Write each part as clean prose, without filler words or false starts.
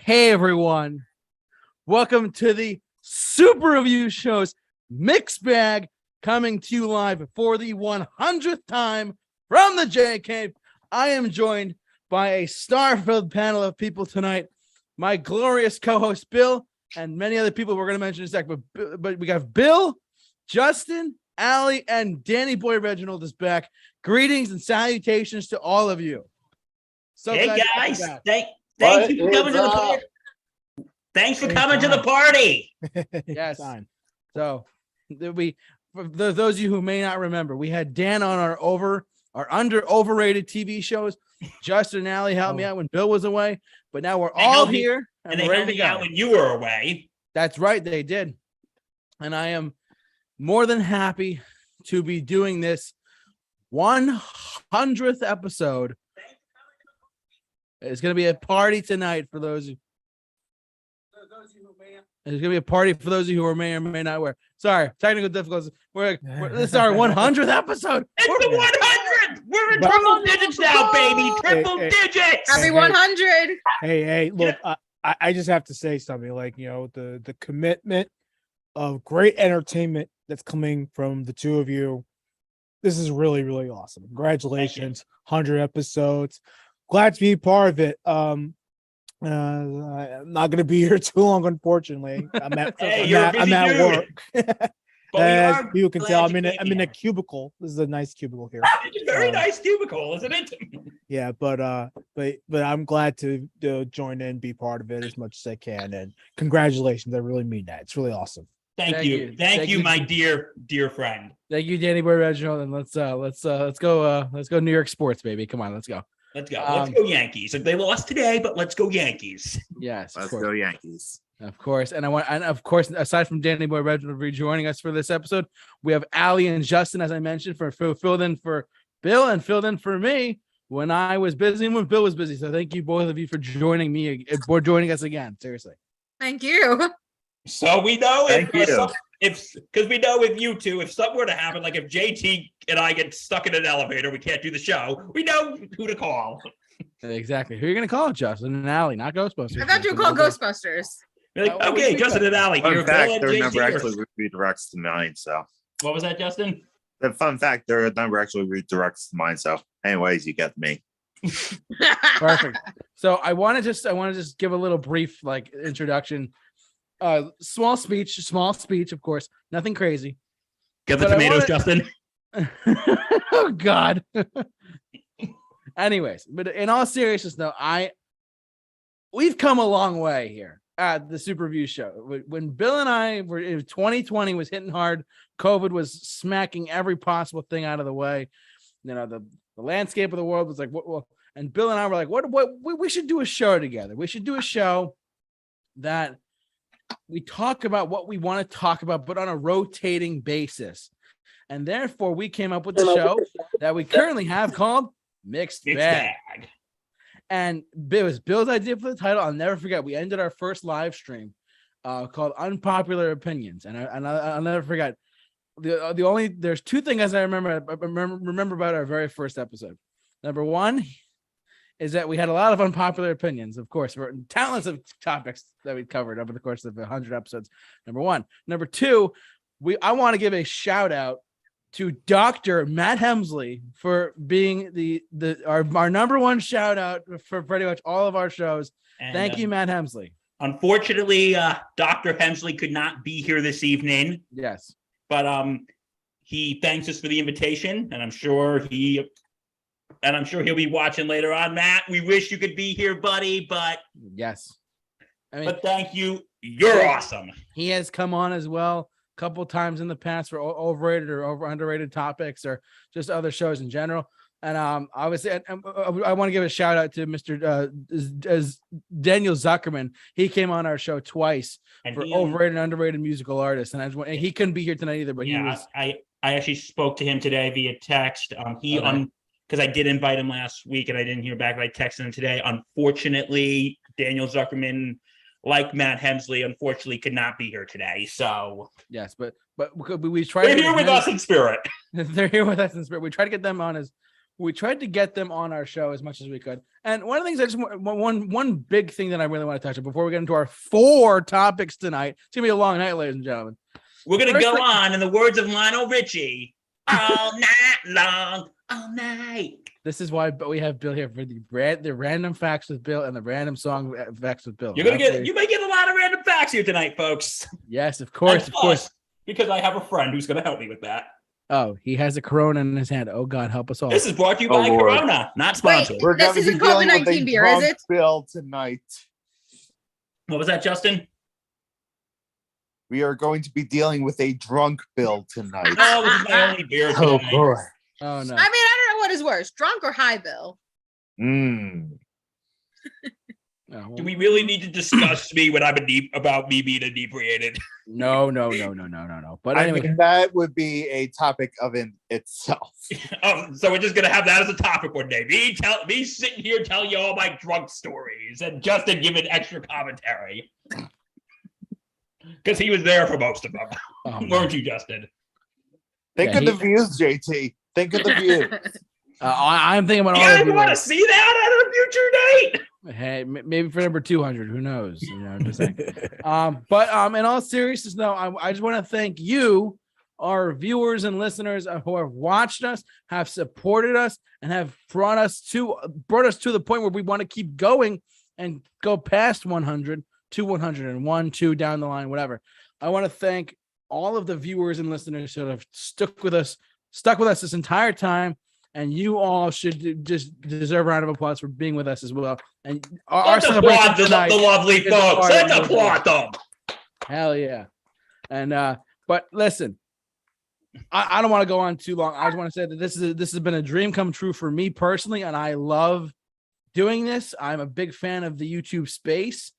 Hey everyone, welcome to the Super Review Show's Mixed Bag, coming to you live for the 100th time from the J Cave. I am joined by a star-filled panel of people tonight. My glorious co-host Bill and many other people we're going to mention in a sec, but we got Bill, Justin, Allie, and Danny Boy Reginald is back. Greetings and salutations to all of you. So hey guys, thank you for coming to the party. Thanks for coming to the party. Yes. So for those of you who may not remember, we had Dan on our overrated TV shows. Justin and Allie helped me out when Bill was away, but now we're all here and they helped me out when you were away. That's right, they did. And I am more than happy to be doing this 100th episode. It's going to be a party tonight for those who It's going to be a party for those of you who may or may not aware. Sorry, technical difficulties. This is our 100th episode. It's the 100th. We're in triple digits now, baby. Triple digits. Happy 100. Hey, look, I just have to say something. Like, you know, the commitment of great entertainment that's coming from the two of you. This is really, really awesome. Congratulations. 100 episodes. Glad to be part of it. I'm not going to be here too long, unfortunately. I'm at work. As you can tell, I'm in a cubicle. This is a nice cubicle here. It's a very nice cubicle, isn't it? Yeah, but I'm glad to join in, be part of it as much as I can, and congratulations. I really mean that. It's really awesome. Thank you, my dear friend. Thank you, Danny Boy Reginald, and let's go New York sports, baby. Come on, let's go. Let's go Yankees. They lost today, but let's go Yankees. Yes, let's go Yankees. Of course. And of course, aside from Danny Boy Reginald rejoining us for this episode, we have Allie and Justin, as I mentioned, filled in for Bill and filled in for me when I was busy and when Bill was busy. So thank you both of you for joining me, for joining us again. Seriously. Thank you. So we know because we know with you two, if something were to happen, like if JT and I get stuck in an elevator, we can't do the show, we know who to call. Exactly. Who are you going to call? Justin and Allie, not Ghostbusters. I thought you would call Ghostbusters. Like, okay, Justin and Allie. Fun fact, their number actually redirects to mine, so. What was that, Justin? The fun fact, their number actually redirects to mine, so anyways, you get me. Perfect. So I want to just give a little brief introduction. Small speech, of course, nothing crazy. Get the tomatoes, Justin. Oh God. Anyways, but in all seriousness, though, we've come a long way here at the Super Review Show. When Bill and I were in 2020 was hitting hard, COVID was smacking every possible thing out of the way. You know, the landscape of the world was like, and Bill and I were like, what we should do a show together. We should do a show that we talk about what we want to talk about, but on a rotating basis. And therefore, we came up with the show that we currently have called Mixed Bag. And it was Bill's idea for the title. I'll never forget. We ended our first live stream called Unpopular Opinions. And I'll never forget. There's two things I remember about our very first episode. Number one is that we had a lot of unpopular opinions. Of course, we're countless of topics that we covered over the course of 100 episodes. Number one. Number two, I want to give a shout out to Dr. Matt Hemsley for being our number one shout out for pretty much all of our shows. And, thank you, Matt Hemsley. Unfortunately, Dr. Hemsley could not be here this evening. Yes. But he thanks us for the invitation, and I'm sure he'll be watching later on. Matt, we wish you could be here, buddy, but yes. But thank you. You're awesome. He has come on as well a couple times in the past for overrated or underrated topics or just other shows in general. And obviously, I want to give a shout out to Mr. Daniel Zuckerman. He came on our show twice for overrated and underrated musical artists, and he couldn't be here tonight either. But I actually spoke to him today via text. Because I did invite him last week and I didn't hear back. But I texted him today. Unfortunately, Daniel Zuckerman, like Matt Hemsley, unfortunately could not be here today. So yes, but we tried. They're here with us in spirit. They're here with us in spirit. We try to get them on as We tried to get them on our show as much as we could. And one of the things I just one big thing that I really want to touch on before we get into our 4 topics tonight. It's gonna be a long night, ladies and gentlemen. We're gonna First go thing- on in the words of Lionel Richie, all night long, all night. This is why we have Bill here for the random facts with Bill and the random song facts with Bill. You may get a lot of random facts here tonight, folks. Yes, of course, And of course. plus, because I have a friend who's gonna help me with that. Oh, he has a Corona in his hand. Oh God, help us all. This is brought to you Oh, by Lord. Corona, not sponsored. We're This going to isn't be dealing with COVID-19 a beer, is drunk it? Bill tonight. What was that, Justin? We are going to be dealing with a drunk Bill tonight. Oh, this is my only beer Oh tonight. boy. Oh no. I mean, I don't know what is worse, drunk or high, Bill. Mm. No, Do we really need to discuss me when I'm about me being inebriated? no. But I anyway, mean, that would be a topic of in itself. Oh, so we're just gonna have that as a topic one day. Me sitting here telling you all my drunk stories, and Justin giving extra commentary because he was there for most of them, oh, man. weren't you, Justin? Think Yeah, of the views, JT. Think of the views. I'm thinking about You all the guys want to viewers. see that at a future date? Hey, maybe for number 200, who knows? You know, just saying. But in all seriousness, though, I just want to thank you, our viewers and listeners who have watched us, have supported us, and have brought us to the point where we want to keep going and go past 100 to 101, 2 down the line, whatever. I want to thank all of the viewers and listeners who have stuck with us this entire time. And you all should just deserve a round of applause for being with us as well. And our Let's celebration applaud tonight. the lovely is folks. part Let's of the- applaud them. Hell yeah. And but listen, I don't want to go on too long. I just want to say that this has been a dream come true for me personally, and I love doing this. I'm a big fan of the YouTube space.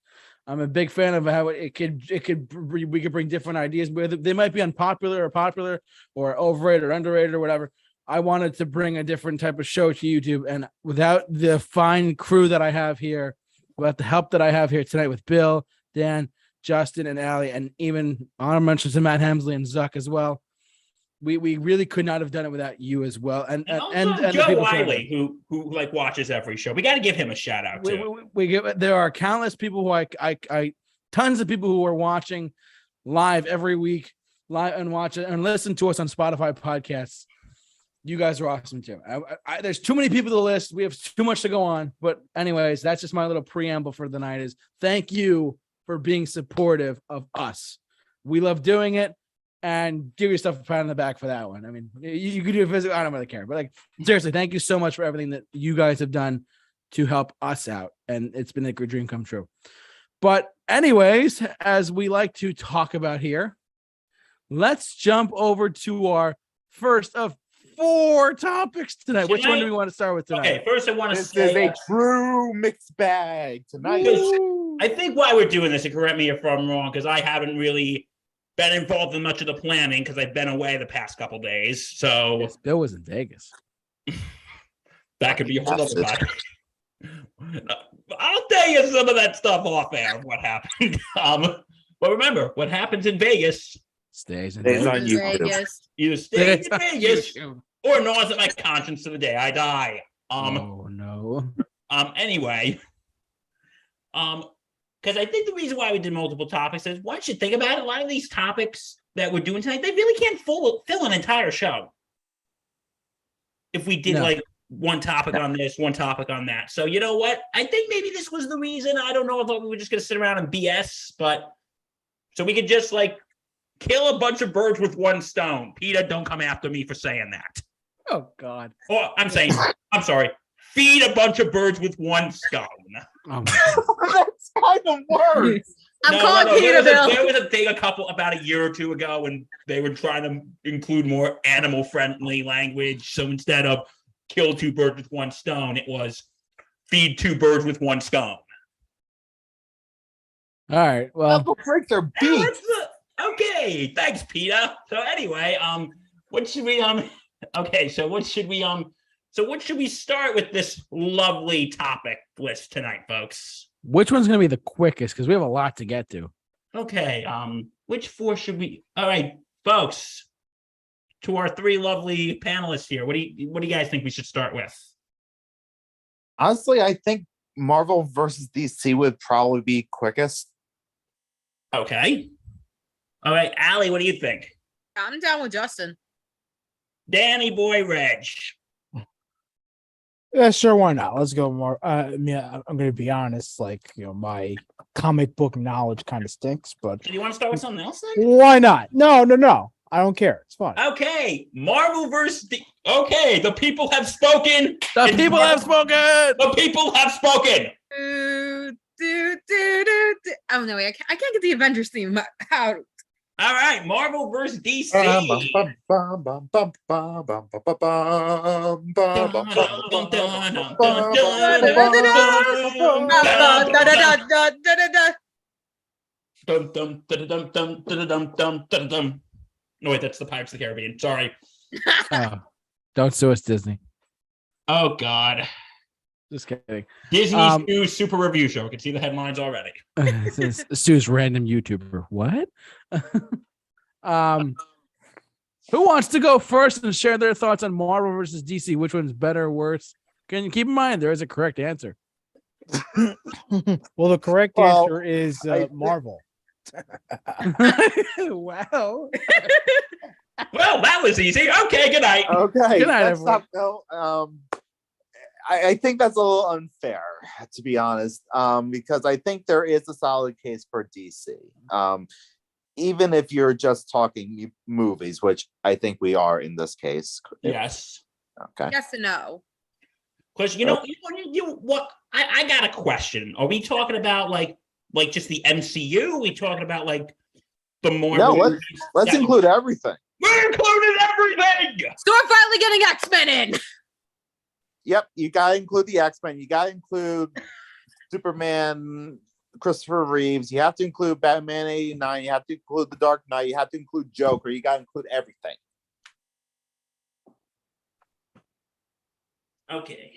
I'm a big fan of how we could bring different ideas, whether they might be unpopular or popular or overrated or underrated or whatever. I wanted to bring a different type of show to YouTube, and without the fine crew that I have here, without the help that I have here tonight with Bill, Dan, Justin, and Allie, and even honor mentions to Matt Hemsley and Zuck as well, we really could not have done it without you as well. And Also, the Joe people Wiley, who like watches every show. We got to give him a shout out too. there are countless people who I tons of people who are watching live every week, live and watch it and listen to us on Spotify podcasts. You guys are awesome too. There's too many people to list. We have too much to go on. But anyways, that's just my little preamble for the night. Is thank you for being supportive of us. We love doing it, and give yourself a pat on the back for that one. I mean, you could do a visit. I don't really care, but like seriously, thank you so much for everything that you guys have done to help us out, and it's been a good dream come true. But anyways, as we like to talk about here, let's jump over to our first of 4 topics tonight. Which one do we want to start with tonight? Okay, first I want to This say is a true mixed bag tonight. Woo! I think why we're doing this, and correct me if I'm wrong, because I haven't really been involved in much of the planning because I've been away the past couple days. So Yes, Bill was in Vegas. that could be a whole other time. I'll tell you some of that stuff off air of what happened. But remember, what happens in Vegas Stays in Stays Vegas. on YouTube. Vegas. either stays Stays in on Vegas YouTube. or gnaws at my conscience to the day I die. Oh no. Anyway, because I think the reason why we did multiple topics is once you think about it, a lot of these topics that we're doing tonight, they really can't fill an entire show. If we did No. like one topic on this, one topic on that. So you know what? I think maybe this was the reason. I don't know if we were just gonna sit around and BS, but so we could just like kill a bunch of birds with one stone. Peter, don't come after me for saying that. Oh God. Oh, I'm sorry. Feed a bunch of birds with one stone. Oh, That's kind of worse. I'm calling There Peter Bill. was a thing about a year or two ago when they were trying to include more animal-friendly language. So instead of kill 2 birds with one stone, it was feed 2 birds with one scone. all right. Well, People break their Now, beak. okay, thanks, Peter. So anyway, what should we okay, so what should we start with this lovely topic list tonight, folks? which one's gonna be the quickest? Because we have a lot to get to. Okay, which 4 should we? All right, folks. to our three lovely panelists here. What do you guys think we should start with? Honestly, I think Marvel versus DC would probably be quickest. Okay. All right, Allie, what do you think? I'm down with Justin. Danny Boy Reg. Yeah, sure. Why not? Let's go more. I'm going to be honest. Like, my comic book knowledge kind of stinks, but Do you want to start with something else then? why not? No. I don't care. It's fine. Okay, Marvel versus okay, the people have spoken. The people have spoken. The people have spoken. Oh no, wait, I can't get the Avengers theme out. All right, Marvel versus DC. No, wait, that's the Pirates of the Caribbean. Sorry. Oh, don't sue us, Disney. Oh God. Just kidding. Disney's new super review show. I can see the headlines already. Sue's random YouTuber. What? Who wants to go first and share their thoughts on Marvel versus DC? Which one's better or worse? Can you keep in mind there is a correct answer? Well, the correct answer is Marvel. Wow. Well, that was easy. Okay, good night. Okay, Good night, let's everyone. stop, Bill. I think that's a little unfair, to be honest, because I think there is a solid case for DC. Even if you're just talking movies, which I think we are in this case. Yes. Okay. Yes and no. Because you what? I got a question. Are we talking about like just the MCU? Are we talking about like the Marvel? No, movies? let's Yeah, include everything. We're including everything. So we're finally getting X-Men in. Yep, you gotta include the X-Men. You gotta include Superman, Christopher Reeves. You have to include Batman 89. You have to include The Dark Knight. You have to include Joker. You gotta include everything. Okay.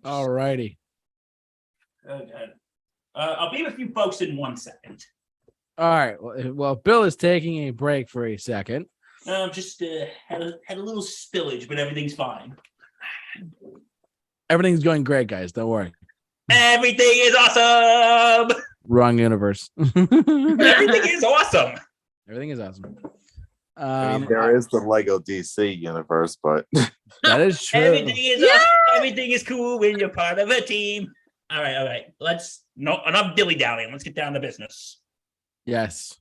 All righty. Oh, God. I'll be with you folks in 1 second. All right. Well, Bill is taking a break for a second. Just had a little spillage, but everything's fine. Everything's going great, guys. Don't worry. Everything is awesome. Wrong universe. Everything is awesome. Everything is awesome. I mean, there is the Lego DC universe, but That is true. Everything is awesome. Everything is cool when you're part of a team. All right. Enough dilly dallying. Let's get down to business. Yes.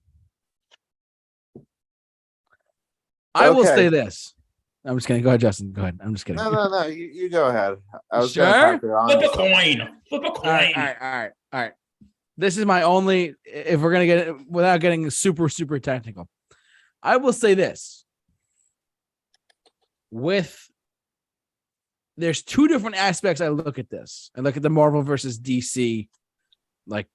I will Okay. say this. I'm just kidding. Go ahead, Justin. Go ahead. I'm just kidding. no. You go ahead. I was Sure? gonna talk around Flip a myself. coin. Flip a coin. All right. This is my only, if we're going to get it without getting super, super technical, I will say this. There's two different aspects I look at this. I look at the Marvel versus DC, like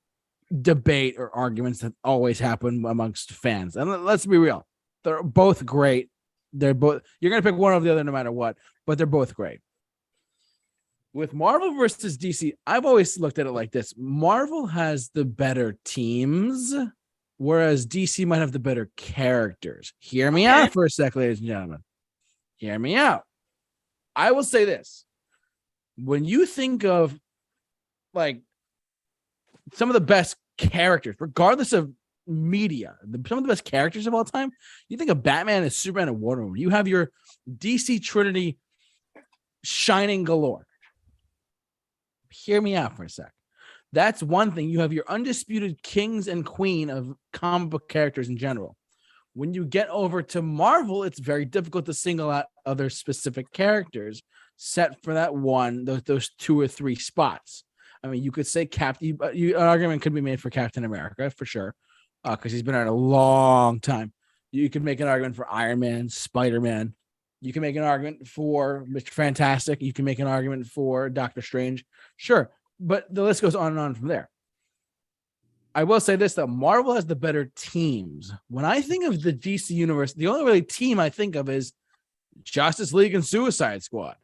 debate or arguments that always happen amongst fans. And let's be real. They're both great. You're going to pick one over the other no matter what, but they're both great. With Marvel versus DC, I've always looked at it like this. Marvel has the better teams, whereas DC might have the better characters. Hear me out for a sec, ladies and gentlemen. Hear me out. I will say this. When you think of like some of the best characters, regardless of media, some of the best characters of all time, you think of Batman and Superman and Wonder Woman. You have your DC Trinity shining galore. Hear me out for a sec. That's one thing. You have your undisputed kings and queen of comic book characters in general. When you get over to Marvel, it's very difficult to single out other specific characters set for that one, those two or three spots. I mean, you could say an argument could be made for Captain America for sure, because he's been around a long time. You could make an argument for Iron Man, Spider-Man. You can make an argument for Mr. Fantastic. You can make an argument for Doctor Strange. Sure. But the list goes on and on from there. I will say this, though. Marvel has the better teams. When I think of the DC universe, the only really team I think of is Justice League and Suicide Squad.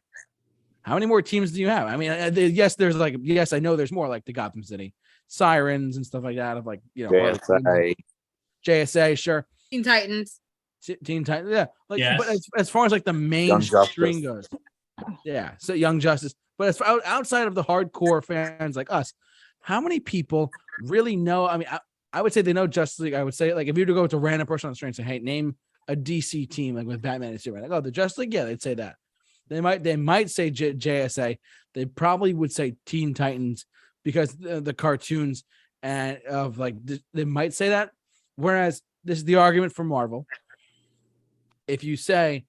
How many more teams do you have? I mean, yes, I know there's more like the Gotham City Sirens and stuff like that. Of like, JSA. JSA, sure. Teen Titans. Teen Titans, yeah. Like, but Yes. as far as like the mainstream Justice. goes, yeah. So Young Justice, but as far outside of the hardcore fans like us, how many people really know? I mean, I would say they know Justice League. I would say, like, if you were to go to a random person on the street and say, "Hey, name a DC team like with Batman and Superman," like, "Oh, the Justice League," yeah, they'd say that. They might say JSA. They probably would say Teen Titans because the cartoons and of like they might say that. Whereas this is the argument for Marvel. If you say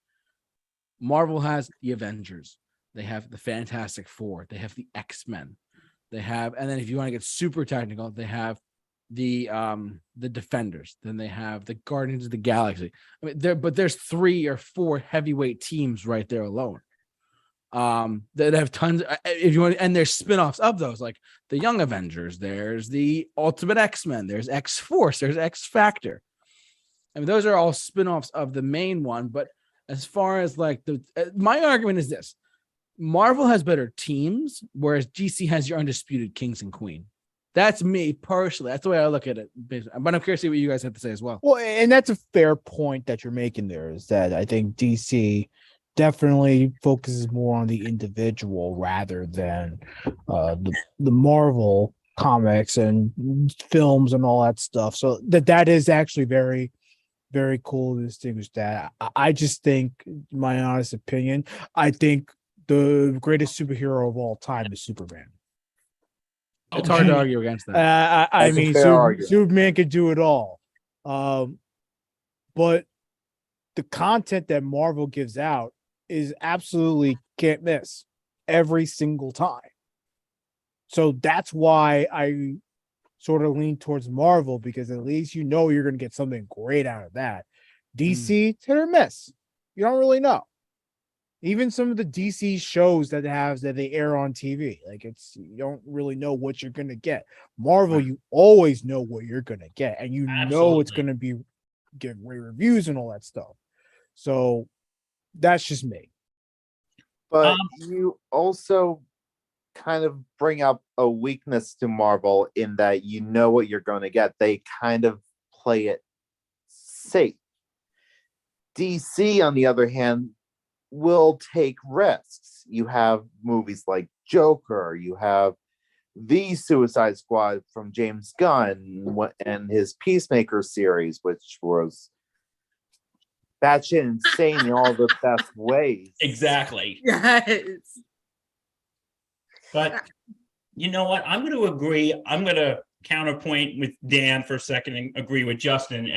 Marvel has the Avengers, they have the Fantastic Four, they have the X-Men, they have, and then if you want to get super technical, they have the Defenders, then they have the Guardians of the Galaxy. I mean, there's 3 or 4 heavyweight teams right there alone. That have tons, if you want, and there's spin-offs of those, like the Young Avengers, there's the Ultimate X-Men, there's X-Force, there's X-Factor. I mean, those are all spin-offs of the main one. But as far as like my argument is this: Marvel has better teams, whereas DC has your undisputed kings and queen. That's me personally. That's the way I look at it. But I'm curious to see what you guys have to say as well. Well, and that's a fair point that you're making there, is that I think DC definitely focuses more on the individual rather than the Marvel comics and films and all that stuff. So that is actually very, very cool to distinguish that. I just think, my honest opinion, I think the greatest superhero of all time is Superman. It's hard to argue against that. I That's a mean, fair argument. Superman could do it all. But the content that Marvel gives out is absolutely can't miss every single time. So that's why I sort of lean towards Marvel, because at least you know you're going to get something great out of that. DC, it's hit or miss. You don't really know. Even some of the DC shows that they air on TV, like you don't really know what you're gonna get. Marvel, you always know what you're gonna get, and you know it's gonna be get great reviews and all that stuff. So that's just me. But you also kind of bring up a weakness to Marvel in that you know what you're going to get. They kind of play it safe. DC, on the other hand, will take risks. You have movies like Joker, you have the Suicide Squad from James Gunn and his Peacemaker series, which was batshit insane in all the best ways. Exactly. Yes. But you know what? I'm going to agree. I'm going to counterpoint with Dan for a second and agree with Justin.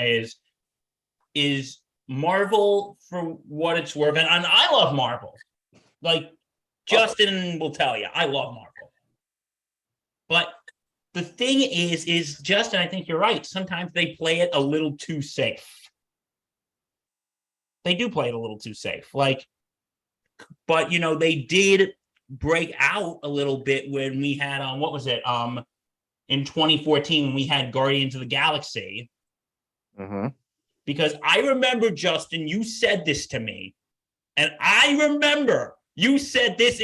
Is Marvel, for what it's worth, and I love Marvel. Like Justin will tell you, I love Marvel. But the thing is Justin, I think you're right. Sometimes they play it a little too safe. They do play it a little too safe. But they did break out a little bit when we had what was it? In 2014 when we had Guardians of the Galaxy. Mm-hmm. Because I remember, Justin, you said this to me, and I remember you said this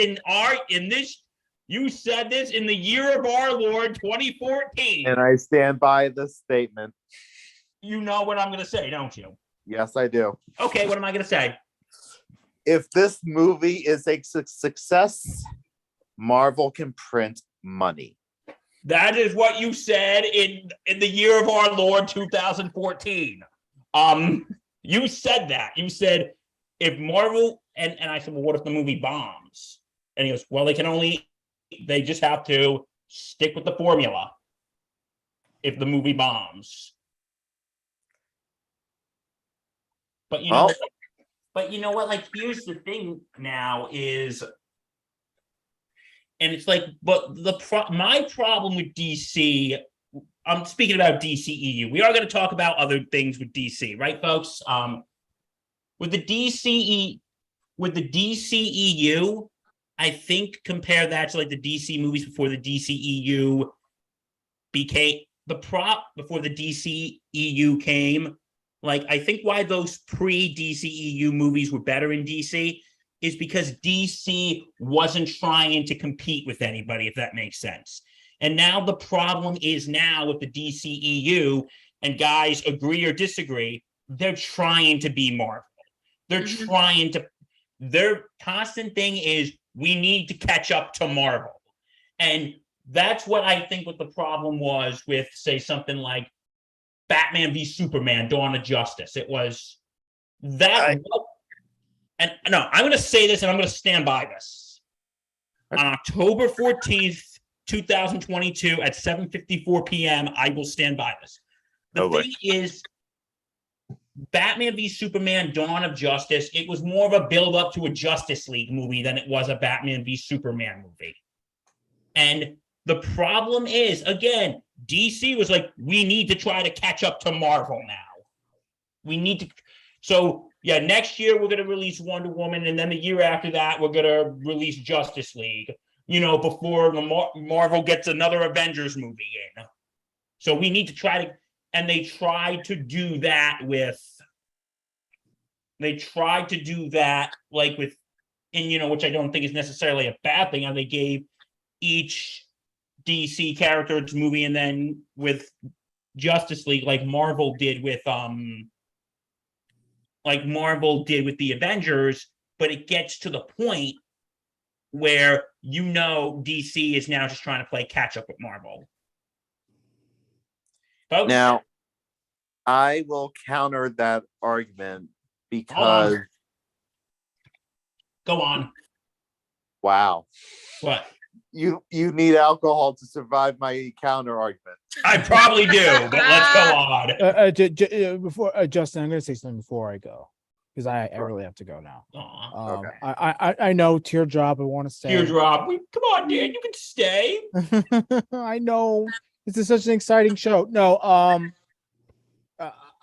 you said this in the year of our Lord 2014. And I stand by this statement. You know what I'm going to say, don't you? Yes, I do. Okay, what am I going to say? If this movie is a success, Marvel can print money. That is what you said in the year of our Lord 2014. You said that. You said if Marvel and I said, well, what if the movie bombs? And he goes, well, they just have to stick with the formula if the movie bombs. But you know what? Like, here's the thing now is, and it's like, but my problem with DC, I'm speaking about DCEU. We are going to talk about other things with DC, right, folks? With the DCEU, I think compare that to like the DC movies before the DCEU became before the DCEU came. Like, I think why those pre-DCEU movies were better in DC is because DC wasn't trying to compete with anybody, if that makes sense. And now the problem is now with the DCEU, and guys agree or disagree, they're trying to be Marvel. They're Mhm. trying to, their constant thing is we need to catch up to Marvel. And that's what I think what the problem was with, say, something like Batman v Superman, Dawn of Justice. It was that. And no, I'm going to say this and I'm going to stand by this. On October 14th, 2022 at 7:54 p.m., I will stand by this. The thing is, Batman v Superman, Dawn of Justice, it was more of a build-up to a Justice League movie than it was a Batman v Superman movie. And the problem is, again, DC was like, we need to try to catch up to Marvel now. We need to. So, yeah, next year we're going to release Wonder Woman, and then the year after that, we're going to release Justice League, before Marvel gets another Avengers movie in. So we need to try to, and they tried to do that like with, and which I don't think is necessarily a bad thing, how they gave each DC character its movie, and then with Justice League, like Marvel did with the Avengers, but it gets to the point where DC is now just trying to play catch up with Marvel. Folks? Now, I will counter that argument because Go on. Wow. What? You need alcohol to survive my counter argument. I probably do, but let's go on. Before Justin, I'm going to say something before I go because I really have to go now. Aw. Okay. I know teardrop. I want to stay. Teardrop. Come on, Dan. You can stay. I know this is such an exciting show. No,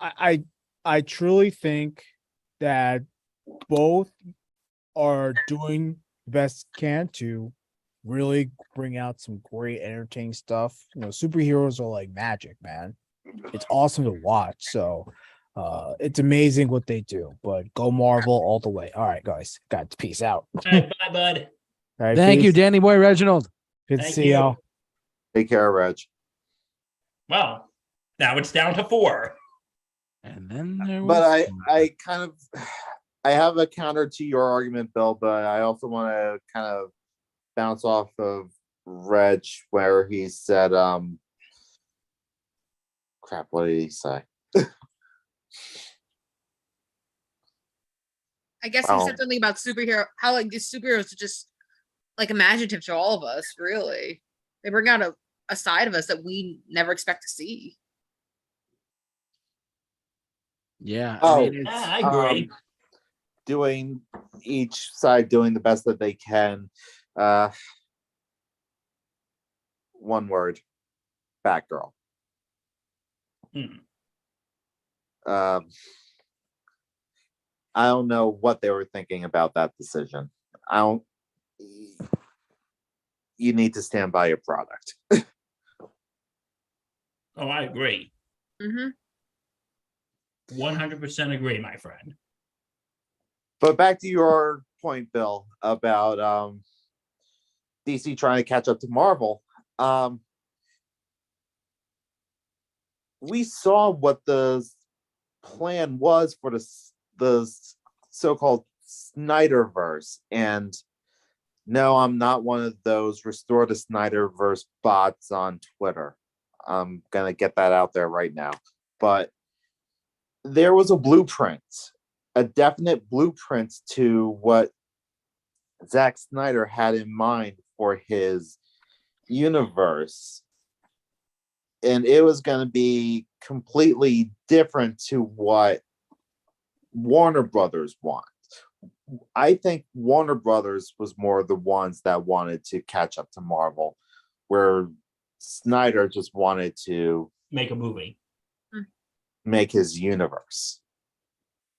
I truly think that both are doing the best can to really bring out some great entertaining stuff. Superheroes are like magic, man. It's awesome to watch. So it's amazing what they do, but go Marvel all the way. All right, guys. Got peace out. All right, bye, bud. All right, Thank you, peace. Danny Boy Reginald. Good to Thank see you. y'all. Take care, Reg. Well, now it's down to 4. And then there was But I have a counter to your argument, Bill, but I also want to kind of bounce off of Reg where he said, crap, what did he say? I guess he said something about how like these superheroes are just like imaginative to all of us, really. They bring out a side of us that we never expect to see. Yeah. I agree. Doing each side doing the best that they can. One word, Batgirl. I don't know what they were thinking about that decision. You need to stand by your product. Oh, I agree. 100% agree, my friend. But back to your point, Bill, about DC trying to catch up to Marvel. We saw what the plan was for the so-called Snyderverse, and no, I'm not one of those restore the Snyderverse bots on Twitter. I'm gonna get that out there right now. But there was a blueprint, a definite blueprint to what Zack Snyder had in mind for his universe. And it was going to be completely different to what Warner Brothers want. I think Warner Brothers was more the ones that wanted to catch up to Marvel, where Snyder just wanted to make a movie, make his universe.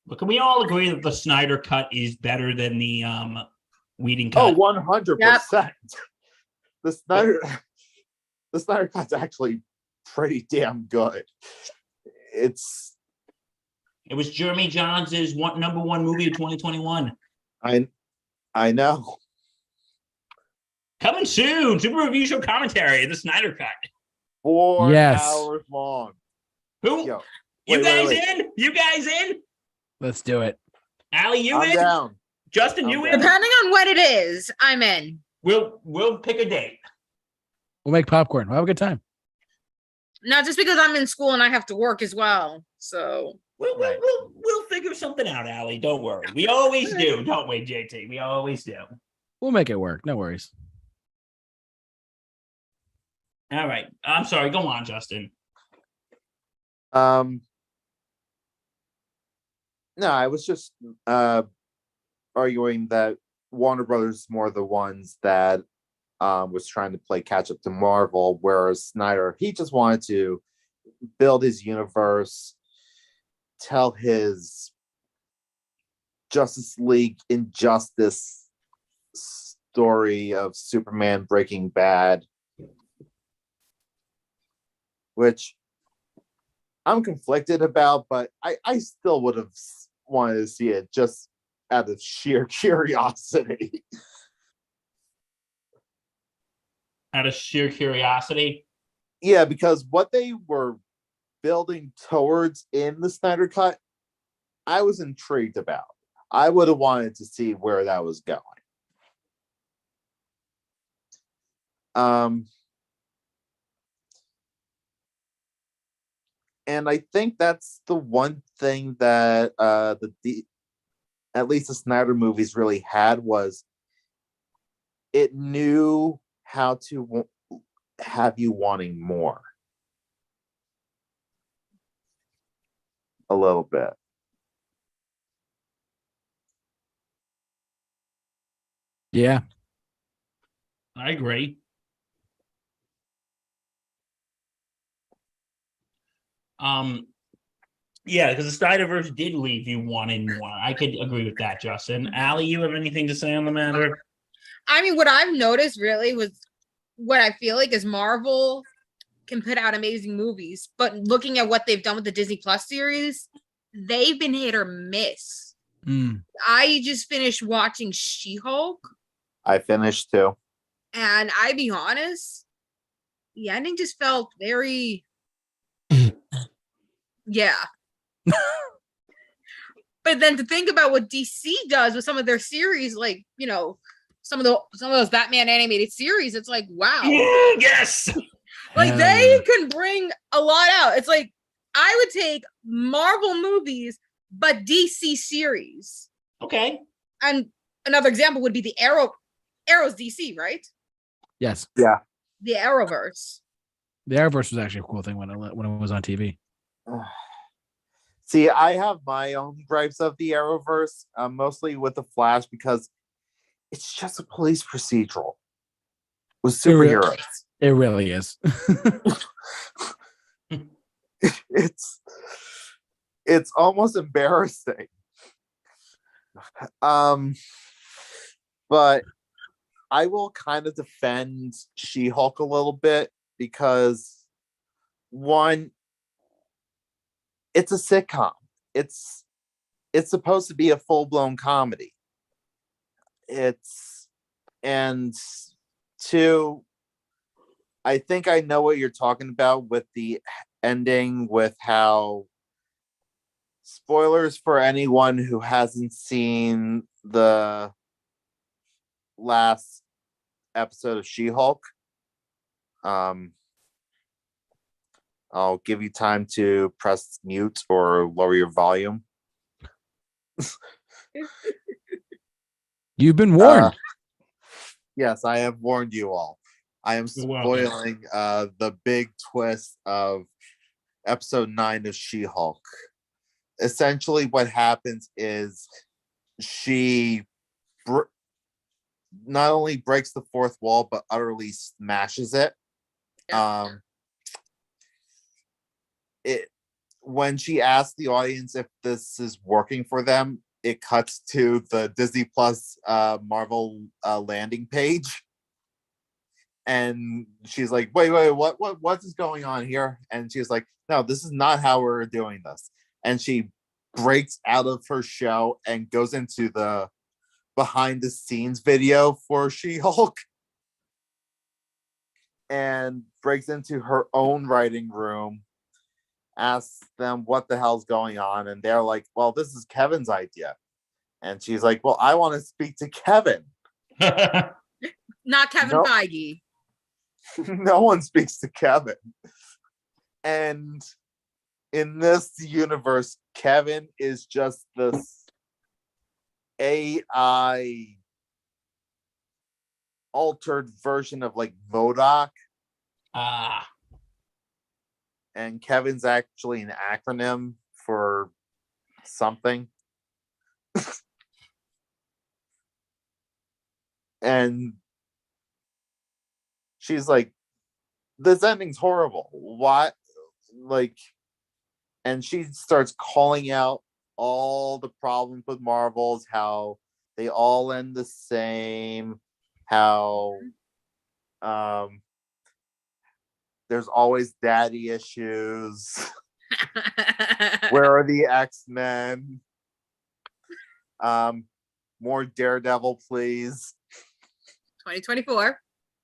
But can we all agree that the Snyder cut is better than the Whedon cut? Oh, 100%. The Snyder cut's actually pretty damn good. It was Jeremy Johns' number one movie of 2021. I know. Coming soon, Super Review Show commentary, the Snyder cut. 4 Yes. hours long. Who? Yo. You Wait, guys wait. in? You guys in? Let's do it. Allie, you I'm in? down. Justin, I'm you down. in? Depending on what it is, I'm in. We'll pick a date. We'll make popcorn. We'll have a good time. Not just because I'm in school and I have to work as well. So We'll figure something out, Allie. Don't worry. We always do, don't we, JT? We always do. We'll make it work. No worries. All right. I'm sorry. Go on, Justin. No, I was just arguing that Warner Brothers is more the ones that was trying to play catch up to Marvel, whereas Snyder, he just wanted to build his universe, tell his Justice League Injustice story of Superman Breaking Bad, which I'm conflicted about, but I still would have wanted to see it just out of sheer curiosity. Out of sheer curiosity. Yeah, because what they were building towards in the Snyder Cut, I was intrigued about. I would have wanted to see where that was going. And I think that's the one thing that at least the Snyder movies really had, was it knew how to have you wanting more a little bit. Yeah. I agree. Yeah, because the Snyderverse did leave you wanting more. I could agree with that, Justin. Allie, you have anything to say on the matter? I mean, what I've noticed really was what I feel like is Marvel can put out amazing movies, but looking at what they've done with the Disney Plus series, they've been hit or miss. I just finished watching She-Hulk, I finished too. and I be honest, the ending just felt very yeah. But then to think about what DC does with some of their series, like, you know, some of those Batman animated series, it's like, wow. Yes. Like they can bring a lot out. It's like I would take Marvel movies, but DC series. Okay. And another example would be the Arrow's DC, right? Yes. Yeah. The Arrowverse. The Arrowverse was actually a cool thing when it was on TV. See, I have my own gripes of the Arrowverse, mostly with the Flash, because it's just a police procedural with superheroes. It really is. It's almost embarrassing. But I will kind of defend She-Hulk a little bit, because one, it's a sitcom. It's supposed to be a full-blown comedy. And two, I think I know what you're talking about with the ending, with how, spoilers for anyone who hasn't seen the last episode of She-Hulk. I'll give you time to press mute or lower your volume. You've been warned. Yes, I have warned you all. I am You're welcome. spoiling the big twist of episode 9 of She-Hulk. Essentially, what happens is she not only breaks the fourth wall, but utterly smashes it. When she asks the audience if this is working for them, it cuts to the Disney Plus Marvel landing page, and she's like, "Wait, what is going on here?" And she's like, "No, this is not how we're doing this." And she breaks out of her show and goes into the behind the scenes video for She-Hulk, and breaks into her own writing room asks them what the hell's going on, and they're like, well, this is Kevin's idea. And she's like, well, I want to speak to Kevin. Not Kevin Nope. Feige. No one speaks to Kevin. And in this universe, Kevin is just this AI altered version of like MODOK. And Kevin's actually an acronym for something. And she's like, this ending's horrible. What? Like, and she starts calling out all the problems with Marvels, how they all end the same, how there's always daddy issues. Where are the X-Men? More Daredevil, please. 2024.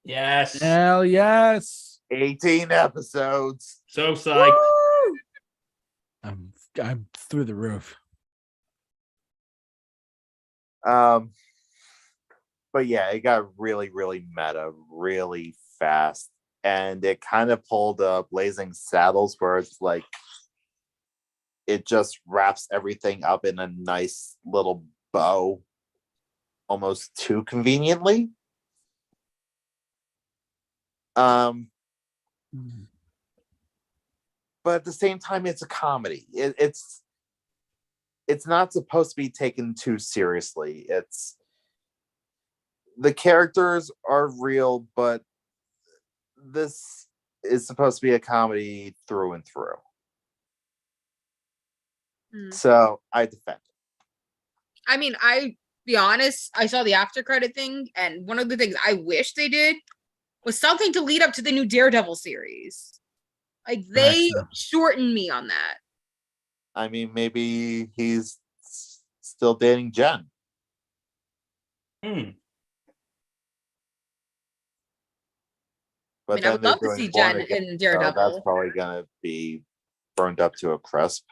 Yes. Hell yes. 18 episodes. So psyched. Woo! I'm through the roof. But yeah, it got really, really meta really fast. And it kind of pulled Blazing Saddles, where it's like it just wraps everything up in a nice little bow, almost too conveniently. But at the same time, it's a comedy. It's not supposed to be taken too seriously. It's the characters are real, but this is supposed to be a comedy through and through. So I defend it. I mean, be honest, I saw the after credit thing, and one of the things I wish they did was something to lead up to the new Daredevil series. Like, they shortened me on that. I mean, maybe he's still dating Jen. But I would love to see Jen in Daredevil. So that's probably gonna be burned up to a crisp.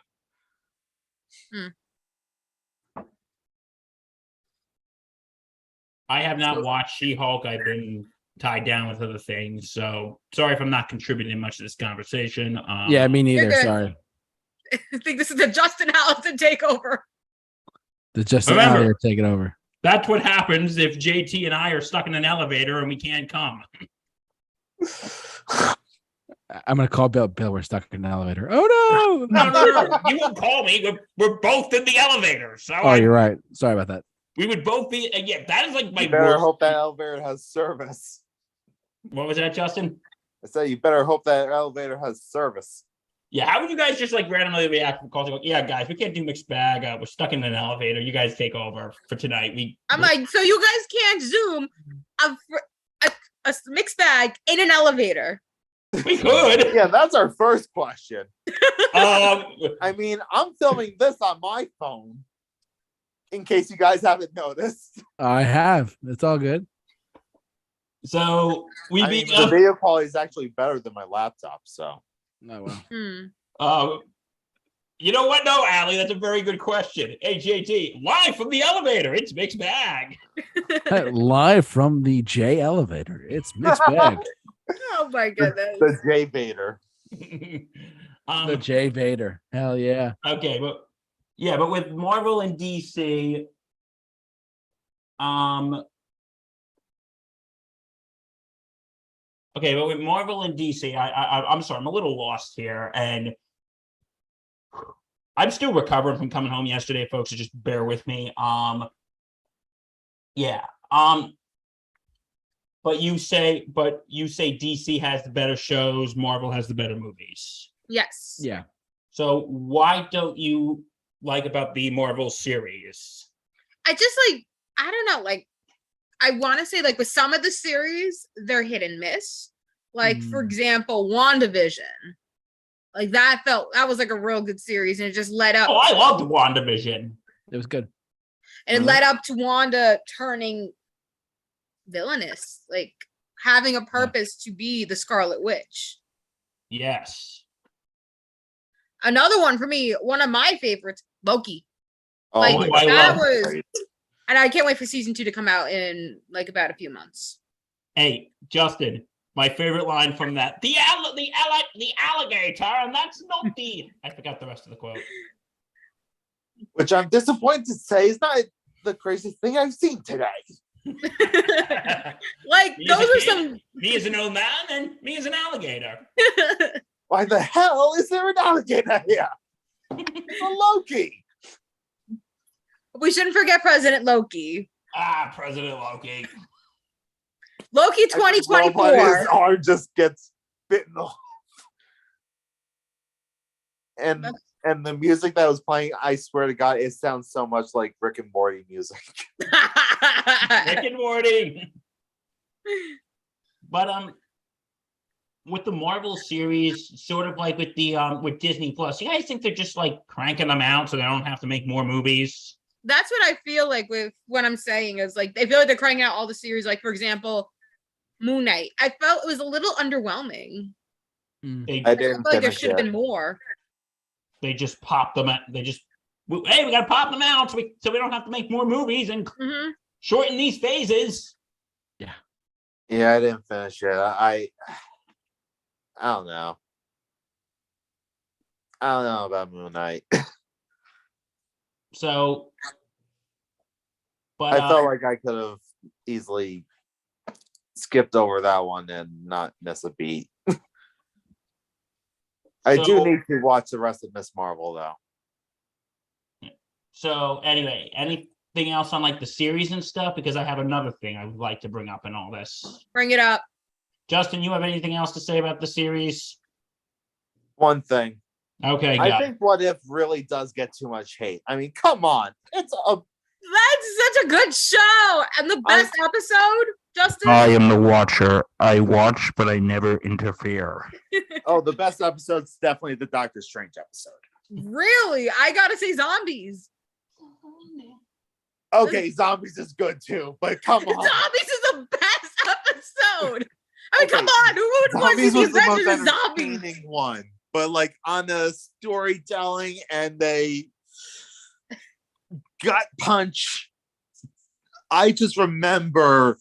I have not watched She-Hulk. I've been tied down with other things, so sorry if I'm not contributing much to this conversation. Yeah, me neither. Sorry. I think this is the Justin Allison takeover. The Justin Allison taking over. That's what happens if JT and I are stuck in an elevator and we can't come. I'm gonna call Bill. Bill, we're stuck in an elevator. Oh no! No. You won't call me. We're both in the elevator. So you're right. Sorry about that. We would both be. Yeah, that is like my. You better worst. hope that elevator has service. What was that, Justin? I said you better hope that elevator has service. Yeah, how would you guys just like randomly react from calls? Yeah, guys, we can't do mixed bag. We're stuck in an elevator. You guys take over for tonight. I'm like, so you guys can't Zoom a mixed bag in an elevator. We could. Yeah, that's our first question. I mean, I'm filming this on my phone, in case you guys haven't noticed. I have. It's all good. So the video quality is actually better than my laptop. So. Oh well. You know what? No, Allie, that's a very good question. Hey, JT, live from the elevator. It's mixed bag. Live from the J elevator. It's mixed bag. Oh my goodness. The J Vader. The J Vader. Hell yeah. Okay, but with Marvel and DC, okay, but with Marvel and DC, I'm sorry, I'm a little lost here, and I'm still recovering from coming home yesterday, folks. So just bear with me. But you say DC has the better shows, Marvel has the better movies. Yes. Yeah. So why don't you like about the Marvel series? I just I don't know, I want to say with some of the series, they're hit and miss. For example, WandaVision. That was a real good series, and it just led up. Oh, I loved WandaVision. It was good. And it led up to Wanda turning villainous, having a purpose to be the Scarlet Witch. Yes. Another one for me, one of my favorites, Loki. Oh Like, my I God, that love was, great. and I can't wait for season 2 to come out in like about a few months. Hey, Justin, my favorite line from that: the alligator, and that's not the. I forgot the rest of the quote. Which I'm disappointed to say is not the craziest thing I've seen today. Like, Me as those a are kid, some. me as an old man, and me as an alligator. Why the hell is there an alligator here? It's a Loki. We shouldn't forget President Loki. President Loki. Loki His 2024. arm just gets bitten off. And the music that was playing, I swear to God, it sounds so much like Rick and Morty music. Rick and Morty. But with the Marvel series, sort of like with the with Disney Plus, you guys think they're just like cranking them out so they don't have to make more movies? That's what I feel like with what I'm saying is like they feel like they're cranking out all the series. Like, for example, Moon Knight. I felt it was a little underwhelming. They, I I didn't feel like there finish should have it. been more. they just pop them out. Hey, we gotta pop them out so we don't have to make more movies and Hmm. shorten these phases. Yeah, I didn't finish it. I don't know. I don't know about Moon Knight. So, but I felt like I could have easily skipped over that one and not miss a beat. I do So- need to watch the rest of Miss Marvel though. So anyway, anything else on like the series and stuff? Because I have another thing I would like to bring up in all this. Bring it up. Justin, you have anything else to say about the series? One thing. Okay, I got it. think What If really does get too much hate. I mean, come on. It's a That's such a good show. And the best episode, Justin. I am the watcher. I watch, but I never interfere. the best episode's definitely the Doctor Strange episode. Really? I gotta say zombies. Okay, Zombies is good too, but come on. Zombies is the best episode. I mean, Okay, come on. Who would want to see Zombies the was the most adventures of zombies? entertaining one. But like on the storytelling and they gut punch, I just remember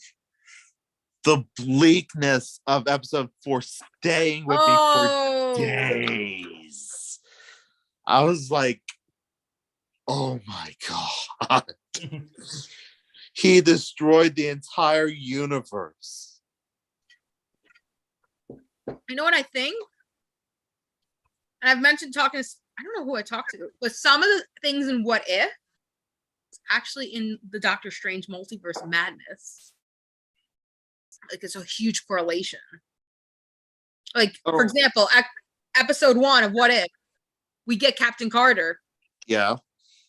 the bleakness of episode 4 staying with me Oh, for days. I was like, oh my God. He destroyed the entire universe. you know what I think? And I've mentioned talking to, I don't know who I talked to, but some of the things in What If is actually in the Doctor Strange multiverse of madness. Like, it's a huge correlation. Like, Oh. for example, episode 1 of What If, we get Captain Carter. Yeah.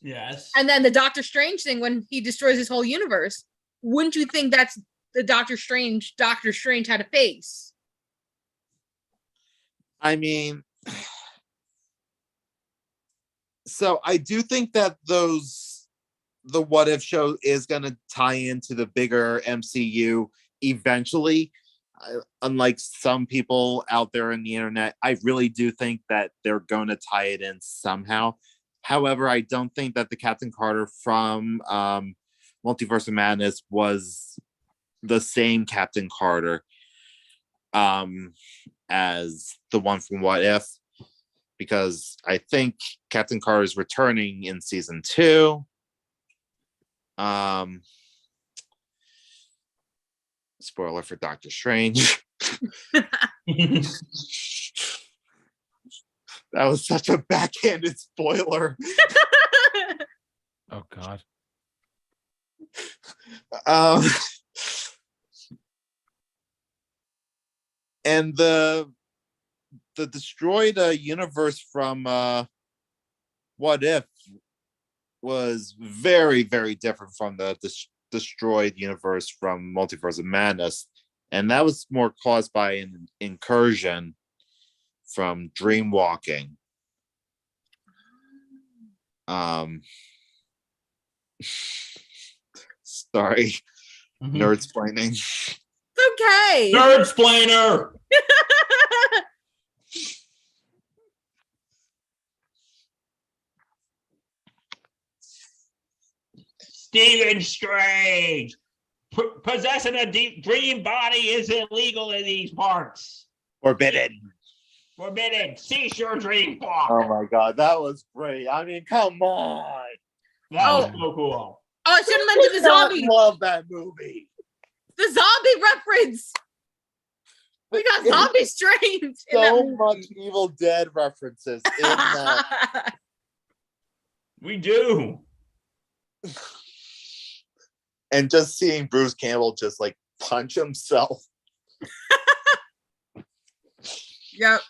Yes. And then the Doctor Strange thing when he destroys his whole universe. Wouldn't you think that's the Doctor Strange had to face? I mean, so I do think that the What If show is going to tie into the bigger MCU eventually. Unlike some people out there in the internet, I really do think that they're going to tie it in somehow. However, I don't think that the Captain Carter from Multiverse of Madness was the same Captain Carter as the one from What If, because I think Captain Carter is returning in season 2. Spoiler for Doctor Strange. That was such a backhanded spoiler. Oh God. And the destroyed universe from What If was very, very different from the destroyed universe from Multiverse of Madness, and that was more caused by an incursion from dreamwalking. Sorry, nerd explaining. It's okay. Nerd explainer. Stephen Strange. Possessing a deep dream body is illegal in these parts. Forbidden. Cease your dream walk. Oh my god, that was great. I mean, come on. That was Oh. so cool. Oh, I should have mentioned the I zombie. love that movie. The zombie reference. We got zombie strange. in that So movie. much Evil Dead references in that. We do. And just seeing Bruce Campbell just like punch himself. Yep.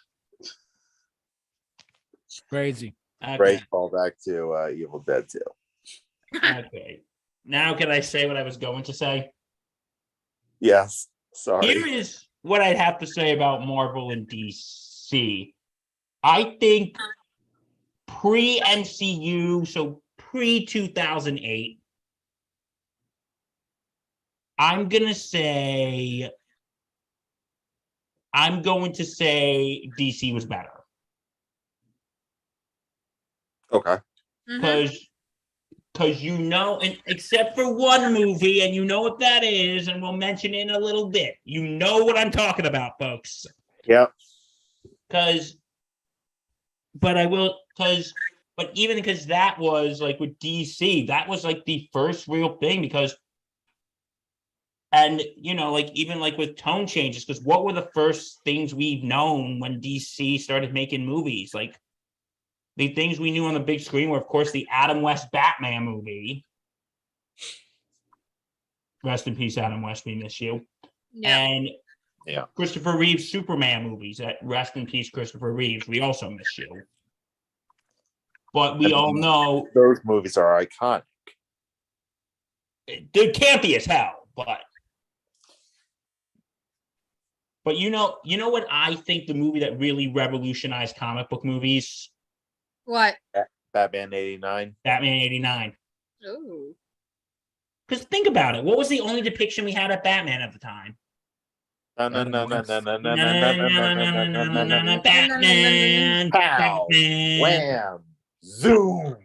Crazy. Okay. Great callback to Evil Dead 2. Okay. Now can I say what I was going to say? Yes. Sorry. Here is what I'd have to say about Marvel and DC. I think pre-MCU, so pre-2008, I'm going to say DC was better. Okay. Mhm. Because and except for one movie, and you know what that is, and we'll mention it in a little bit. You know what I'm talking about, folks. Yep. But even because that was like with DC, that was like the first real thing and like even like with tone changes, because what were the first things we've known when DC started making movies? Like the things we knew on the big screen were, of course, the Adam West Batman movie. Rest in peace, Adam West. We miss you. Yeah. And Yeah. Christopher Reeves Superman movies. Rest in peace, Christopher Reeves. We also miss you. But we all know those movies are iconic. they're campy as hell. But you know what I think the movie that really revolutionized comic book movies? What? Batman 89. Batman 89. Ooh. Because think about it. What was the only depiction we had of Batman at the time? Batman. Pow. Wham. Zoom.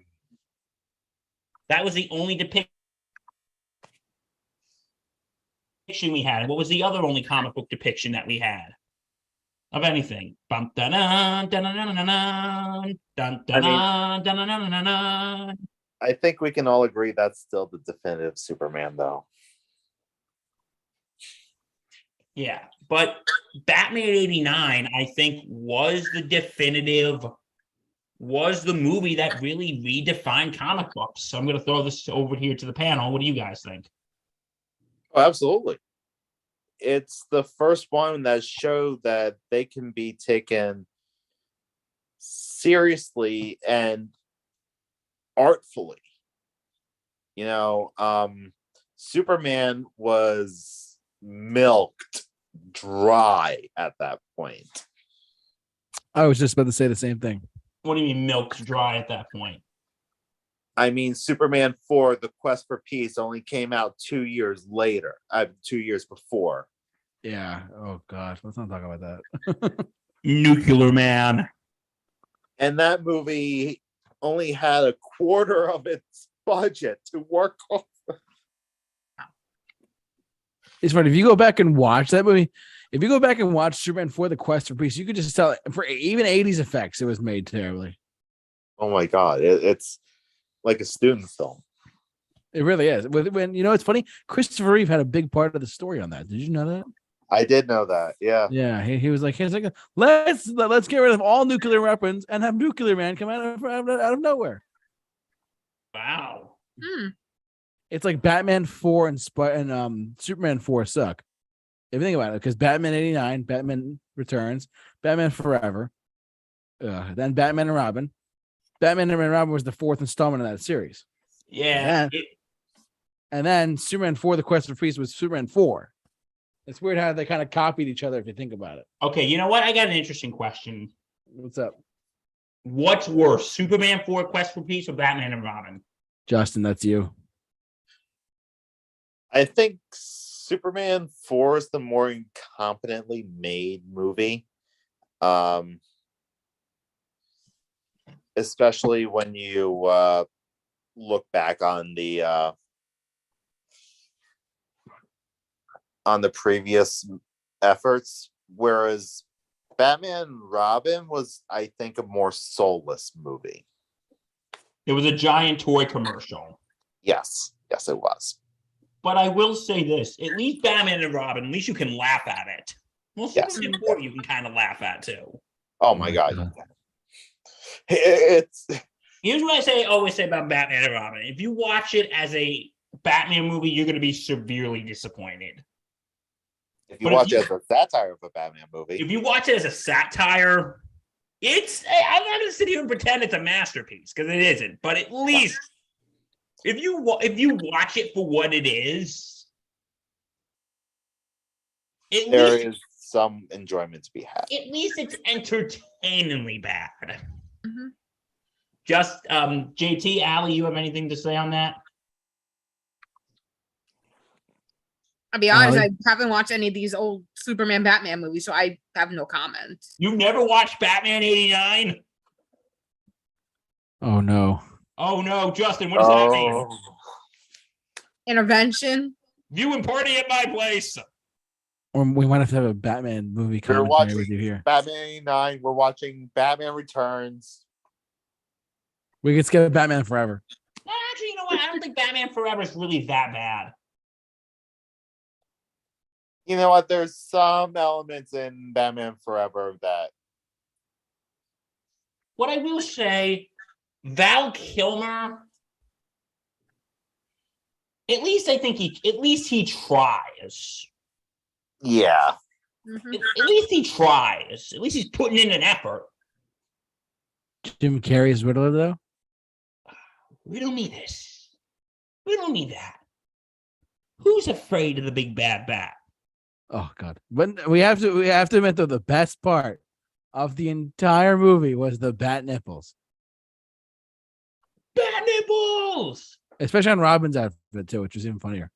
That was the only depiction we had. What was the other only comic book depiction that we had of anything? Bum, dun, dun, dun, dun, dun, dun, dun, dun, dun, dun, dun. I think we can all agree that's still the definitive Superman, though. Yeah, but Batman 89, I think, was the movie that really redefined comic books. So I'm going to throw this over here to the panel. What do you guys think? Oh, absolutely. It's the first one that showed that they can be taken seriously and artfully. Superman was milked dry at that point. I was just about to say the same thing. What do you mean milked dry at that point? I mean, Superman 4, The Quest for Peace, only came out 2 years later. 2 years before. Yeah. Oh gosh, let's not talk about that. Nuclear Man. And that movie only had a quarter of its budget to work on. It's funny if you go back and watch that movie. If you go back and watch Superman 4: The Quest for Peace, you could just tell for even 80s effects, it was made terribly. Oh my god, it's like a student film. It really is. When it's funny, Christopher Reeve had a big part of the story on that. Did you know that? I did know that. Yeah. Yeah, he was like, let's get rid of all nuclear weapons and have Nuclear Man come out of nowhere. Wow. It's like Batman 4 and Superman 4 suck. If you think about it, because Batman 89, Batman Returns, Batman Forever, then Batman and Robin. Batman and Robin was the fourth installment of that series. Yeah. And then Superman 4: The Quest for Peace was Superman 4. It's weird how they kind of copied each other if you think about it. Okay, you know what? I got an interesting question. What's up? What's worse, Superman 4: Quest for Peace or Batman and Robin? Justin, that's you. I think Superman 4 is the more incompetently made movie. Especially when you look back on the on the previous efforts, whereas Batman and Robin was, I think, a more soulless movie. It was a giant toy commercial. Yes, it was. But I will say this: at least Batman and Robin, at least you can laugh at it. Well, Yes. Superman 4 you can kind of laugh at too. Oh my god. It's Here's what I always say about Batman and Robin. If you watch it as a Batman movie, you're going to be severely disappointed. if you watch it as a satire of a Batman movie. If you watch it as a satire, I'm not going to sit here and pretend it's a masterpiece because it isn't. But at least if you watch it for what it is, there is some enjoyment to be had. At least it's entertainingly bad. Mm-hmm. Just JT, Allie, you have anything to say on that? I'll be honest, Allie? I haven't watched any of these old Superman Batman movies, so I have no comment. You've never watched Batman 89? Oh no. Oh no, Justin, what does that mean? Intervention. Viewing party at my place. Or we might have to have a Batman movie We're commentary watching with you here. Batman 89. We're watching Batman Returns. We could skip Batman Forever. Actually, you know what? I don't think Batman Forever is really that bad. You know what? There's some elements in Batman Forever that. What I will say, Val Kilmer, at least I think he tries. Yeah. Mhm. At least he tries. At least he's putting in an effort. Jim Carrey's Riddler, though. We don't need this. We don't need that. Who's afraid of the big bad bat? Oh God! But we have to admit though, the best part of the entire movie was the bat nipples, Bat nipples! especially on Robin's outfit too, which was even funnier.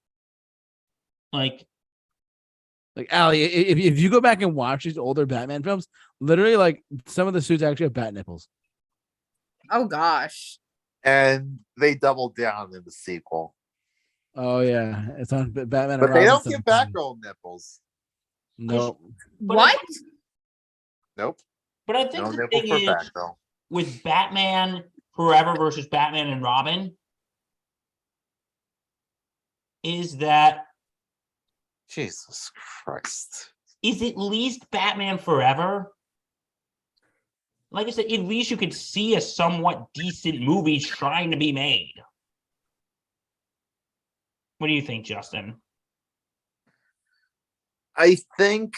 Like, Allie, if you go back and watch these older Batman films, literally like some of the suits actually have bat nipples. Oh gosh. And they doubled down in the sequel. Oh yeah, it's on Batman. But and they Robin don't give stuff. Batgirl nipples. No, But What? Nope. but I think No the nipple thing for is, Batgirl. with Batman Forever versus Batman and Robin, is that Jesus Christ. is at least Batman Forever. Like I said, at least you could see a somewhat decent movie trying to be made. What do you think, Justin? I think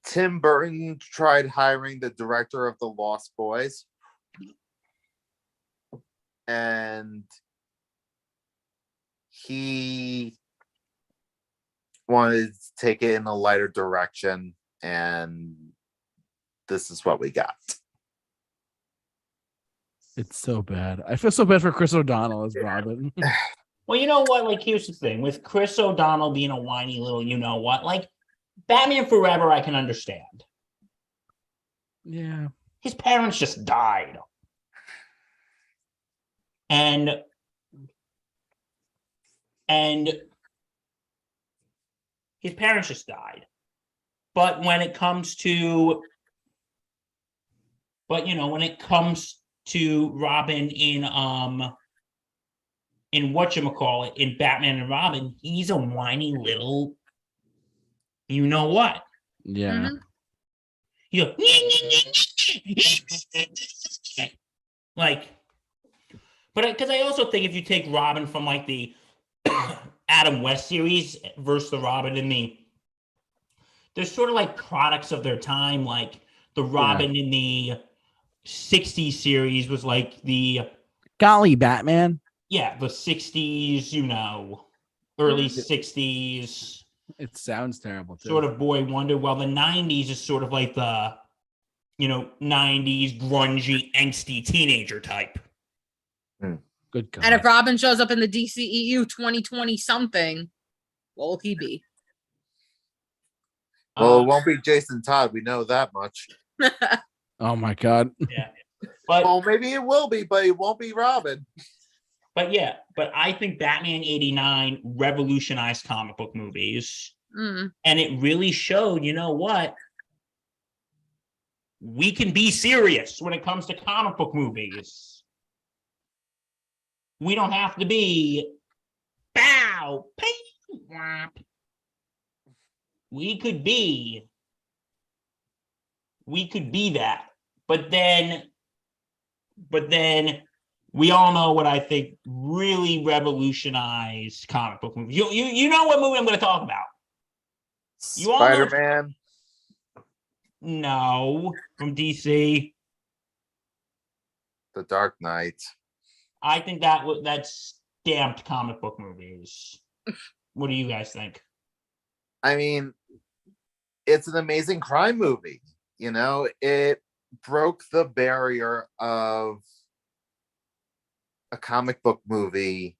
Tim Burton tried hiring the director of The Lost Boys. And he wanted to take it in a lighter direction. And this is what we got. it's so bad. I feel so bad for Chris O'Donnell as Robin. Well, you know what? Like, here's the thing. With Chris O'Donnell being a whiny little you-know-what, like, Batman Forever, I can understand. Yeah. His parents just died. And his parents just died. But when it comes to Robin in whatchamacallit, in Batman and Robin, he's a whiny little you know what. Yeah. Mhm. You go, like, but because I also think if you take Robin from like the Adam West series versus the Robin in they're sort of like products of their time. Like the Robin in the 60s series was like the Golly, Batman. the 60s, early 60s. It sounds terrible too. Sort of boy wonder. Well, the 90s is sort of like the 90s grungy angsty teenager type. Good God. And if Robin shows up in the DCEU 2020 something, what will he be? Well, it won't be Jason Todd. We know that much. Oh my God. Yeah, but Well, maybe it will be, but it won't be Robin. but I think Batman 89 revolutionized comic book movies. Mm. And it really showed, you know what? We can be serious when it comes to comic book movies. We don't have to be bow, whap. We could be that. But then we all know what I think really revolutionized comic book movies. You know what movie I'm going to talk about? You all know- Spider-Man. No, from DC. The Dark Knight. I think that stamped comic book movies. What do you guys think? I mean, it's an amazing crime movie. You know, it broke the barrier of a comic book movie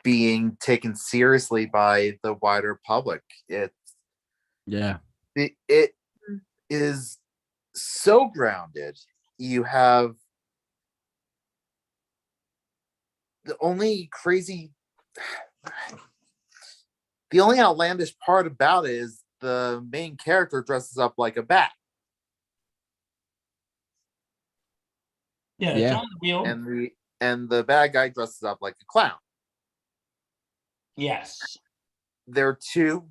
being taken seriously by the wider public. It is so grounded. You have the only outlandish part about it is the main character dresses up like a bat. Yeah, Yeah. it's on the wheel. And the bad guy dresses up like a clown. Yes. They're two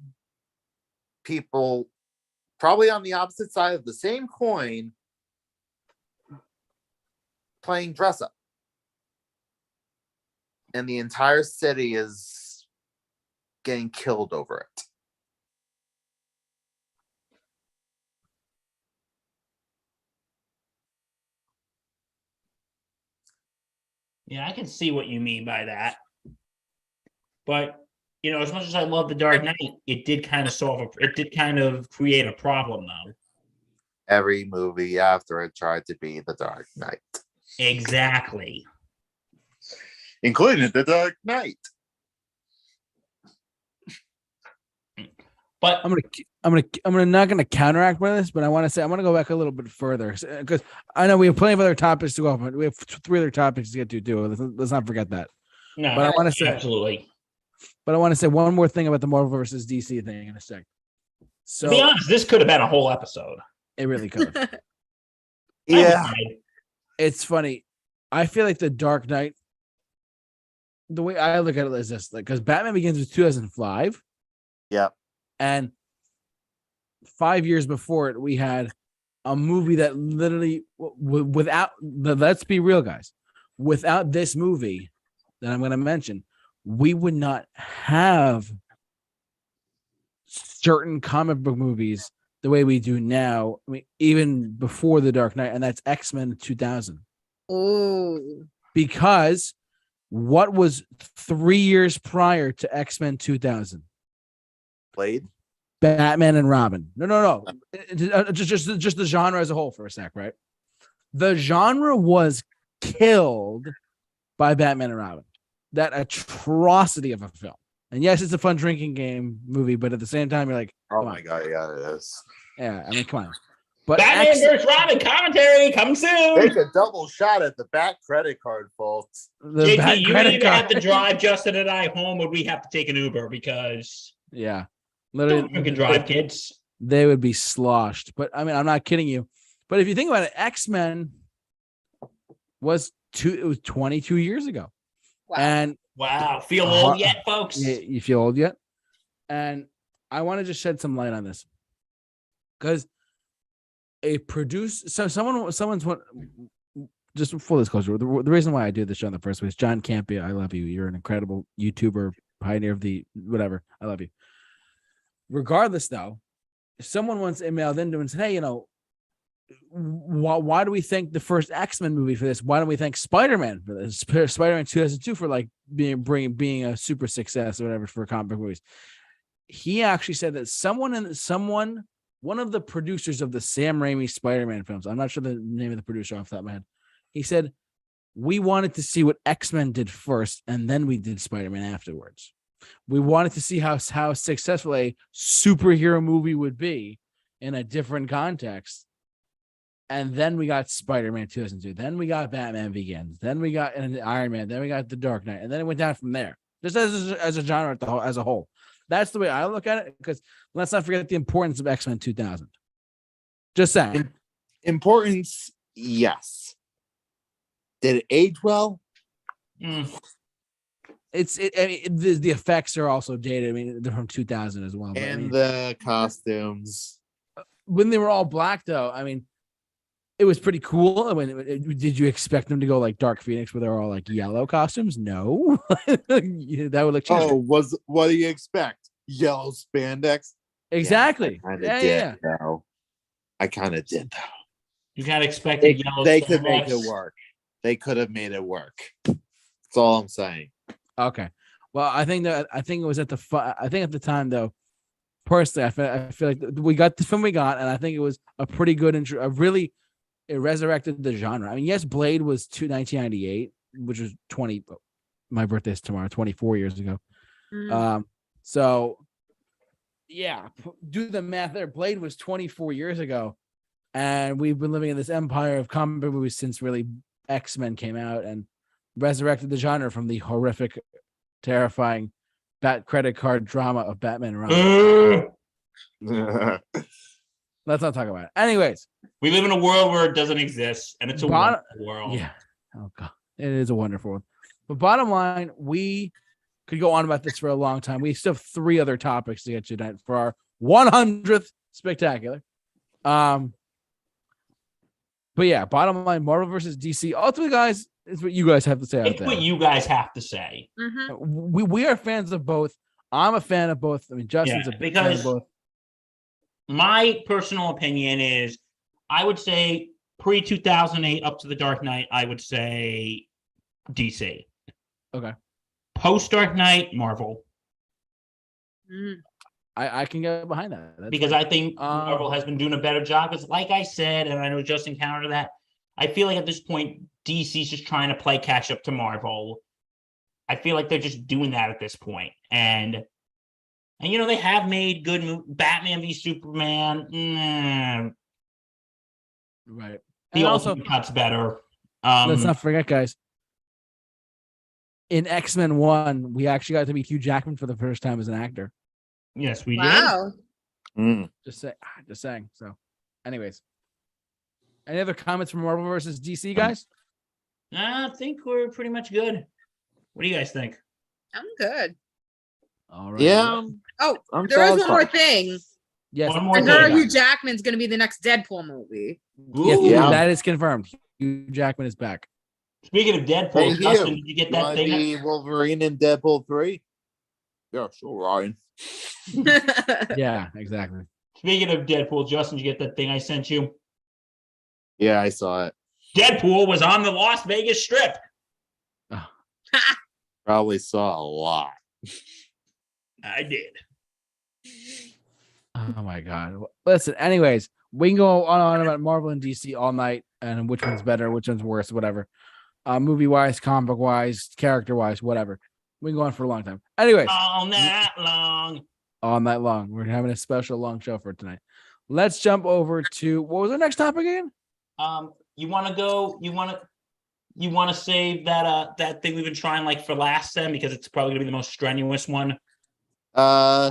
people probably on the opposite side of the same coin playing dress up. And the entire city is getting killed over it. Yeah, I can see what you mean by that. But, you know, as much as I love The Dark Knight, it did kind of create a problem, though. Every movie after it tried to be The Dark Knight. Exactly. Including The Dark Knight. But I'm not gonna counteract by this, but I want to go back a little bit further because I know we have plenty of other topics to go off. We have 3 other topics to get to too. Let's not forget that. no, But I want to say absolutely. But I want to say one more thing about the Marvel versus DC thing in a sec. So To be honest, this could have been a whole episode. it really could. Yeah. It's funny. I feel like The Dark Knight, the way I look at it is this, like, because Batman Begins was 2005. Yep. And 5 years before it, we had a movie that literally, let's be real, guys, without this movie that I'm going to mention, we would not have certain comic book movies the way we do now. I mean, even before The Dark Knight, and that's X-Men 2000. Ooh. Because what was 3 years prior to X-Men 2000? Blade. Batman and Robin. No. Just the genre as a whole for a sec, right? The genre was killed by Batman and Robin. That atrocity of a film. And yes, it's a fun drinking game movie, but at the same time, you're like, Oh come my on. god, yeah, it is. Yeah, I mean, come on. But Batman vs. Robin commentary coming soon. Take a double shot at the back credit card, folks. the JT, Bat you credit either have card- to drive Justin and I home, or we have to take an Uber because Yeah. don't Literally, fucking drive, kids. they would be sloshed. But I mean, I'm not kidding you. But if you think about it, X-Men was 22 years ago. Wow. And Wow, feel old yet, folks? you feel old yet? And I want to just shed some light on this because someone's one. Just full disclosure, the reason why I do this show in the first place, John Campia, I love you. You're an incredible YouTuber, pioneer of the whatever. I love you. Regardless, though, if someone once emailed into and said, "Hey, you know, why do we thank the first X-Men movie for this? Why don't we thank Spider-Man for this? Spider-Man 2002 for like being a super success or whatever for comic book movies." He actually said that one of the producers of the Sam Raimi Spider-Man films, I'm not sure the name of the producer off the top of my head, he said, we wanted to see what X-Men did first, and then we did Spider-Man afterwards. We wanted to see how successful a superhero movie would be in a different context. And then we got Spider-Man 2002. Then we got Batman Begins. Then we got Iron Man. Then we got The Dark Knight. And then it went down from there. Just as a genre as a whole. That's the way I look at it. Because let's not forget the importance of X-Men 2000. Just saying. Importance, yes. Did it age well? Mm. The effects are also dated. I mean, they're from 2000 as well. But, And the costumes. when they were all black, though, I mean, it was pretty cool. I mean, did you expect them to go like Dark Phoenix, where they're all like yellow costumes? No, that would look cheap. Oh, what do you expect? Yellow spandex? Exactly. Yeah. Though. I kind of did though. You can't expect a yellow. They could make spandex. it work. They could have made it work. That's all I'm saying. Okay. Well, I think it was at the time though. Personally, I feel like we got the film we got, and I think it was a pretty good intro. It resurrected the genre. I mean, yes, Blade was 1998, which was 20. My birthday's tomorrow, 24 years ago. So, yeah, do the math there. Blade was 24 years ago, and we've been living in this empire of comic book movies since really X-Men came out and resurrected the genre from the horrific, terrifying bat credit card drama of Batman and Robin. Let's not talk about it. Anyways, we live in a world where it doesn't exist, and it's a wonderful world. Yeah. Oh god, it is a wonderful one. But bottom line, we could go on about this for a long time. We still have 3 other topics to get to tonight for our 100th spectacular. But yeah, bottom line, Marvel versus DC. Ultimately, guys, is what you guys have to say. It's what you guys have to say. We are fans of both. I'm a fan of both. I mean, Justin's a big fan of both. My personal opinion is, I would say pre-2008 up to The Dark Knight, I would say DC. Okay. Post-Dark Knight, Marvel. I can get behind that. That's because fine. I think Marvel has been doing a better job. Because like I said, and I know Justin countered that, I feel like at this point, DC's just trying to play catch up to Marvel. I feel like they're just doing that at this point. And you know, they have made good movies. Batman v Superman. Right. The And Ultimate Cut's better. Let's not forget, guys. In X-Men 1, we actually got to meet Hugh Jackman for the first time as an actor. Yes, we Wow. Just saying. So, anyways, any other comments from Marvel versus DC, guys? did. I think we're pretty much good. What do you guys think? I'm good. All right. Yeah. Oh, I'm there is one satisfied. more thing. Yes. One more I thing. heard Hugh Jackman's going to be the next Deadpool movie. Yes, Ooh. Yeah. that is confirmed. Hugh Jackman is back. Speaking of Deadpool, Hey, Justin, Hugh, did you get You that want to thing? be Wolverine in Deadpool 3? Yeah, sure, Ryan. Yeah, exactly. Speaking of Deadpool, Justin, did you get that thing I sent you? Yeah, I saw it. Deadpool was on the Las Vegas Strip. Probably saw a lot. I did. Oh my god. Listen, anyways, we can go on about Marvel and DC all night and which one's better, which one's worse, whatever. Movie wise, comic wise, character wise, whatever. We can go on for a long time. Anyways, All night long. all night long. We're having a special long show for tonight. Let's jump over to what was our next topic again? You want to go? You want to save that that thing we've been trying like for last then, because it's probably gonna be the most strenuous one.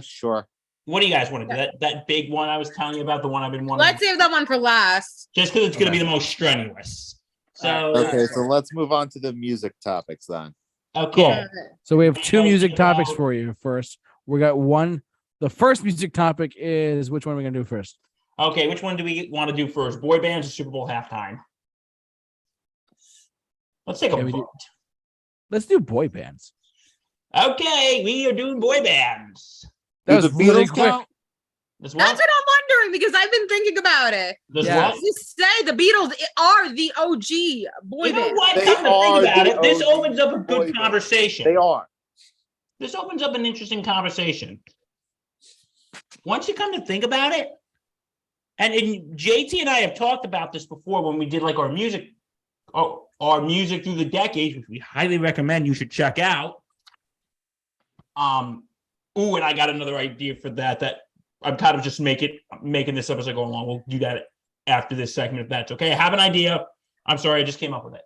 Sure. What do you guys want to do? That big one I was telling you about, the one I've been wanting. Let's save that one for last. Just because it's gonna be the most strenuous. So Okay, so let's move on to the music topics then. okay. So we have 2 music topics for you. First, we got one. The first music topic is which one are we gonna do first? Okay, which one do we want to do first? Boy bands or Super Bowl halftime? Let's take a Yeah, we do. vote. Let's do boy bands. Okay, we are doing boy bands. That Do was the really Beatles quick. count? This That's one? what I'm wondering because I've been thinking about it. This Yeah. one? Just say the Beatles are the OG boy You know band. what? They Come to are think about the it, this OG opens up a boy good band. conversation. They are. This opens up an interesting conversation. Once you come to think about it, and JT and I have talked about this before when we did like our music through the decades, which we highly recommend you should check out. And I got another idea for that I'm kind of just making this up as I go along. We'll do that after this segment, if that's okay. I have an idea. I'm sorry, I just came up with it.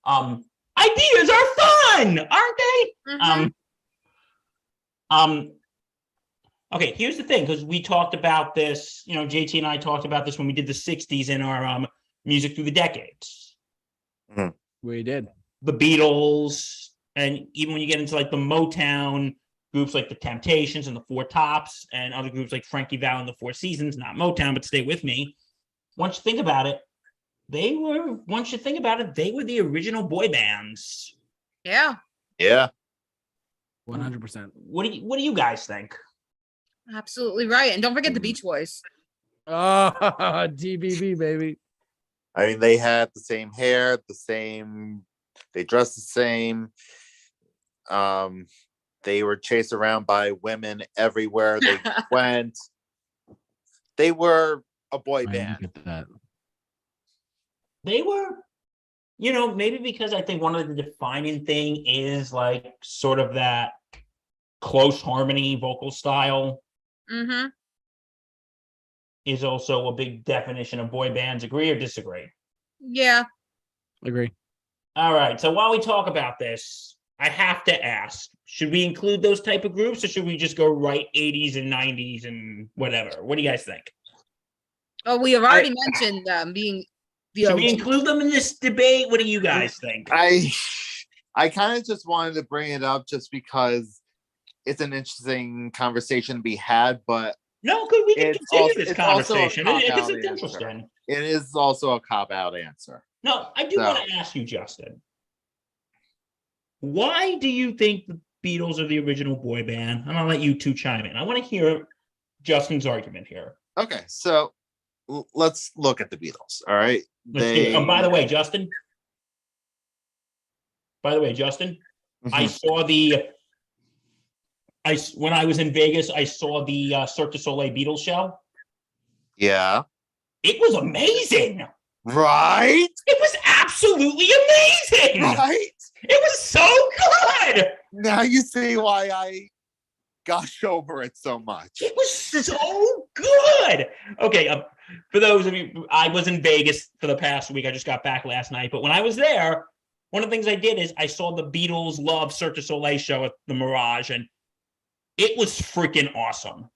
Ideas are fun, aren't they? Okay, here's the thing, because we talked about this, JT and I talked about this when we did the 60s in our music through the decades. We did. The Beatles, and even when you get into like the Motown groups like the Temptations and the Four Tops, and other groups like Frankie Valli and the Four Seasons, not Motown, but stay with me. Once you think about it, they were the original boy bands. Yeah. Yeah. 100%. What do you guys think? Absolutely right. And don't forget the Beach Boys. Oh, DBB, baby. I mean, they had the same hair, they dressed the same. They were chased around by women everywhere they went. They were a boy band. They were, maybe because I think one of the defining thing is like sort of that close harmony vocal style. Is also a big definition of boy bands. Agree or disagree? Yeah. Agree. All right. So while we talk about this, I have to ask, should we include those type of groups, or should we just go right 80s and 90s and whatever? What do you guys think? Oh, we have already mentioned being the Should OG. we include them in this debate? What do you guys think? I kind of just wanted to bring it up just because it's an interesting conversation to be had, but No, good. We can It's continue also- this it's also a conversation. cop-out It's answer. interesting. it is also a cop-out answer. No, I do So- want to ask you, Justin. Why do you think the Beatles are the original boy band? I'm gonna let you two chime in. I want to hear Justin's argument here. Okay, so let's look at the Beatles. All right, Let's do it. Oh, by the way, Justin. I saw when I was in Vegas, I saw the Cirque du Soleil Beatles show. yeah, It was amazing. right, It was absolutely amazing. right. It was so good. Now you see why I gush over it so much. It was so good. Okay, for those of you, I was in Vegas for the past week. I just got back last night. But when I was there, one of the things I did is I saw the Beatles Love Cirque du Soleil show at the Mirage, and it was freaking awesome.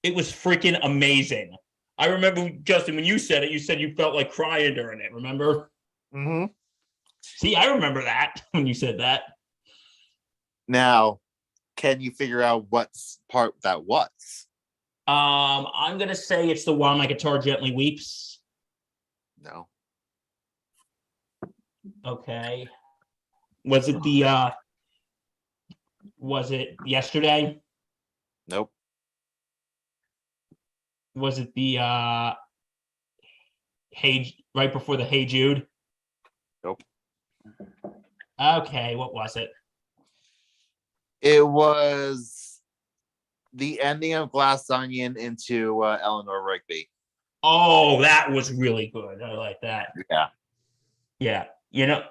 It was freaking amazing. I remember, Justin, when you said it, you said you felt like crying during it, remember? Mm-hmm. See, I remember that when you said that. Now, can you figure out what part that was? I'm going to say it's the While My Guitar Gently Weeps. No. Okay. Was it Yesterday? Nope. Was it the right before the Hey Jude? Nope. Okay, what was it? It was the ending of Glass Onion into Eleanor Rigby. Oh, that was really good. I like that. Yeah. Yeah.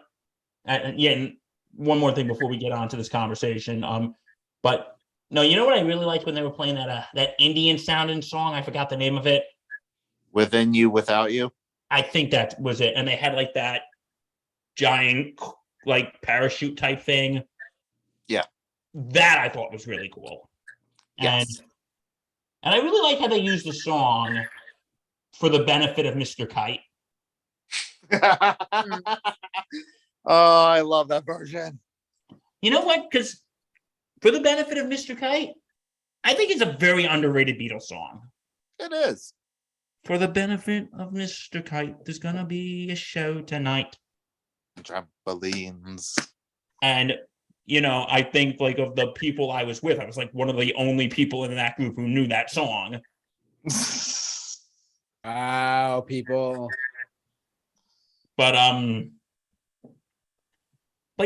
And one more thing before we get on to this conversation. But no, you know what I really liked when they were playing that Indian sounding song? I forgot the name of it. Within You, Without You. I think that was it. And they had like that giant like parachute type thing. Yeah. That I thought was really cool. Yes. And I really like how they used the song for the benefit of Mr. Kite. Oh, I love that version. You know what? Because for the benefit of Mr. Kite, I think it's a very underrated Beatles song. It is. For the benefit of Mr. Kite, there's gonna be a show tonight. Trampolines. And I think like of the people I was with, I was like one of the only people in that group who knew that song. Wow, people. But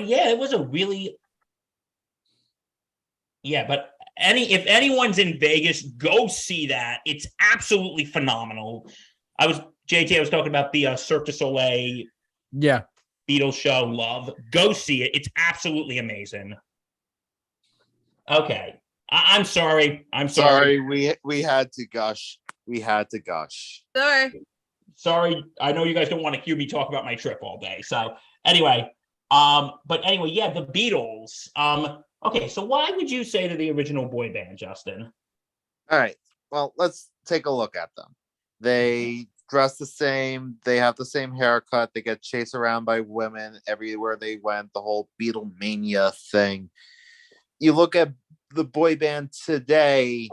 yeah, it was a really but if anyone's in Vegas, go see that. It's absolutely phenomenal. I was talking about the Cirque du Soleil Beatles show Love. Go see it. It's absolutely amazing. Okay. I'm sorry. Sorry, we had to gush we had to gush. Sorry, I know you guys don't want to hear me talk about my trip all day. So anyway, yeah, the Beatles. Okay, so why would you say they're the original boy band, Justin? All right. Well, let's take a look at them. They dress the same. They have the same haircut. They get chased around by women everywhere they went. The whole Beatlemania thing. You look at the boy band today.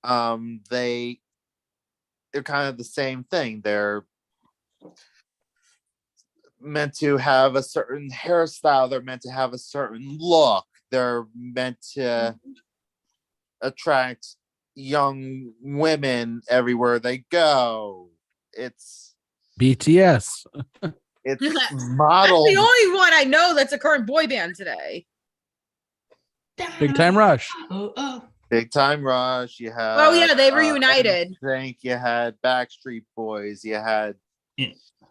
They're kind of the same thing. They're meant to have a certain hairstyle. They're meant to have a certain look. They're meant to attract young women everywhere they go. It's BTS. It's That's modeled. the only one I know that's a current boy band today. Big Time Rush. Big Time Rush. You had. Oh yeah, they reunited. I think you had Backstreet Boys. You had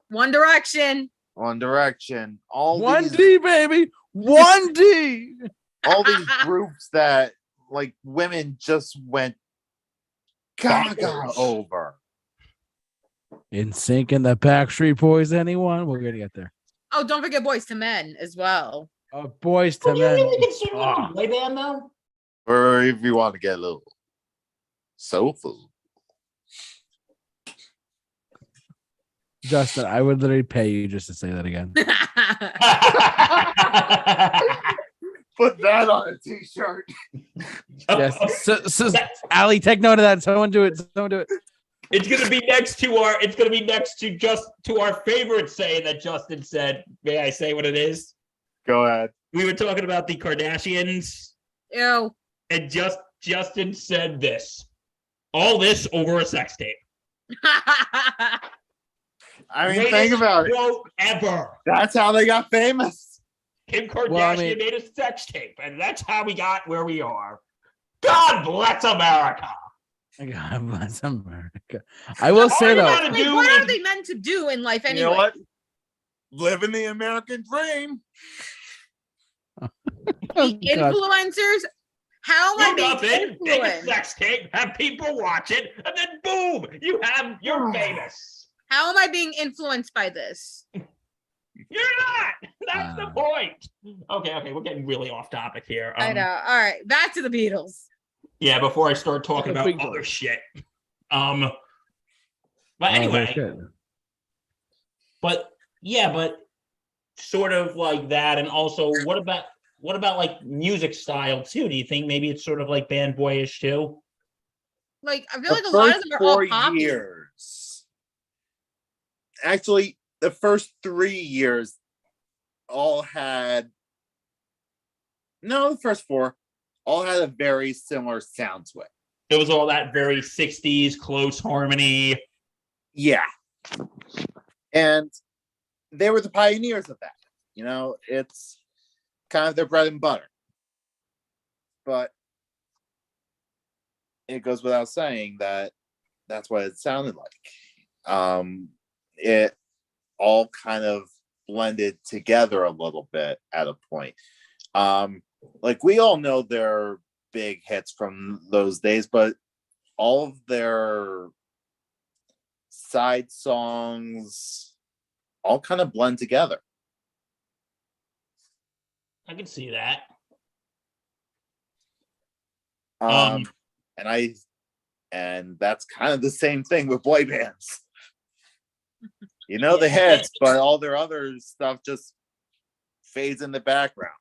One Direction. One Direction. All 1D, these, baby. 1D. all these groups that like women just went gaga over. In Sync and the Backstreet Boys. Anyone? We're gonna get there. Oh, don't forget Boys to Men as well. Boys to Do you Men. really consider them a boy band though? Or if you want to get a little soulful. Justin, I would literally pay you just to say that again. Put that on a t-shirt. Yes. So, Ali, take note of that. Someone do it. Someone do it. It's gonna be next to our favorite saying that Justin said. May I say what it is? Go ahead. We were talking about the Kardashians, Ew. and Justin said this. All this over a sex tape. I mean, think about it. Quote ever. That's how they got famous. Kim Kardashian Well, I mean- made a sex tape, and that's how we got where we are. God bless America. God bless America. I will say though, gotta Wait, do what is- are they meant to do in life anyway? You know what? Living the American dream. oh, The God. influencers? How am I Do being nothing, make a influenced? sex tape, have people watch it, and then boom, you're famous. How am I being influenced by this? You're not. That's the point. Okay, we're getting really off topic here. I know. All right, back to the Beatles. Yeah, before I start talking The about big other boys. shit. But Oh, anyway, okay. but sort of like that, and also what about like music style too? Do you think maybe it's sort of like band boyish too? Like, I feel like a lot of them are all poppy. years. Actually, the first 3 years all had. No, the first 4 all had a very similar sound to it. It was all that very 60s close harmony. Yeah. And they were the pioneers of that. You know, it's kind of their bread and butter. But it goes without saying that that's what it sounded like. It all kind of blended together a little bit at a point. Like we all know their big hits from those days, but all of their side songs all kind of blend together. I can see that. And that's kind of the same thing with boy bands. You know the hits, but all their other stuff just fades in the background.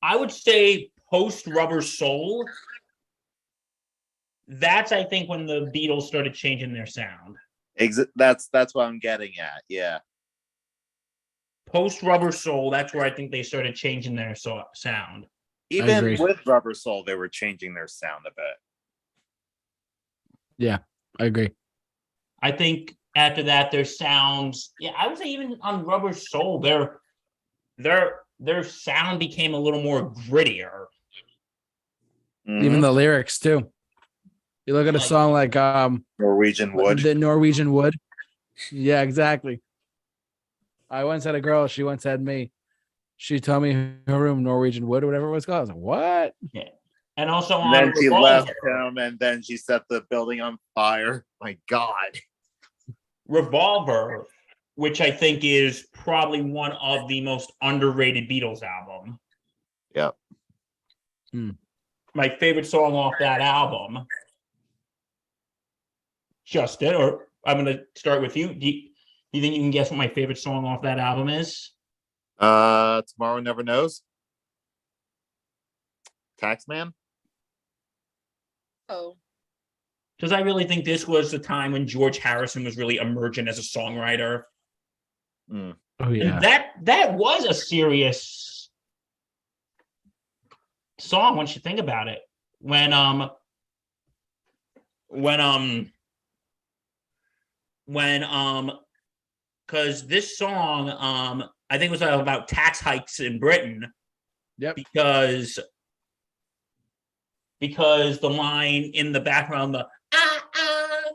I would say post Rubber Soul. That's I think when the Beatles started changing their sound. That's what I'm getting at. Yeah. Post Rubber Soul, that's where I think they started changing their sound. Even agree. with Rubber Soul, they were changing their sound a bit. Yeah, I agree. I think after that, their sounds, I would say even on Rubber Soul, their sound became a little more grittier. Even the lyrics too. You look at a song like Norwegian Wood. The Norwegian Wood. Yeah, exactly. I once had a girl, she once had me. She told me her room, Norwegian Wood or whatever it was called. I was like, what? Yeah. And also And on then she left Revolver. him, and then she set the building on fire. My God. Revolver, which I think is probably one of the most underrated Beatles album. Yep. My favorite song off that album, Justin, or I'm going to start with you. Do you think you can guess what my favorite song off that album is? Tomorrow Never Knows. Taxman. Oh, Because I really think this was the time when George Harrison was really emerging as a songwriter. Mm. Oh yeah. And that was a serious song once you think about it. When because this song I think was about tax hikes in Britain. Yep. Because the line in the background, the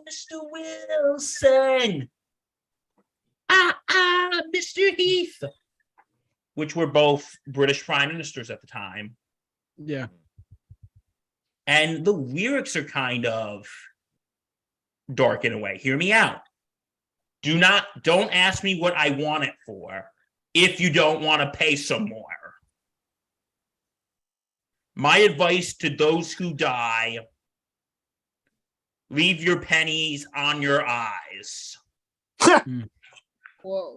Mr. Wilson, Mr. Heath, which were both British prime ministers at the time. Yeah. And the lyrics are kind of dark in a way. Hear me out. Don't ask me what I want it for if you don't want to pay some more. My advice to those who die, leave your pennies on your eyes. whoa.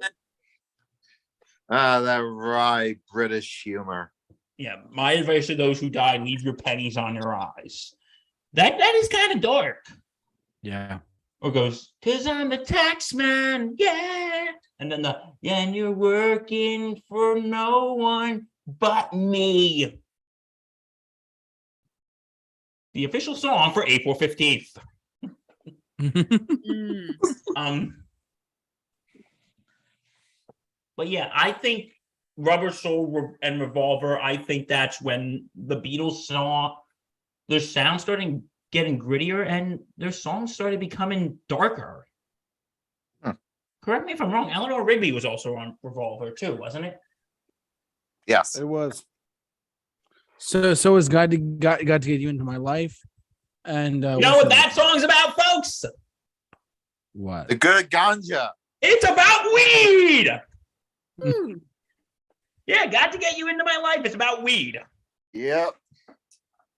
That wry British humor. Yeah, my advice to those who die, leave your pennies on your eyes. That is kind of dark. Yeah. Or goes, 'cause I'm a tax man, yeah. And then and you're working for no one but me. The official song for April 15th. But yeah, I think Rubber Soul and Revolver, I think that's when the Beatles saw their sound starting getting grittier and their songs started becoming darker. Correct me if I'm wrong. Eleanor Rigby was also on Revolver too, wasn't it? Yes. It was. So is got to get you into my life, and You know what that song's about, folks? What? The good ganja. It's about weed. Hmm. Yeah, got to get you into my life. It's about weed. Yep.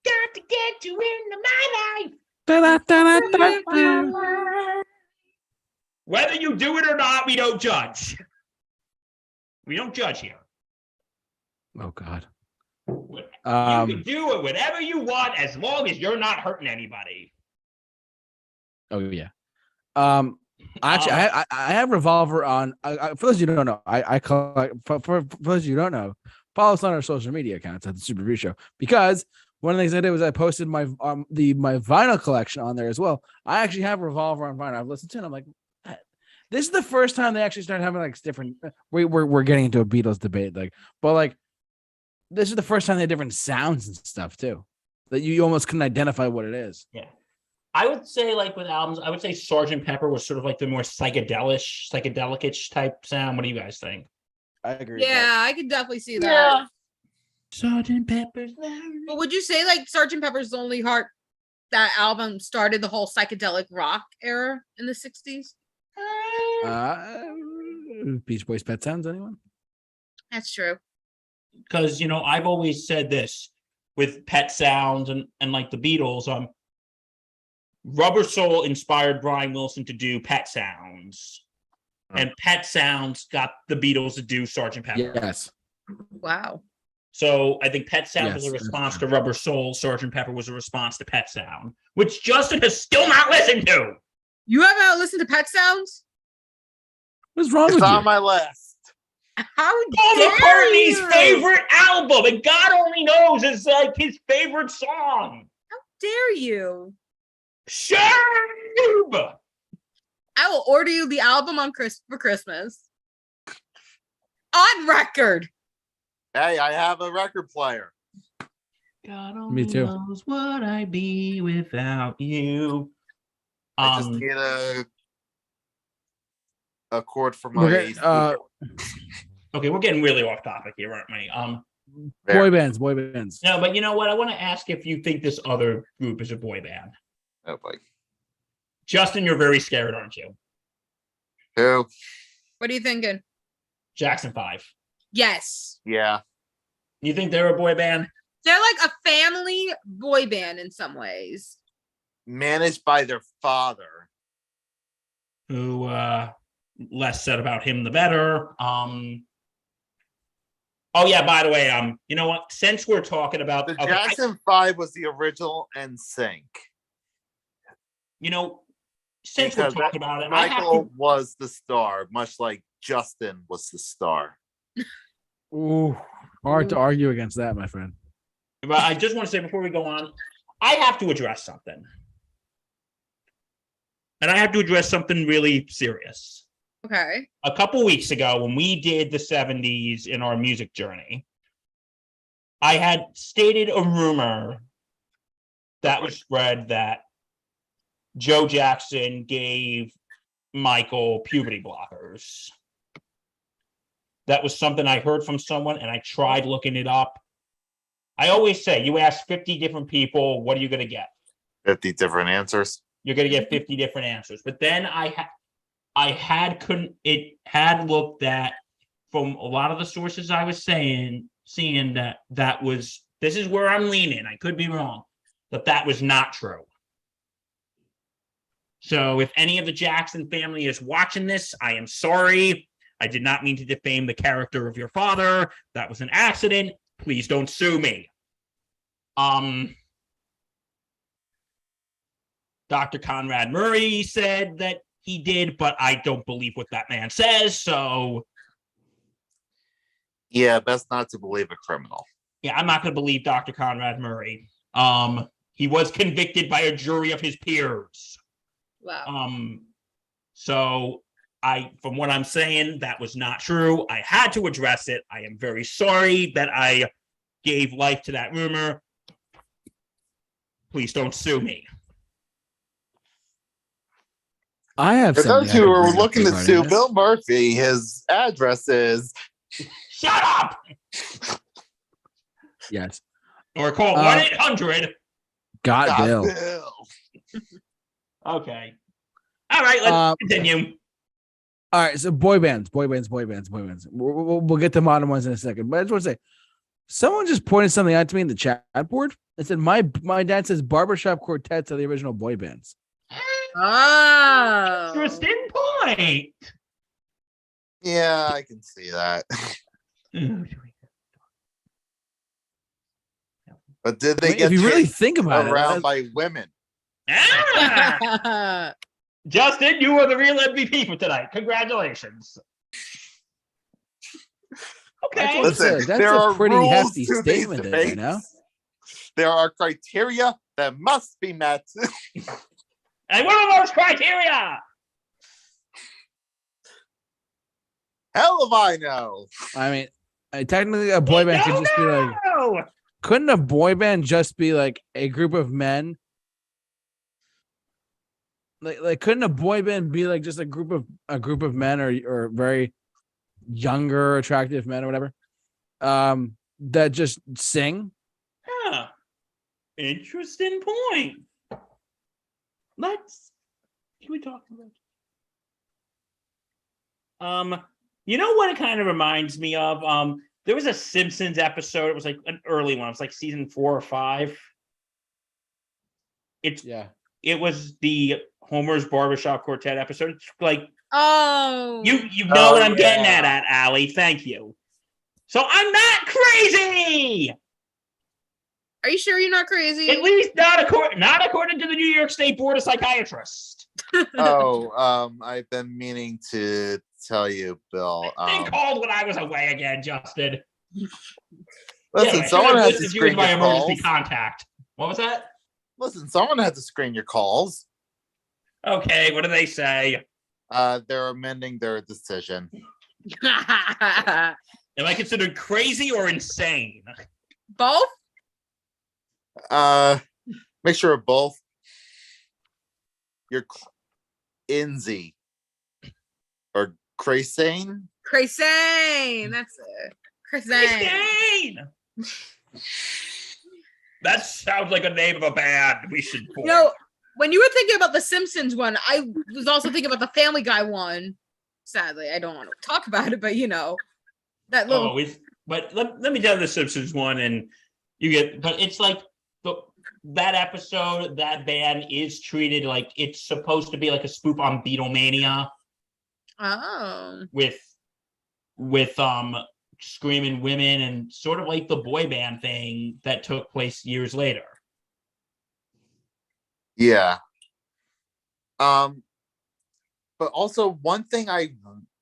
Got to get you into my life. Da-da-da-da-da-da. Whether you do it or not, we don't judge. We don't judge here. Oh God. You can do it whatever you want as long as you're not hurting anybody. Oh yeah. Actually, I have Revolver on. For those of you who don't know, I collect. For those of you who don't know, follow us on our social media accounts at the Super Review Show, because one of the things I did was I posted my my vinyl collection on there as well. I actually have Revolver on vinyl. I've listened to it. I'm like, this is the first time they actually started having like different. We're getting into a Beatles debate, but this is the first time they had different sounds and stuff too, that you almost couldn't identify what it is. Yeah. I would say, like with albums, I would say Sgt. Pepper was sort of like the more psychedelic-ish type sound. What do you guys think? I agree. Yeah, I could definitely see that. Sgt. Pepper's. But would you say like Sgt. Pepper's Lonely Heart, that album started the whole psychedelic rock era in the 60s? Beach Boys, Pet Sounds, anyone? That's true. Because I've always said this with Pet Sounds and like the Beatles. Rubber Soul inspired Brian Wilson to do Pet Sounds, and Pet Sounds got the Beatles to do Sgt. Pepper. Yes. Wow. So I think Pet Sound was a response to Rubber Soul. Sgt. Pepper was a response to Pet Sound, which Justin has still not listened to. You haven't listened to Pet Sounds? What's wrong with It's you? on my list. How Paul dare McCartney's you? favorite album, and God only knows is like his favorite song. How dare you? Sherb! I will order you the album for Christmas. On record. Hey, I have a record player. God Me only too. knows what I'd be without you. I just need a cord for my Okay, Okay, we're getting really off topic here, aren't we? Boy bands, boy bands. No, but you know what? I want to ask if you think this other group is a boy band. Oh boy. Justin, you're very scared, aren't you? Who? What are you thinking? Jackson 5. Yes. Yeah. You think they're a boy band? They're like a family boy band in some ways. Managed by their father. Who less said about him the better. Oh yeah, by the way, you know what? Since we're talking about The Jackson 5 was the original NSYNC. You know, since we're talking about it, Michael was the star, much like Justin was the star. Ooh, hard to argue against that, my friend. But I just want to say before we go on, I have to address something. And I have to address something really serious. Okay. A couple weeks ago, when we did the 70s in our music journey, I had stated a rumor that was spread that Joe Jackson gave Michael puberty blockers. That was something I heard from someone, and I tried looking it up. I always say, you ask 50 different people, what are you going to get? 50 different answers. You're going to get 50 different answers. But then it had looked at from a lot of the sources I was seeing that was, this is where I'm leaning. I could be wrong, but that was not true. So if any of the Jackson family is watching this, I am sorry. I did not mean to defame the character of your father. That was an accident. Please don't sue me. Dr. Conrad Murray said that he did, but I don't believe what that man says. So yeah, best not to believe a criminal. Yeah, I'm not going to believe Dr. Conrad Murray. He was convicted by a jury of his peers. Wow. So from what I'm saying, that was not true. I had to address it. I am very sorry that I gave life to that rumor. Please don't sue me. I have For something those I who can are bring up looking to regarding sue this. Bill Murphy, his address is Shut up! Yes. Or call 1-800. Got Bill. Okay. All right, let's continue. All right, so boy bands. We'll get to modern ones in a second, but I just want to say, someone just pointed something out to me in the chat board. It said my dad says barbershop quartets are the original boy bands. Oh. Interesting point. Yeah, I can see that. But did they get if you really chased think about around it, by women? Ah! Justin, you are the real MVP for tonight. Congratulations. Okay. Listen, that's there a are pretty rules hefty to statement these there, debates. now. There are criteria that must be met. And what are those criteria? Hell if I know. I mean, technically, a boy band could just be like. Couldn't a boy band just be like a group of men? Like couldn't a boy band be like just a group of men or very younger, attractive men or whatever? That just sing? Yeah. Interesting point. Can we talk about? You know what it kind of reminds me of? There was a Simpsons episode. It was like an early one. It was like season 4 or 5. It was the Homer's Barbershop Quartet episode. It's like, you know what I'm getting at, Allie. Thank you. So I'm not crazy. Are you sure you're not crazy? At least not according to the New York State Board of Psychiatrists. I've been meaning to tell you, Bill. They called when I was away again, Justin. Listen, someone had to screen my your emergency calls. contact. What was that? Listen, someone had to screen your calls. Okay, what do they say? They're amending their decision. Am I considered crazy or insane? Both? Mixture of both. You're insane or crazy. Crazy. That's it. Crazy. That sounds like a name of a band we should form. You know, when you were thinking about the Simpsons one, I was also thinking about the Family Guy one. Sadly, I don't want to talk about it, but you know, that little. But let me tell the Simpsons one, and you get. But it's like that episode, that band is treated like it's supposed to be like a spoof on Beatlemania. Oh. With screaming women and sort of like the boy band thing that took place years later. Yeah. But also one thing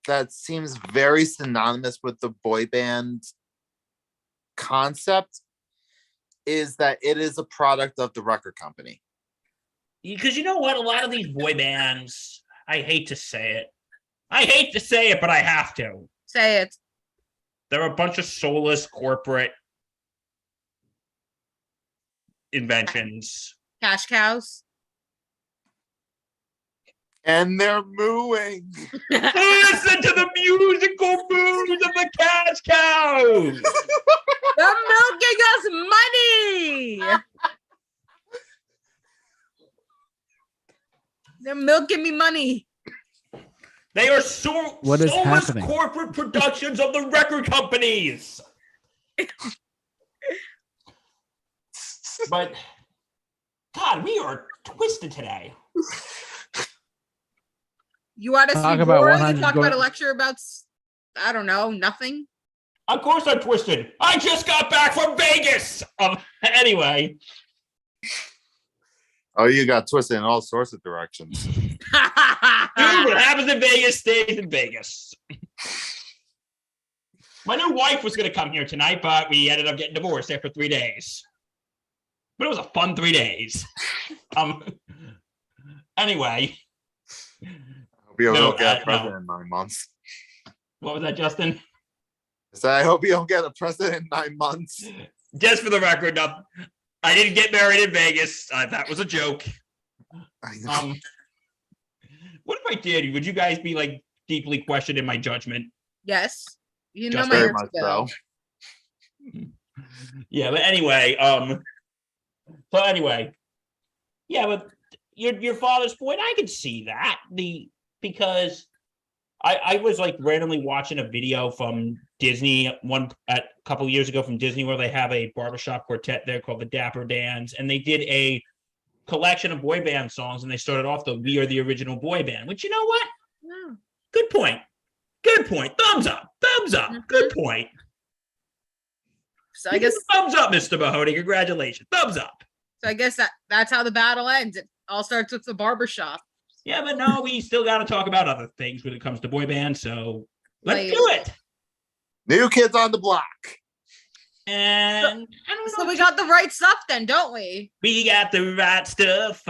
that seems very synonymous with the boy band concept is that it is a product of the record company. Because you know what? A lot of these boy bands, I hate to say it, but I have to. Say it. They're a bunch of soulless corporate inventions. Cash cows. And they're mooing. Listen to the musical moves of the cash cows. They're milking us money. They're milking me money. They are What is soulless happening? corporate productions of the record companies. But God, we are twisted today. You want us to Talk be about boring 100 and talk about a lecture about, I don't know, nothing? Of course I'm twisted. I just got back from Vegas. Anyway. Oh, you got twisted in all sorts of directions. Dude, what happens in Vegas stays in Vegas. My new wife was going to come here tonight, but we ended up getting divorced after 3 days. But it was a fun 3 days. Anyway. I hope you don't get a president in 9 months. What was that, Justin? So I hope you don't get a president in 9 months. Just for the record, I didn't get married in Vegas. That was a joke. What if I did? Would you guys be like deeply questioned in my judgment? Yes. You know Just my very answer, much Bill. so. Yeah, but anyway, yeah, but your father's point, I could see that. Because I was like randomly watching a video from Disney a couple of years ago from Disney where they have a barbershop quartet there called the Dapper Dans, and they did a collection of boy band songs, and they started off the "We Are the Original Boy Band," which, you know what? Yeah. Good point. Thumbs up. Good point. So I guess Thumbs up, Mr. Mahoney. Congratulations. Thumbs up. that's how the battle ends. It all starts with the barbershop. Yeah, but no, we still got to talk about other things when it comes to boy bands. So let's do it. New Kids on the Block. And I don't know. So we got the right stuff then, don't we? We got the right stuff.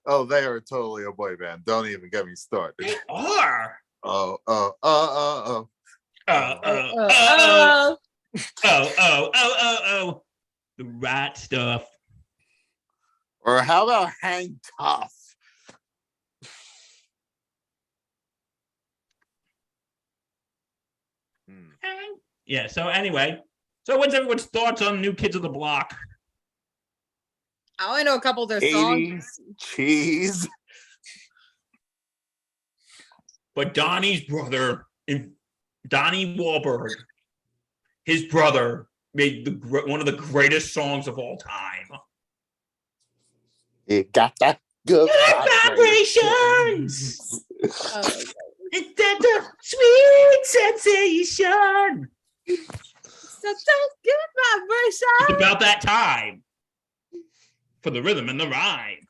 Oh, they are totally a boy band. Don't even get me started. They are. Oh. Oh. The right stuff. Or how about Hang Tough? Yeah, so anyway. So what's everyone's thoughts on New Kids on the Block? I only know a couple of their songs. 80s cheese. But Donnie's brother, Donnie Wahlberg, his brother, made one of the greatest songs of all time. It got that good vibrations. Oh, my God. It's that sweet sensation. Such a good vibration. It's about that time for the rhythm and the rhyme.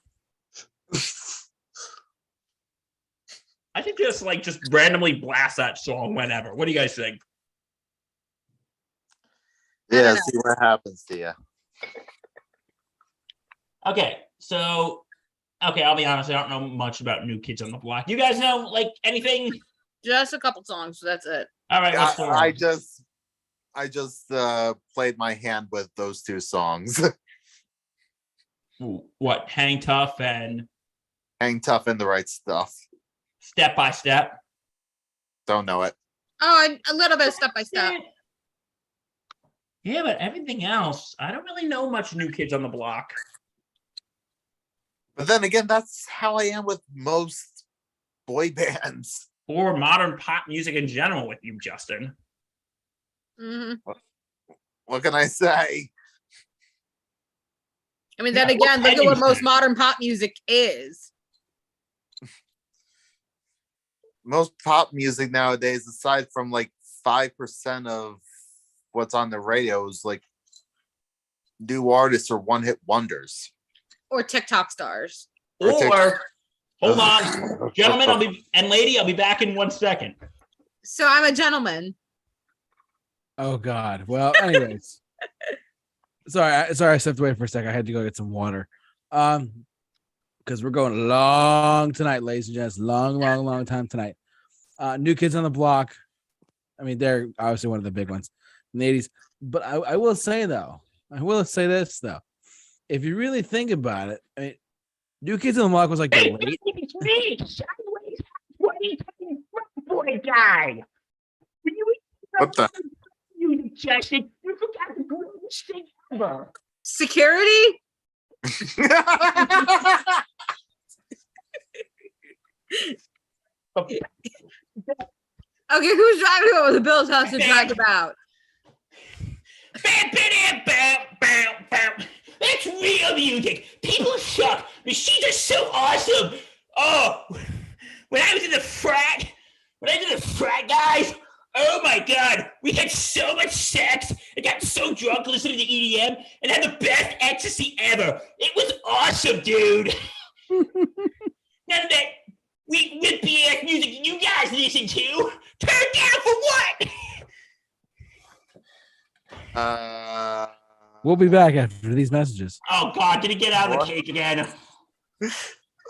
I think just randomly blast that song whenever. What do you guys think? Yeah, see what happens to you. Okay, I'll be honest. I don't know much about New Kids on the Block. You guys know like anything? Just a couple songs. That's it. All right, let's go. I just played my hand with those two songs. What? Hang Tough and Hang Tough and The Right Stuff. Step by Step. Don't know it. Oh, a little bit of Step by Step. Yeah, but everything else, I don't really know much New Kids on the Block. But then again, that's how I am with most boy bands. Or modern pop music in general with you, Justin. Mhm. What can I say? I mean, then Yeah, again, what look at what can you most say? modern pop music is. Most pop music nowadays, aside from like 5% of what's on the radio, is like new artists or one-hit wonders. Or TikTok stars. Or Or, hold on, gentlemen, I'll be back in 1 second. So I'm a gentleman. Oh God. Well, anyways. sorry, I stepped away for a second. I had to go get some water. Because we're going long tonight, ladies and gents. Long time tonight. New Kids on the Block. I mean, they're obviously one of the big ones in the 80s. But I will say this though. If you really think about it, I mean, New Kids on the Block was like the late. It's me, sideways, 2020 boy guy. What the? You Justin, you forgot the greatest thing ever. Security? Okay, who's driving over the Bill's house to talk about? That's real music. People suck. Machines are so awesome. Oh, when I was in the frat, guys, oh my God, we had so much sex and got so drunk listening to EDM and had the best ecstasy ever. It was awesome, dude. None of that whippy ass music you guys listen to. Turn down for what? We'll be back after these messages. Oh God, did he get out of the cage again?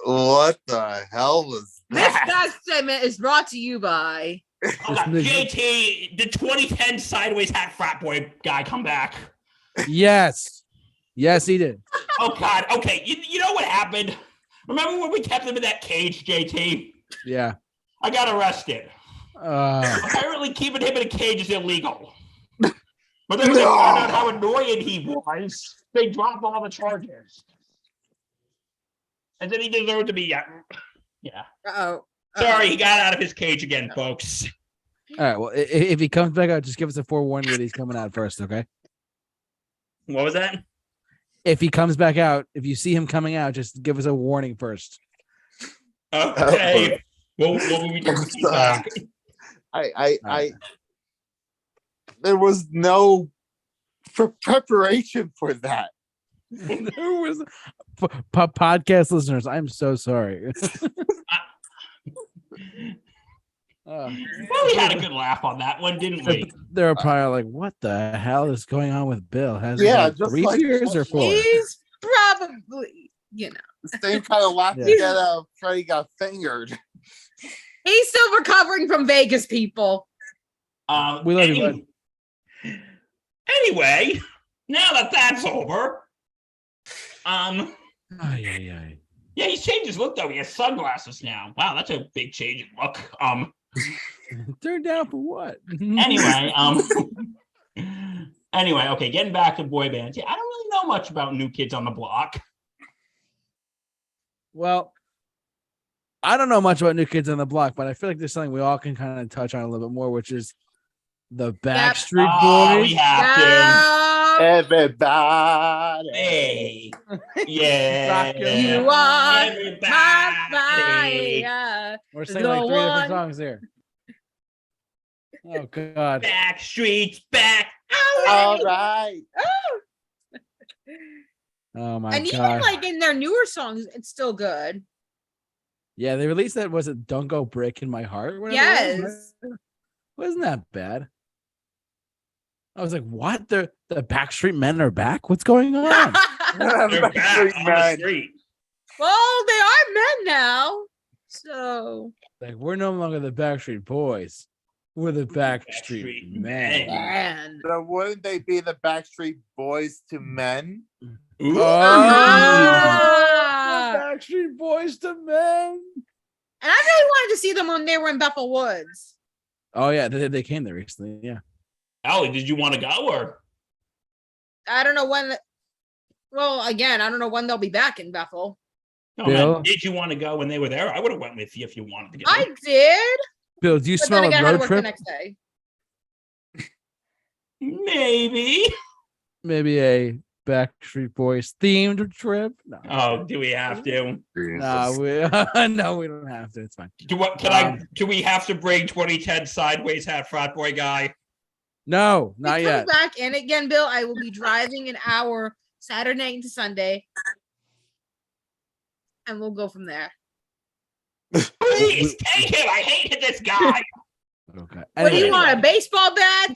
What the hell was This that? next segment is brought to you by. Oh God, JT, the 2010 sideways hat frat boy guy come back. Yes, he did. Oh God, okay, you know what happened? Remember when we kept him in that cage, JT? Yeah. I got arrested. Apparently keeping him in a cage is illegal. But then when they found out how annoying he was, they dropped all the charges. And then he deserved to be, yeah. Uh-oh. Sorry, he got out of his cage again, folks. All right. Well, if he comes back out, just give us a forewarning that he's coming out first, okay? What was that? If he comes back out, if you see him coming out, just give us a warning first. Okay. What will we do? I there was no preparation for that. There was podcast listeners. I'm so sorry. Well, we had a good laugh on that one, didn't we? They were probably like, "What the hell is going on with Bill? Has Yeah, he just 3 like- years or 4?" He's probably, The same kind of laugh Yeah. you get out of Freddy got fingered. he's still recovering from Vegas, people. We love you, bud. Anyway, now that that's over, Ay, ay, ay. yeah, he's changed his look though. He has sunglasses now. Wow, that's a big change in look. Turned down for what? Anyway, anyway, okay, getting back to boy bands. Yeah, I don't really know much about New Kids on the Block. Well, I don't know much about New Kids on the Block, but I feel like there's something we all can kind of touch on a little bit more, which is the Backstreet Oh, we Boys. have to. Yeah. Everybody. Hey, yeah, You are everybody. my fire. We're singing The like 3 different one- songs here. Oh God. Backstreet's back. All right. Oh my And even God. like in their newer songs, it's still good. Yeah, they released that. Was it "Don't Go Breaking My Heart"? or whatever it was? Yes. Wasn't that bad? I was like, "What? The Backstreet Men are back? What's going on?" They're back Backstreet on the Men. street. Well, they are men now. So Like, we're no longer the Backstreet Boys. We're the Backstreet Backstreet Men. Men. and So wouldn't they be the Backstreet Boys to men? Ooh. Ah. The Backstreet Boys to Men. And I really wanted to see them when they were in Bethel Woods. Oh yeah, they came there recently. Yeah. Ellie, did you want to go or? I don't know when. Well, again, I don't know when they'll be back in Bethel. No, Bill? man, did you want to go when they were there? I would have went with you if you wanted to go. I did, Bill, do you but smell then again, a I had to road work the trip? next day. Maybe. Maybe a Backstreet Boys themed trip? No. Oh, do we have to? No, no, we don't have to. It's fine. Do we have to bring 2010 Sideways Hat Frat Boy guy? No, If not it yet. comes back in again, Bill, I will be driving an hour Saturday night into Sunday, and we'll go from there. Please take him. I hate this guy. Okay. What do you Anyway, want? A baseball bat?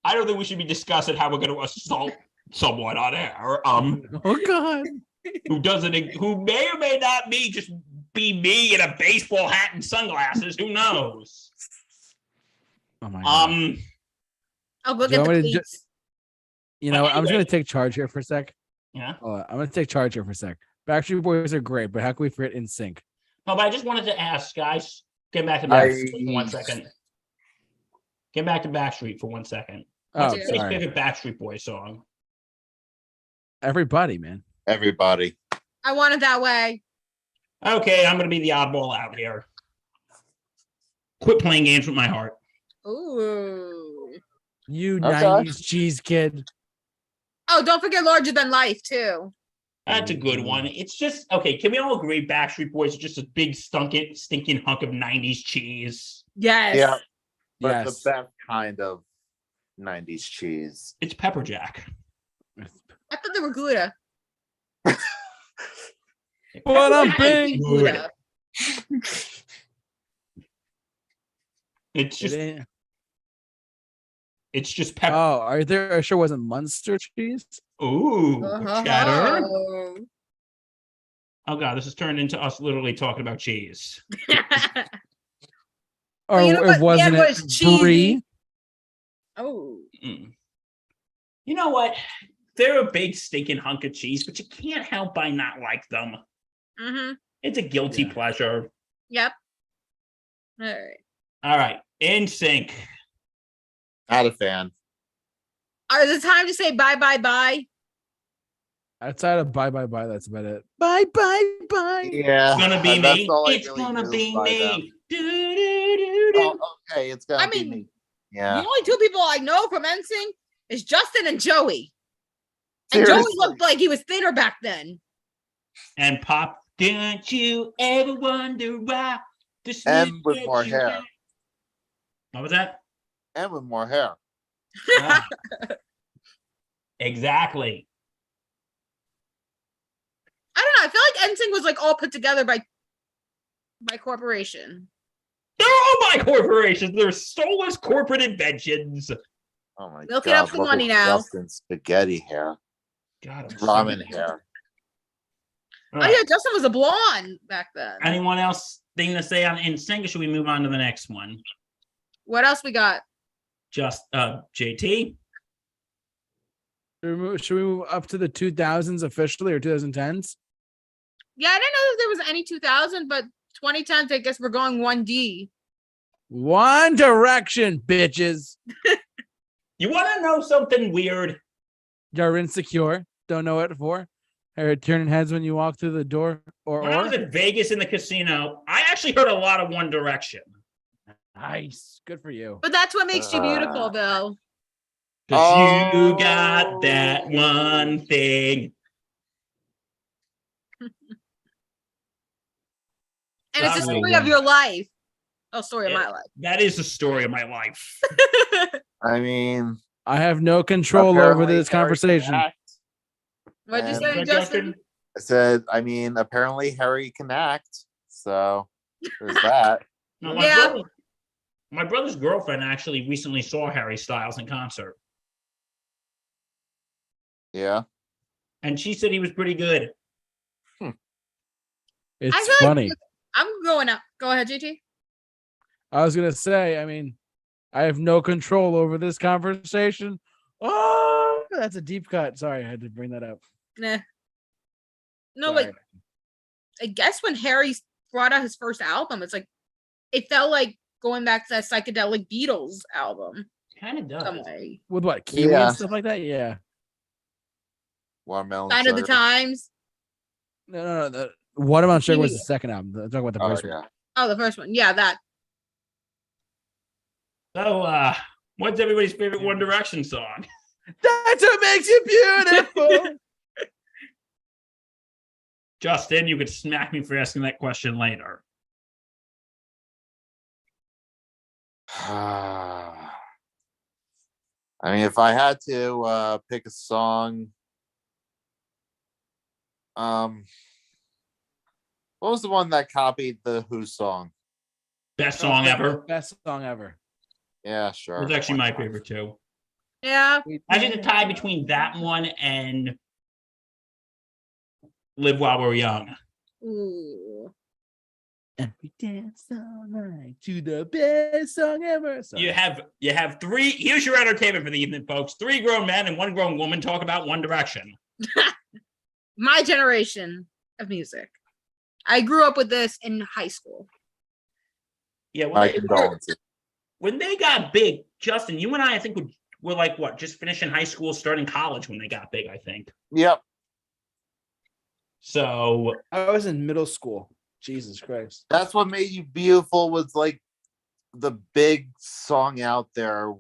I don't think we should be discussing how we're going to assault someone on air. Oh God. Who may or may not just be me in a baseball hat and sunglasses. Who knows? Oh my God. I'll go Do you get the want me to cleats. You know, But I'm just anyway. gonna take charge here for a sec. Yeah. Hold on, I'm gonna take charge here for a sec. Backstreet Boys are great, but how can we forget In Sync? No, but I just wanted to ask, guys. Get back to I- Backstreet for 1 second. Get back to Backstreet for 1 second. Oh, What's your sorry. favorite Backstreet Boy song? Everybody, man. Everybody. I want it that way. Okay, I'm going to be the oddball out here. Quit playing games with my heart. Ooh. You Okay. 90s cheese kid. Oh, don't forget Larger Than Life, too. That's a good one. It's just okay. Can we all agree Backstreet Boys are just a big stinking hunk of 90s cheese? Yes. Yeah. But Yes. the best kind of 90s cheese. It's pepper jack. I thought they were Gouda. But I'm I big. think Gouda. It's It just ain't- it's just pepper. Oh, are there sure wasn't Munster cheese? Ooh, cheddar. Oh. Oh god, this has turned into us literally talking about cheese. Or you know it what? wasn't Yeah, it it was cheesy. brie? Oh. Mm. You know what? They're a big stinking hunk of cheese, but you can't help by not like them. Mm-hmm. It's a guilty Yeah. pleasure. Yep. All right. All right, In Sync. Not a fan. Is it time to say bye, bye, bye? Outside of bye bye bye, that's about it. Bye bye bye. Yeah. It's gonna be that's me. all I It's really gonna do be by them. me. Do-do-do-do-do. Oh, okay, it's gonna I be mean, me. Yeah. The only two people I know from NSYNC is Justin and Joey. And Joey Seriously. looked like he was thinner back then. And Pop, don't you ever wonder why? This And music with gets more you hair. back? What was that? And with more hair. Yeah. Exactly. I don't know. I feel like NSYNC was like all put together by corporation. They're all by corporations. They're soulless corporate inventions. Oh my Look it god. up for look money at now. Justin's spaghetti hair. God, I'm Ramen sorry. hair. All Oh right. yeah, Justin was a blonde back then. Anyone else thing to say on In Sync, or should we move on to the next one? What else we got? Just JT. Should we move up to the 2000s officially or 2010s? Yeah, I didn't know if there was any 2000, but 2010s, I guess we're going 1D. One Direction, bitches. You want to know something weird? You're insecure. Don't know what for. Or turning heads when you walk through the door. When I was in Vegas in the casino, I actually heard a lot of One Direction. Nice. Good for you. But that's what makes you beautiful, Bill. Because you Oh. got that one thing. And it's the Sorry, story of your life. Oh, story of Yeah. my life. That is the story of my life. I mean, I have no control over apparently this Harry conversation. can act. What'd you And- say, Right, Justin? I said, I mean, apparently Harry can act. So there's that. No, Yeah. my brother's girlfriend actually recently saw Harry Styles in concert, Yeah. and she said he was pretty good. It's I feel like funny. I'm going up. Go ahead, JT. I was gonna say, I mean, I have no control over this conversation. Oh, that's a deep cut. Sorry, I had to bring that up. Nah. No, Sorry. like I guess when Harry brought out his first album, it's like it felt like going back to that psychedelic Beatles album. Kind of does. some way. With what? Kiwi Yeah. and stuff like that? Yeah. Watermelon Sign of the Sugar. times. No. The Watermelon Sugar was Kiwi. the second album. I'm talking about the Oh first one. yeah. Oh, the first one. Yeah, that. So, what's everybody's favorite One Direction song? That's what makes you beautiful. Justin, you could smack me for asking that question later. I mean, if I had to pick a song, what was the one that copied the Who song? Best song ever. Best song ever. Yeah, sure. It was actually Why my not? favorite too. Yeah. I think the tie between that one and Live While We're Young. Ooh. And we dance all night to the best song ever. Sorry. You have three. Here's your entertainment for the evening, folks. 3 grown men and 1 grown woman talk about One Direction. My generation of music. I grew up with this in high school. Yeah, My condolences. when they got big, Justin, you and I think were like what, just finishing high school, starting college when they got big, I think. Yep. So I was in middle school. Jesus Christ. That's what made you beautiful was like the big song out there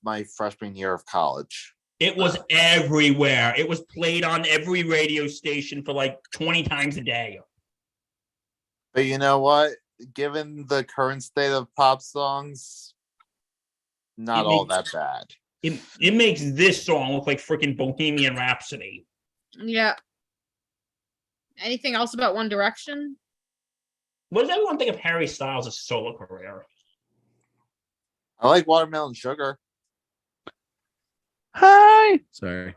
my freshman year of college. it was everywhere. It was played on every radio station for like 20 times a day. But you know what? Given the current state of pop songs, not all that bad. It makes this song look like freaking Bohemian Rhapsody. Yeah. Anything else about One Direction? What does everyone think of Harry Styles' solo career? I like Watermelon Sugar. Hi. Sorry.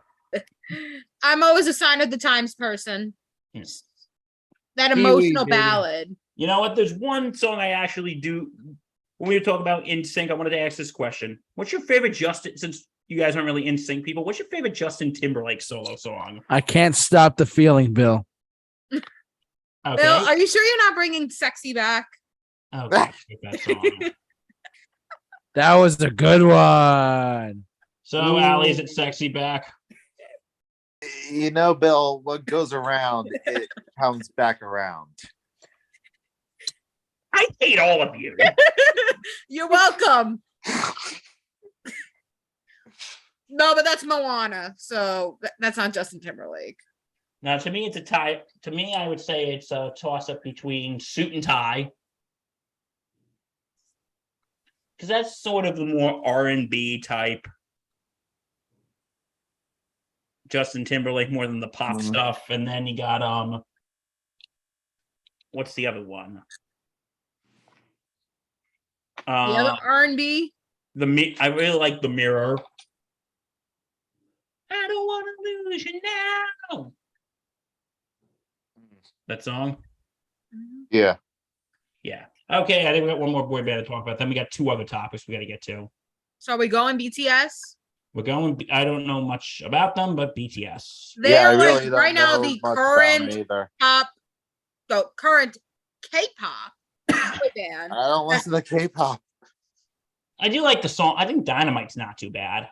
I'm always a Sign of the Times person. Yes. That Kiwi, emotional baby. ballad. You know what? There's one song I actually do. When we were talking about NSYNC, I wanted to ask this question. What's your favorite Justin, since you guys aren't really NSYNC people, what's your favorite Justin Timberlake solo song? I can't stop the feeling, Bill. Okay. Bill, are you sure you're not bringing Sexy back? Okay. That song. That was a good one. So, Allie, is it sexy back? You know, Bill, what goes around, it comes back around. I hate all of you. You're welcome. No, but that's Moana, so that's not Justin Timberlake. Now, to me, it's a tie. To me, I would say it's a toss-up between Suit and Tie, because that's sort of the more R&B type Justin Timberlake more than the pop stuff. And then you got what's the other one? The other R&B. I really like The Mirror. I don't want to lose you now. That song? Yeah. Yeah. Okay, I think we got one more boy band to talk about. Then we got 2 other topics we got to get to. So are we going BTS? We're going. I don't know much about them, but BTS. They're I really like don't right now know the much about current them either. current K-pop boy band. I don't listen to K-pop. I do like the song. I think Dynamite's not too bad.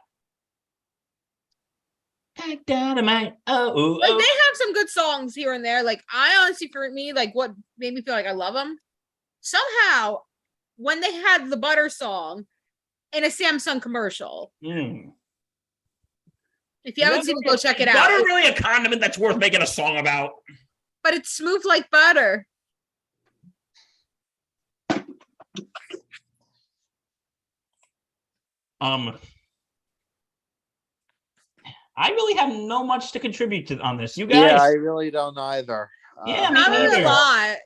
Dynamite. Oh, Like they have some good songs here and there. Like I honestly, for me, like what made me feel like I love them. Somehow, when they had the Butter song in a Samsung commercial, if you haven't seen it, go check it out. Butter really a condiment that's worth making a song about? But it's smooth like butter. I really have no much to contribute to on this. You guys? Yeah, I really don't either. Yeah, me Not really neither. a lot.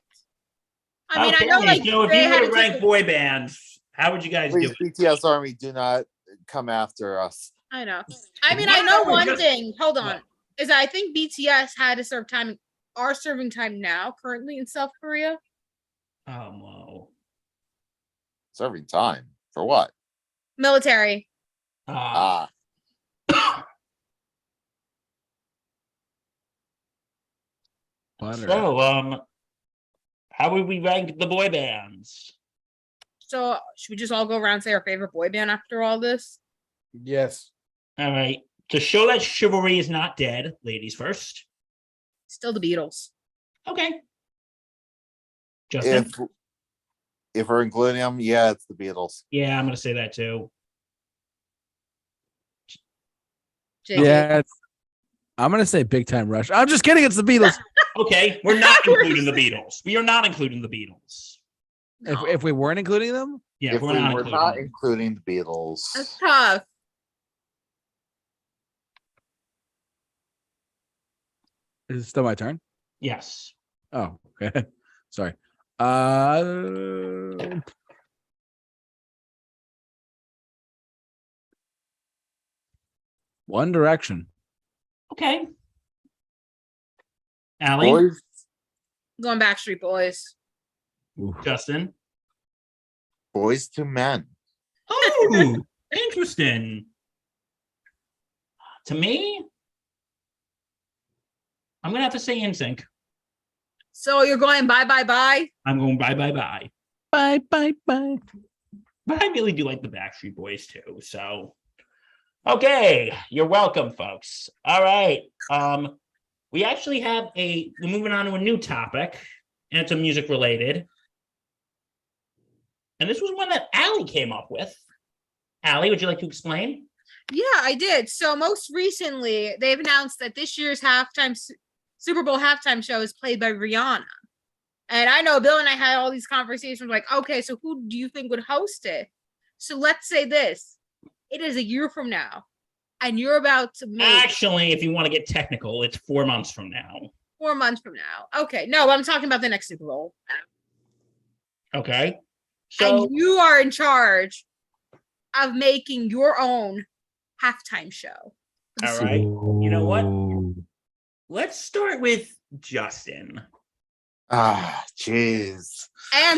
I mean, I know Okay, like so if they you had were to to rank take boy bands, how would you guys do Please, it? BTS Army, do not come after us. I know. I mean, I know Wow, one just- thing. Hold on. What? Is I think BTS had to serve time, are serving time now, currently in South Korea. Oh no. Serving time for what? Military. Ah, Butter. So, how would we rank the boy bands? So should we just all go around and say our favorite boy band after all this? Yes. All right. To show that chivalry is not dead, ladies first. Still the Beatles. Okay. Justin? If we're including them, yeah, it's the Beatles. Yeah, I'm going to say that too. JJ. Yeah. I'm gonna say Big Time Rush. I'm just kidding. It's the Beatles. Okay, we're not including the Beatles. We are not including the Beatles. No. If we weren't including them, Yeah, If we're we not were including not them. including the Beatles, That's tough. is it still my turn? Yes. Oh, okay. Sorry. One Direction. Okay. Allie? boys, Going Backstreet Boys. Ooh. Justin? boys to men. Oh, interesting. To me, I'm going to have to say NSYNC. So you're going bye bye bye. I'm going bye, bye, bye. Bye, bye, bye. But I really do like the Backstreet Boys too. So, okay, you're welcome, folks. All right. We actually have we're moving on to a new topic, and it's a music related. And this was one that Allie came up with. Allie, would you like to explain? Yeah, I did. So most recently, they've announced that this year's Super Bowl halftime show is played by Rihanna. And I know Bill and I had all these conversations like, okay, so who do you think would host it? So let's say this. It is a year from now. And you're about to make Actually, if you want to get technical, it's 4 months from now. 4 months from now. Okay. No, I'm talking about the next Super Bowl. Okay. So And you are in charge of making your own halftime show. all right. You know what? Let's start with Justin. Ah, jeez.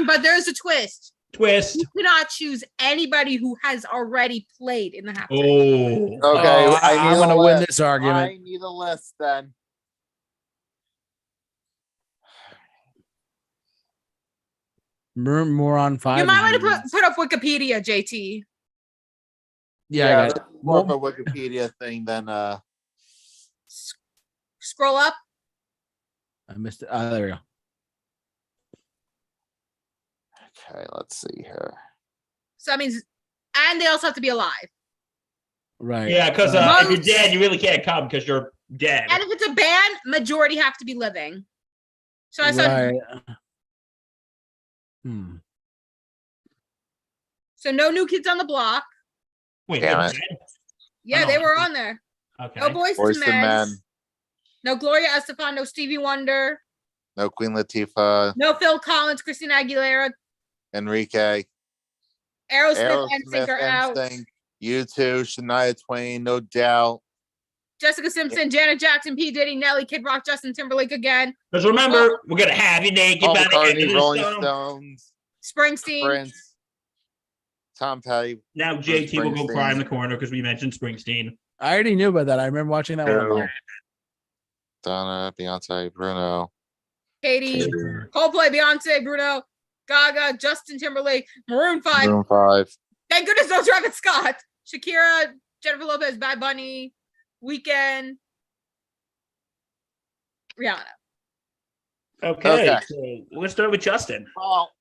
But there's a twist. Twist. You cannot choose anybody who has already played in the halftime. Oh. Okay, Oh, I need I'm a gonna win list. this argument. I need a list then. More on 5. You might want to put up Wikipedia, JT. Yeah, I got it. that's more of a Wikipedia thing than Scroll up. I missed it. There we go. Okay, let's see here. So that means, and they also have to be alive. Right. Yeah, because Uh, if you're dead, you really can't come because you're dead. And if it's a band, majority have to be living. So I said, right. so no New Kids on the Block. Wait, Damn they're it. dead? Yeah, Oh, they no. were on there. Okay. No Boys Boys to to Men. Men. No Gloria Estefan. No Stevie Wonder. No Queen Latifah, No Phil Collins. Christina Aguilera. Enrique, Aerosmith and NSYNC are out. NSYNC, U2, Shania Twain, no doubt. Jessica Simpson, Janet Jackson, P. Diddy, Nelly, Kid Rock, Justin Timberlake again. Because remember, we're gonna have you naked Paul by the end of McCartney, the Rolling song. Stones, Springsteen. Prince, Tom Petty. Now JT will go Springsteen. cry in the corner because we mentioned Springsteen. I already knew about that. I remember watching that one. Joe, Donna, Beyonce, Bruno. Katie, Coldplay, Beyonce, Bruno, Gaga, Justin Timberlake, Maroon 5. Room 5. Thank goodness no Travis Scott. Shakira, Jennifer Lopez, Bad Bunny, Weekend, Rihanna. Okay, Okay. so let's start with Justin. Well,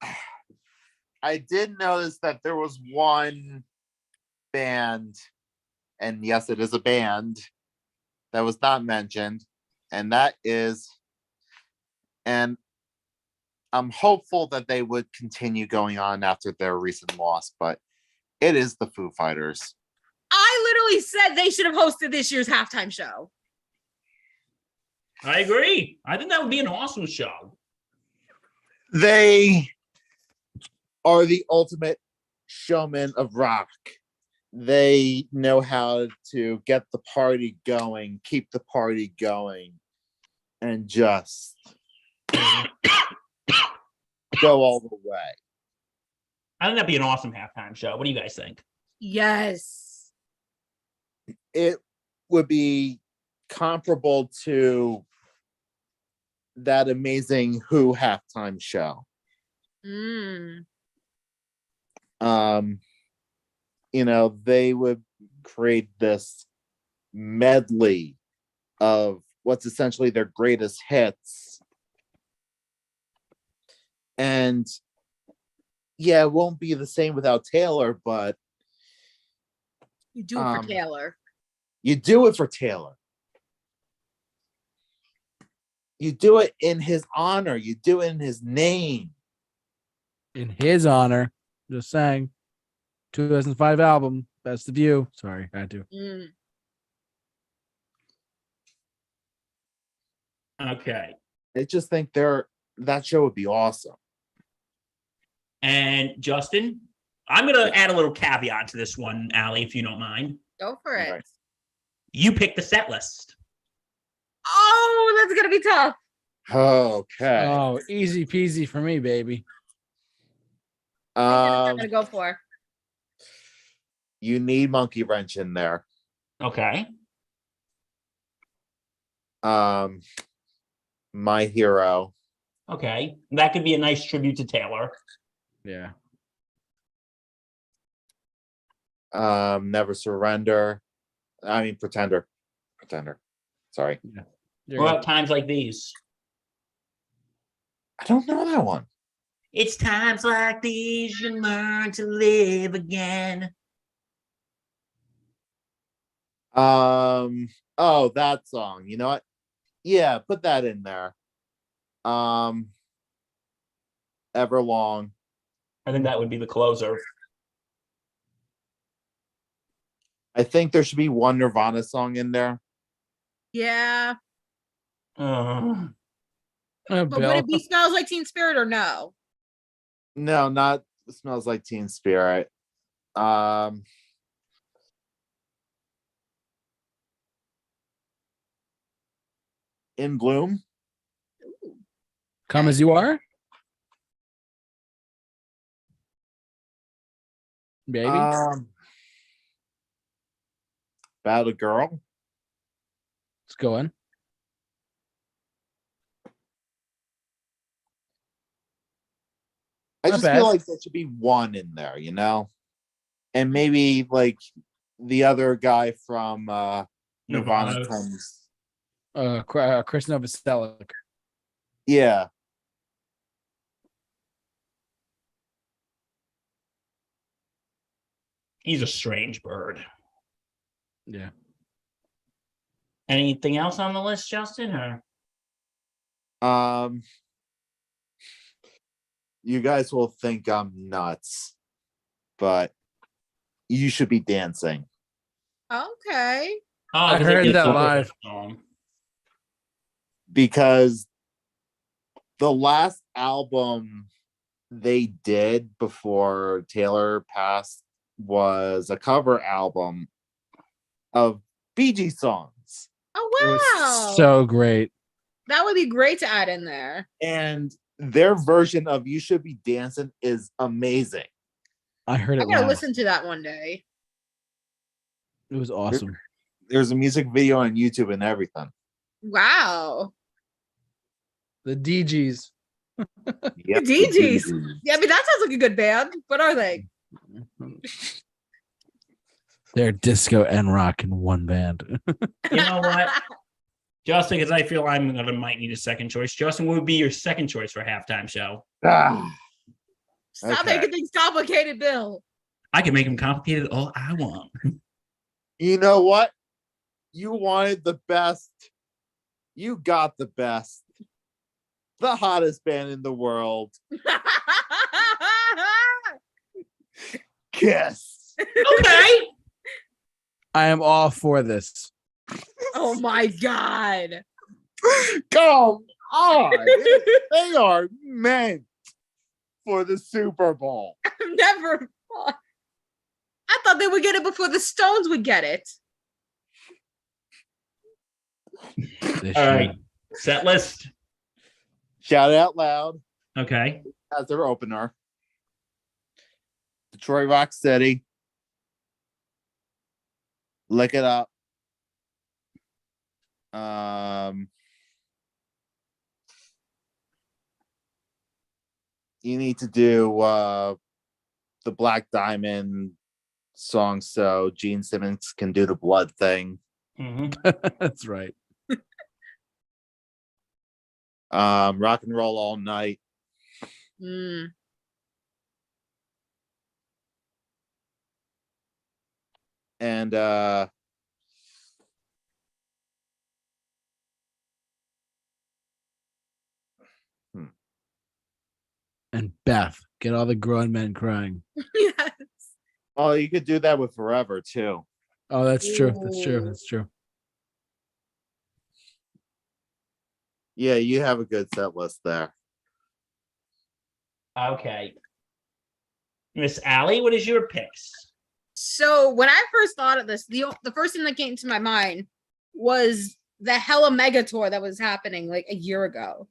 I did notice that there was one band, and yes, it is a band that was not mentioned, and that is, and I'm hopeful that they would continue going on after their recent loss, but it is the Foo Fighters. I literally said they should have hosted this year's halftime show. I agree. I think that would be an awesome show. They are the ultimate showmen of rock. They know how to get the party going, keep the party going, and just go all the way. I think that'd be an awesome halftime show. What do you guys think? Yes. It would be comparable to that amazing Who halftime show. Mm. You know, they would create this medley of what's essentially their greatest hits. And yeah, it won't be the same without Taylor, but You do it for Taylor. you do it for Taylor. You do it in his honor. You do it in his name. In his honor, just saying. 2005 album, Best of You. Sorry, I had to. Okay. I just think that show would be awesome. And Justin, I'm going to add a little caveat to this one, Allie, if you don't mind. Go for it. Right. You pick the set list. Oh, that's going to be tough. Okay. Oh, easy peasy for me, baby. I'm going to go for. You need Monkey Wrench in there. Okay. My Hero. Okay. That could be a nice tribute to Taylor. Yeah. Never Surrender. I mean Pretender. Sorry. You're What good. about Times Like These? I don't know that one. It's times like these you learn to live again. Oh, that song. You know what? Yeah, put that in there. Everlong. I think that would be the closer. I think there should be one Nirvana song in there. Yeah. Uh, But would Bill. it be Smells Like Teen Spirit or no? No, not Smells Like Teen Spirit. In Bloom. Come as you are, baby. About a Girl. Let's go in. I Not just bad. feel like there should be one in there, you know? And maybe like the other guy from Nirvana Nirvana. comes. Chris Novoselic. Yeah. He's a strange bird. Yeah. Anything else on the list, Justin? Or You guys will think I'm nuts, but You Should Be Dancing. Okay. I heard that live. Because the last album they did before Taylor passed was a cover album of Bee Gees songs. Oh, It wow. was so great. That would be great to add in there. And their version of You Should Be Dancing is amazing. I heard I it gotta live. listen to that one day. It was awesome. There's a music video on YouTube and everything. Wow. The DGs. Yep, The DGs. Yeah, I mean, that sounds like a good band. What are they? They're disco and rock in one band. You know what? Justin, because I feel I'm gonna might need a second choice. Justin, what would be your second choice for halftime show? Stop Okay. making things complicated, Bill. I can make them complicated all I want. You know what? You wanted the best. You got the best. The hottest band in the world. Kiss. Okay. I am all for this. Oh my God. Come on. They are meant for the Super Bowl. I've never thought. I thought they would get it before the Stones would get it. All right. Set list. Shout it out loud Okay. as their opener. Detroit Rock City. Lick It Up. You need to do the Black Diamond song so Gene Simmons can do the blood thing. That's right. Rock and Roll All Night. Mm. And And Beth, get all the grown men crying. Yes. oh, you could do that with Forever too. Oh, that's true. That's true. Ooh. That's true. Yeah, you have a good set list there. Okay. Miss Allie, what is your picks? So when I first thought of this, the first thing that came to my mind was the Hella Mega tour that was happening like a year ago.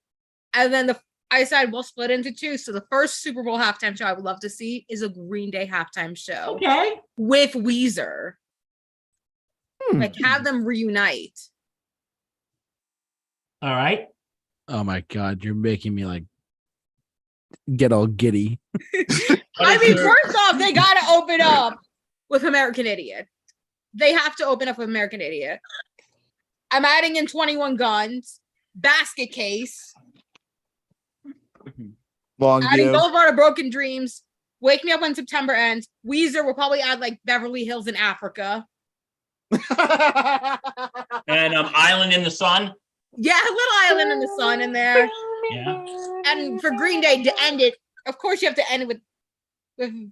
And then I decided we'll split into two. So the first Super Bowl halftime show I would love to see is a Green Day halftime show Okay. with Weezer. Hmm. Like have them reunite. All right. Oh my God, you're making me like get all giddy. I mean, first off, they got to open up with American Idiot. They have to open up with American Idiot. I'm adding in 21 Guns, Basket Case, Long adding View. Boulevard of Broken Dreams, Wake Me Up When September Ends. Weezer will probably add like Beverly Hills in Africa. And Island in the Sun. Yeah, a little Island in the Sun in there. Yeah. And for Green Day to end it, of course you have to end it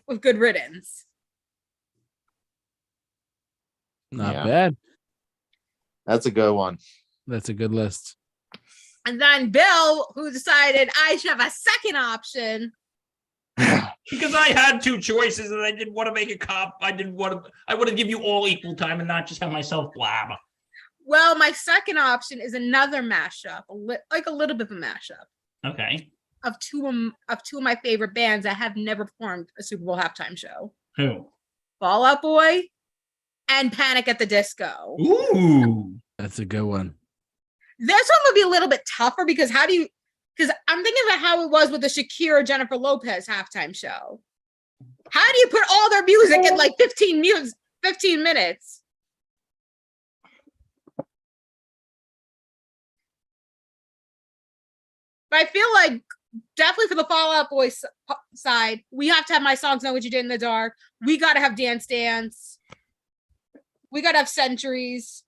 with Good Riddance. Not Yeah. bad. That's a good one. That's a good list. And then Bill, who decided I should have a second option. Because I had two choices and I didn't want to make a cop. I want to give you all equal time and not just have myself blab. Well, my second option is another mashup, like a little bit of a mashup Okay. of two of my favorite bands that have never performed a Super Bowl halftime show: Who? Fall Out Boy and Panic at the Disco. Ooh. That's a good one. This one would be a little bit tougher because I'm thinking about how it was with the Shakira Jennifer Lopez halftime show. How do you put all their music in like 15 minutes? But I feel like definitely for the Fall Out Boy side, we have to have My Songs Know What You Did in the Dark. We got to have Dance Dance. We got to have Centuries.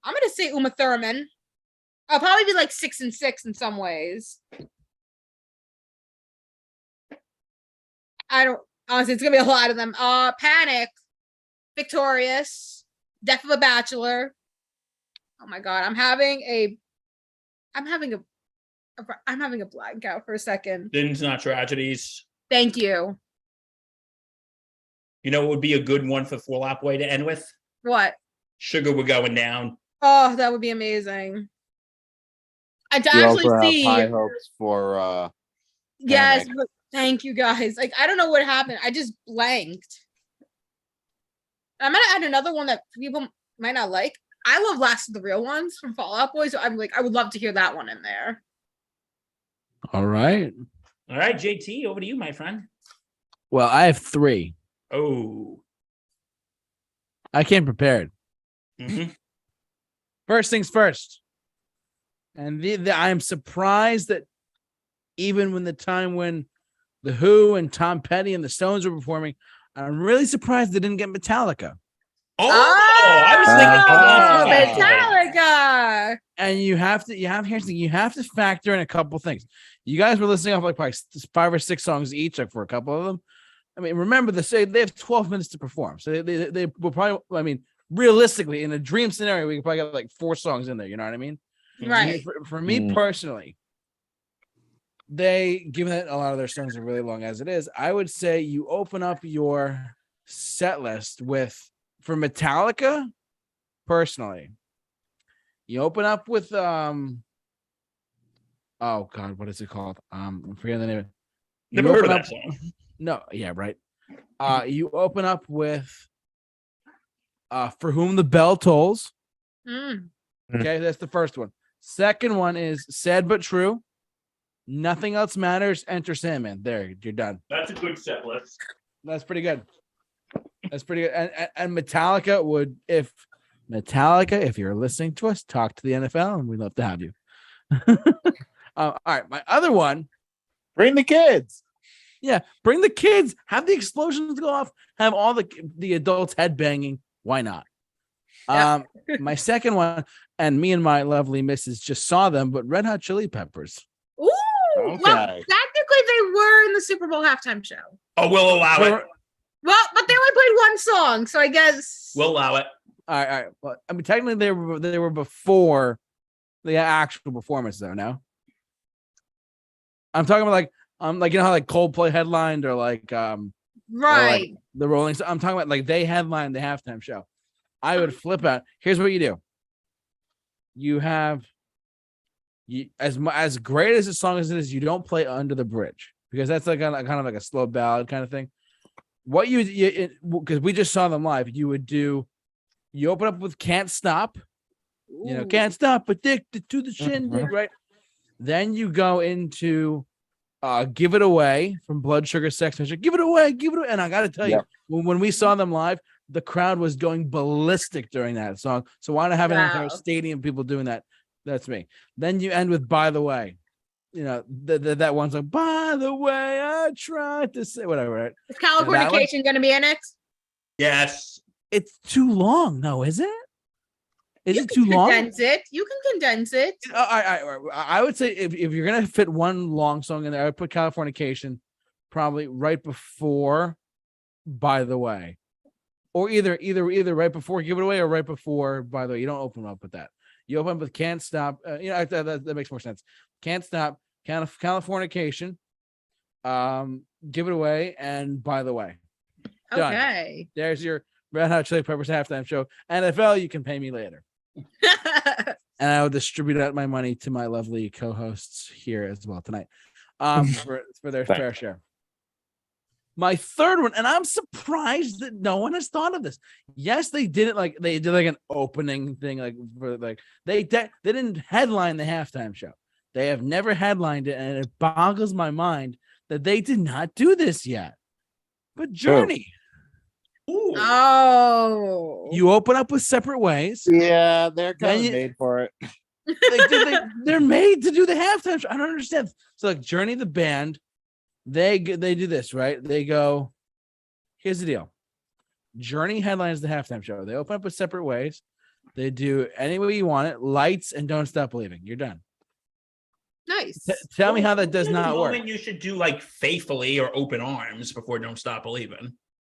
I'm going to say Uma Thurman. I'll probably be like 6 and 6 in some ways. Honestly, it's going to be a lot of them. Panic, Victorious, Death of a Bachelor. Oh my God, I'm having a blackout for a second. Sins Not Tragedies. Thank you. You know what would be a good one for Fall Out Boy to end with? What? Sugar We're Going Down. Oh, that would be amazing. And to You actually also have see, high hopes for yes, Panic. but thank you guys. Like, I don't know what happened. I just blanked. I'm gonna add another one that people might not like. I love Last of the Real Ones from Fall Out Boy, so I'm like, I would love to hear that one in there. All right. All right, JT, over to you, my friend. Well, I have 3. Oh. I came prepared. Mm-hmm. First things first. And I am surprised that even when the time when The Who and Tom Petty and the Stones were performing, I'm really surprised they didn't get Metallica. Oh, I was thinking about Metallica. And you have to factor in a couple things. You guys were listening off like probably 5 or 6 songs each, like for a couple of them. I mean, remember they have 12 minutes to perform, so they will probably. I mean, realistically, in a dream scenario, we could probably get like 4 songs in there. You know what I mean? Right. For me personally, given that a lot of their songs are really long as it is, I would say you open up your set list for Metallica. Personally, you open up with oh God, what is it called? I'm forgetting the name of it. Never heard of that song. No, yeah, right. You open up with For Whom the Bell Tolls. Mm. Okay, that's the first one. Second one is Sad But True. Nothing Else Matters. Enter Sandman. There, you're done. That's a good set list. That's pretty good. That's pretty good. And Metallica would, if you're listening to us, talk to the NFL, and we'd love to have you. All right, my other one. Bring the kids. Yeah, bring the kids. Have the explosions go off. Have all the adults headbanging. Why not? Yeah. My second one, and me and my lovely missus just saw them, but Red Hot Chili Peppers. Ooh, Okay. well, technically they were in the Super Bowl halftime show. Oh, we'll allow it. Well, but they only played one song, so I guess We'll allow it. All right. Well, I mean, technically they were before the actual performance, though. No, I'm talking about like you know how like Coldplay headlined or like right. like the Rolling Stones. I'm talking about like they headlined the halftime show. I would flip out. Here's what you do. You have as great as the song as it is, you don't play Under the Bridge because that's like kind of like a slow ballad kind of thing. What you because we just saw them live, you open up with Can't Stop, Ooh. Can't Stop, Addicted to the Shindig, right? Then you go into Give It Away from Blood Sugar Sex Magic. Give it away. And I got to tell you, when we saw them live, the crowd was going ballistic during that song. So why not have an entire stadium people doing that? That's me. Then you end with By the Way. That one song, By the Way, I tried to say whatever, right? Is Californication going to be in it? Yes. It's too long, though, is it? Is You it can too long? condense it. You can condense it. I would say if you're gonna fit one long song in there, I would put Californication probably right before By the Way. Or either right before Give It Away or right before By the Way. You don't open up with that. You open up with Can't Stop. That makes more sense. Can't Stop, Californication, Give It Away, and By the Way. Done. Okay. There's your Red Hot Chili Peppers halftime show. NFL, you can pay me later. And I will distribute out my money to my lovely co-hosts here as well tonight, for their fair share. My third one, and I'm surprised that no one has thought of this. Yes, they did it like they did like an opening thing, like for like they didn't headline the halftime show. They have never headlined it, and it boggles my mind that they did not do this yet. But Journey. Ooh. Oh. You open up with Separate Ways. Yeah, they're kind of made for it. They're made to do the halftime show. I don't understand. So like Journey the band, they do this, right? They go, here's the deal. Journey headlines the halftime show. They open up with Separate Ways. They do Any Way You Want It, Lights, and Don't Stop Believing. You're done. Nice. Tell me how that does not work. You should do like Faithfully or Open Arms before Don't Stop Believing.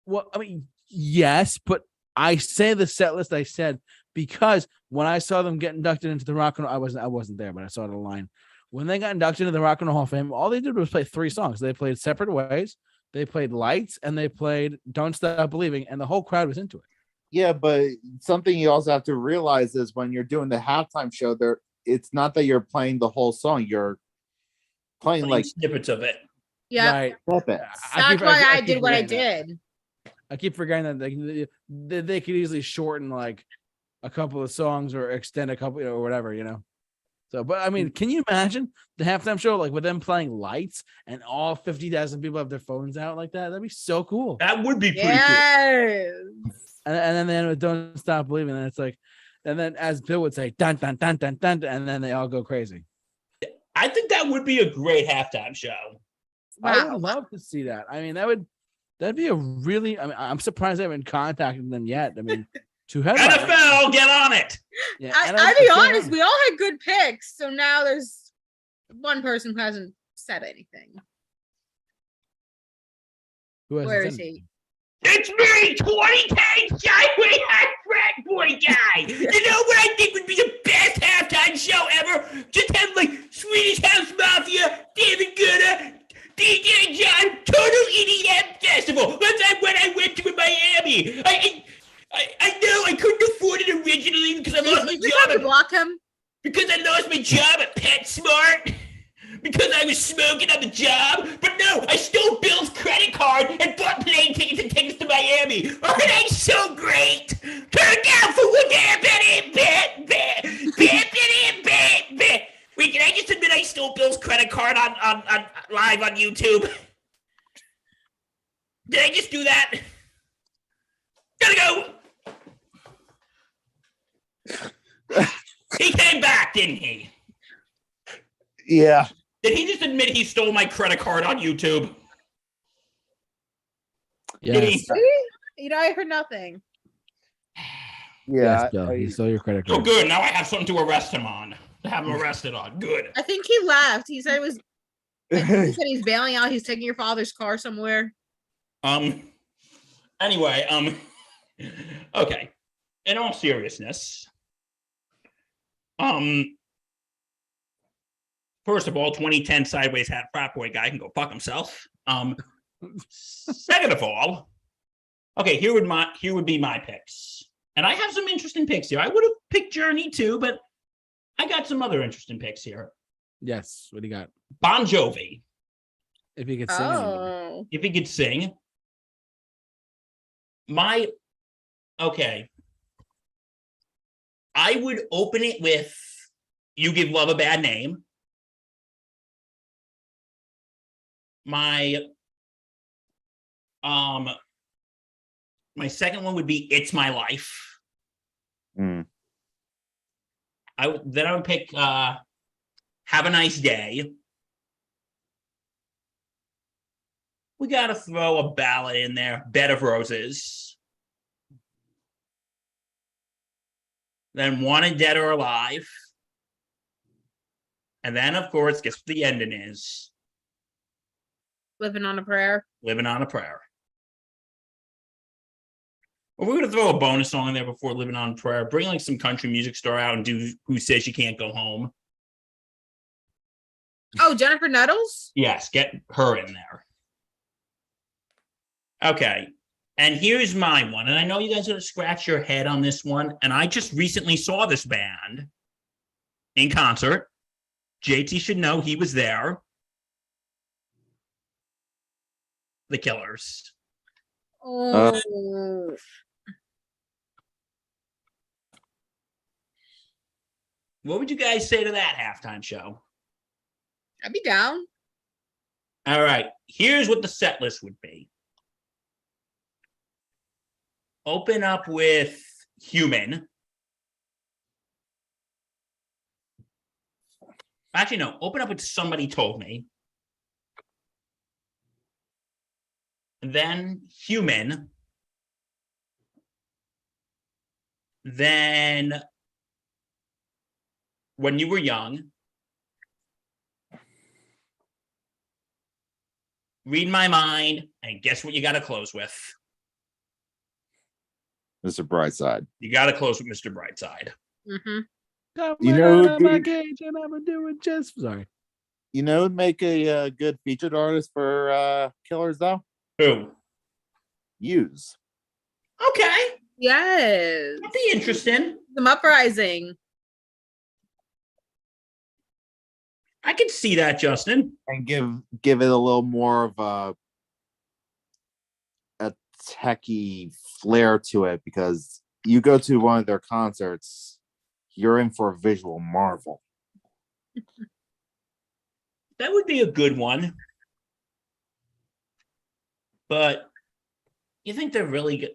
Well, I mean, yes, but I say the set list I said because when I saw them get inducted into the Rock and Roll, I wasn't there, but I saw the line. When they got inducted into the Rock and Roll Hall of Fame, all they did was play 3 songs. They played Separate Ways, they played Lights, and they played Don't Stop Believing, and the whole crowd was into it. Yeah, but something you also have to realize is when you're doing the halftime show, it's not that you're playing the whole song. You're playing like snippets of it. Yeah. Right. snippets. That's why I keep did what I forgetting that. did. I keep forgetting that they could easily shorten like a couple of songs or extend a couple, or whatever, So, but I mean, can you imagine the halftime show like with them playing Lights and all 50,000 people have their phones out like that? That'd be so cool. That would be pretty cool. Yes. And then with Don't Stop Believing, and it's like, and then as Bill would say, dun dun dun dun dun, and then they all go crazy. I think that would be a great halftime show. I Wow. would love to see that. I mean, that'd be a really. I mean, I'm surprised I haven't contacted them yet. I mean, to headline. NFL, get on it. Yeah, I'll be honest, we all had good picks. So now there's one person who hasn't said anything. Where is he? It's me, 20K Skyway Frat Boy guy. You know what I think would be the best halftime show ever? Just have like Swedish House Mafia, David Guetta, DJ John, Total EDM Festival. That's when I went to in Miami. I know I couldn't afford it originally because I lost my Did you have to job. block him? Because I lost my job at PetSmart. Because I was smoking on the job. But no, I stole Bill's credit card and bought plane tickets and tickets to Miami. Oh, that's so great. Turn down for what happened. Wait, can I just admit I stole Bill's credit card on live on YouTube? Did I just do that? Gotta go. He came back, didn't he? Yeah. Did he just admit he stole my credit card on YouTube? Did he? Yes. You know, I heard nothing. Yeah. Yes, Bill. He stole your credit Oh, card. good. Now I have something to arrest him on. To have him arrested on. Good. I think he left. He said it was. I think he said he's bailing out. He's taking your father's car somewhere. Anyway, okay. In all seriousness, first of all, 2010 sideways hat frat boy guy can go fuck himself. Second of all, okay, here would be my picks. And I have some interesting picks here. I would have picked Journey too, but I got some other interesting picks here. Yes. What do you got? Bon Jovi, If he could sing. anymore. Oh, if he could sing. Okay. I would open it with You Give Love a Bad Name. My second one would be It's My Life. Mm. I would pick Have a Nice Day. We gotta throw a ballad in there, Bed of Roses. Then Wanted Dead or Alive. And then, of course, guess what the ending is? living on a prayer. Living on a Prayer. Or we're gonna throw a bonus song in there before Living on a Prayer. Bring like some country music star out and do Who Says You Can't Go Home. Oh, Jennifer Nettles. Yes, get her in there. Okay. And here's my one. And I know you guys are going to scratch your head on this one. And I just recently saw this band in concert. JT should know he was there. The Killers. Oh, What would you guys say to that halftime show? I'd be down. All right. Here's what the set list would be. Open up with Human. Actually, no. Open up with Somebody Told Me. Then Human. Then When You Were Young. Read My Mind. And guess what you got to close with? Mr. Brightside. You got to close with Mr. Brightside. Mm-hmm. You know, out of my cage and I'm doing just sorry. You know, who'd make a good featured artist for Killers though. Who? Use. Okay. Yes. That'd be interesting. Some uprising. I can see that, Justin. And give it a little more of a techie flair to it, because you go to one of their concerts, you're in for a visual marvel. That would be a good one. But you think they're really good?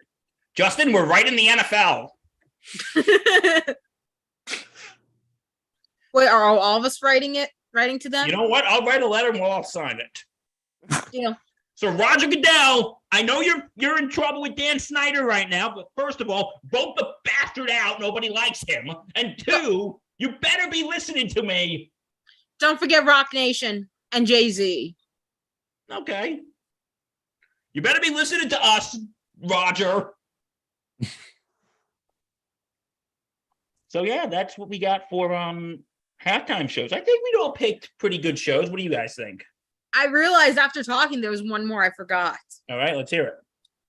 Justin, we're right in the NFL. Wait, are all of us writing to them? You know what? I'll write a letter and we'll all sign it. Yeah. So Roger Goodell, I know you're in trouble with Dan Snyder right now, but first of all, vote the bastard out. Nobody likes him. And two, you better be listening to me. Don't forget Rock Nation and Jay-Z. Okay. You better be listening to us, Roger. So yeah, that's what we got for halftime shows. I think we'd all picked pretty good shows. What do you guys think? I realized after talking there was one more I forgot. All right, let's hear it.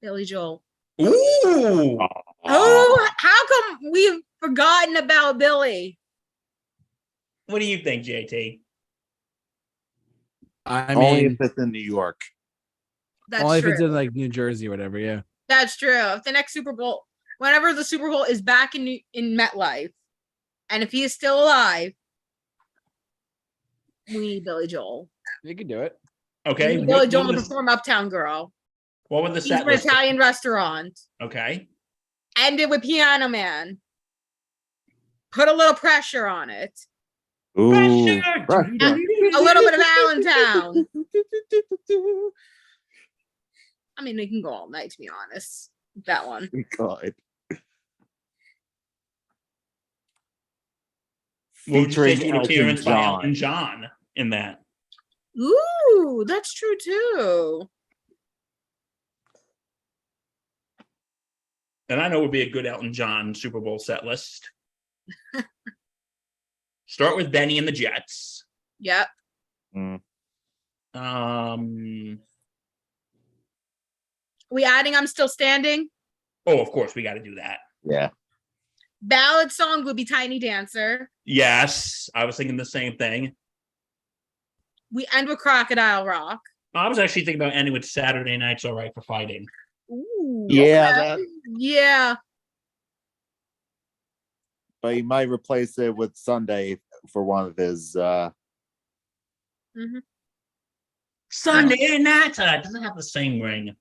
Billy Joel. Ooh. Oh, how come we've forgotten about Billy? What do you think, JT? I Only mean, if it's in New York. That's only if true. it's in like New Jersey or whatever. Yeah. That's true. If the next Super Bowl, whenever the Super Bowl is back in MetLife, and if he is still alive, we need Billy Joel. You can do it. Okay. We need Billy Joel what to was, perform Uptown Girl. what would the He's set an list? Italian restaurant. Okay. End it with Piano Man. Put a little pressure on it. Ooh, Pressure. pressure. A little bit of Allentown. I mean, it can go all night, to be honest. That one. God. We'll just Featuring take an Elton appearance by John. Elton John in that. Ooh, that's true too. And I know it would be a good Elton John Super Bowl set list. Start with Benny and the Jets. Yep. We adding I'm Still Standing? Oh, of course, we got to do that. Yeah. Ballad song would be Tiny Dancer. Yes, I was thinking the same thing. We end with Crocodile Rock. I was actually thinking about ending with Saturday Night's All Right for Fighting. Ooh. Yeah, okay. that, Yeah. but he might replace it with Sunday for one of his Sunday Night. It doesn't have the same ring.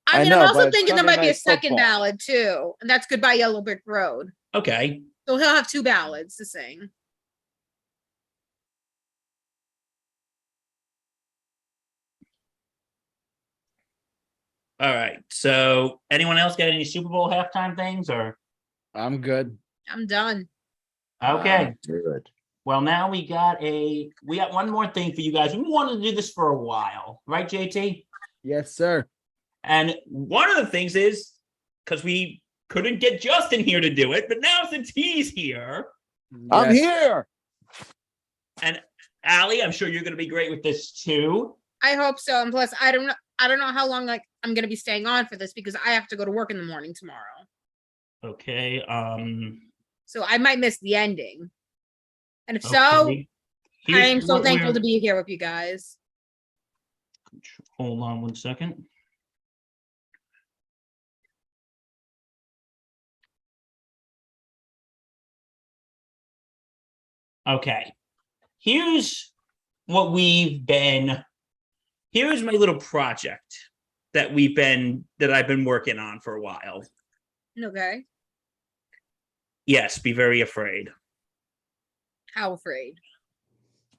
I I mean, know, I'm also but thinking there Sunday might be a Night second Football. ballad too, and that's Goodbye Yellow Brick Road. Okay. So he'll have two ballads to sing. All right. So, anyone else got any Super Bowl halftime things or? I'm good. I'm done. Okay. Good. Well, now we got one more thing for you guys. We wanted to do this for a while, right, JT? Yes, sir. And one of the things is because we couldn't get Justin here to do it, but now since he's here, I'm Yes. here. and Allie, I'm sure you're going to be great with this too. I hope so. And plus, I don't know how long I'm gonna be staying on for this because I have to go to work in the morning tomorrow. Okay. So I might miss the ending. And if so, okay. I Here's am so what thankful we're- to be here with you guys. Hold on one second. Okay. Here's what here's my little project that I've been working on for a while. Okay. Yes, be very afraid. How afraid?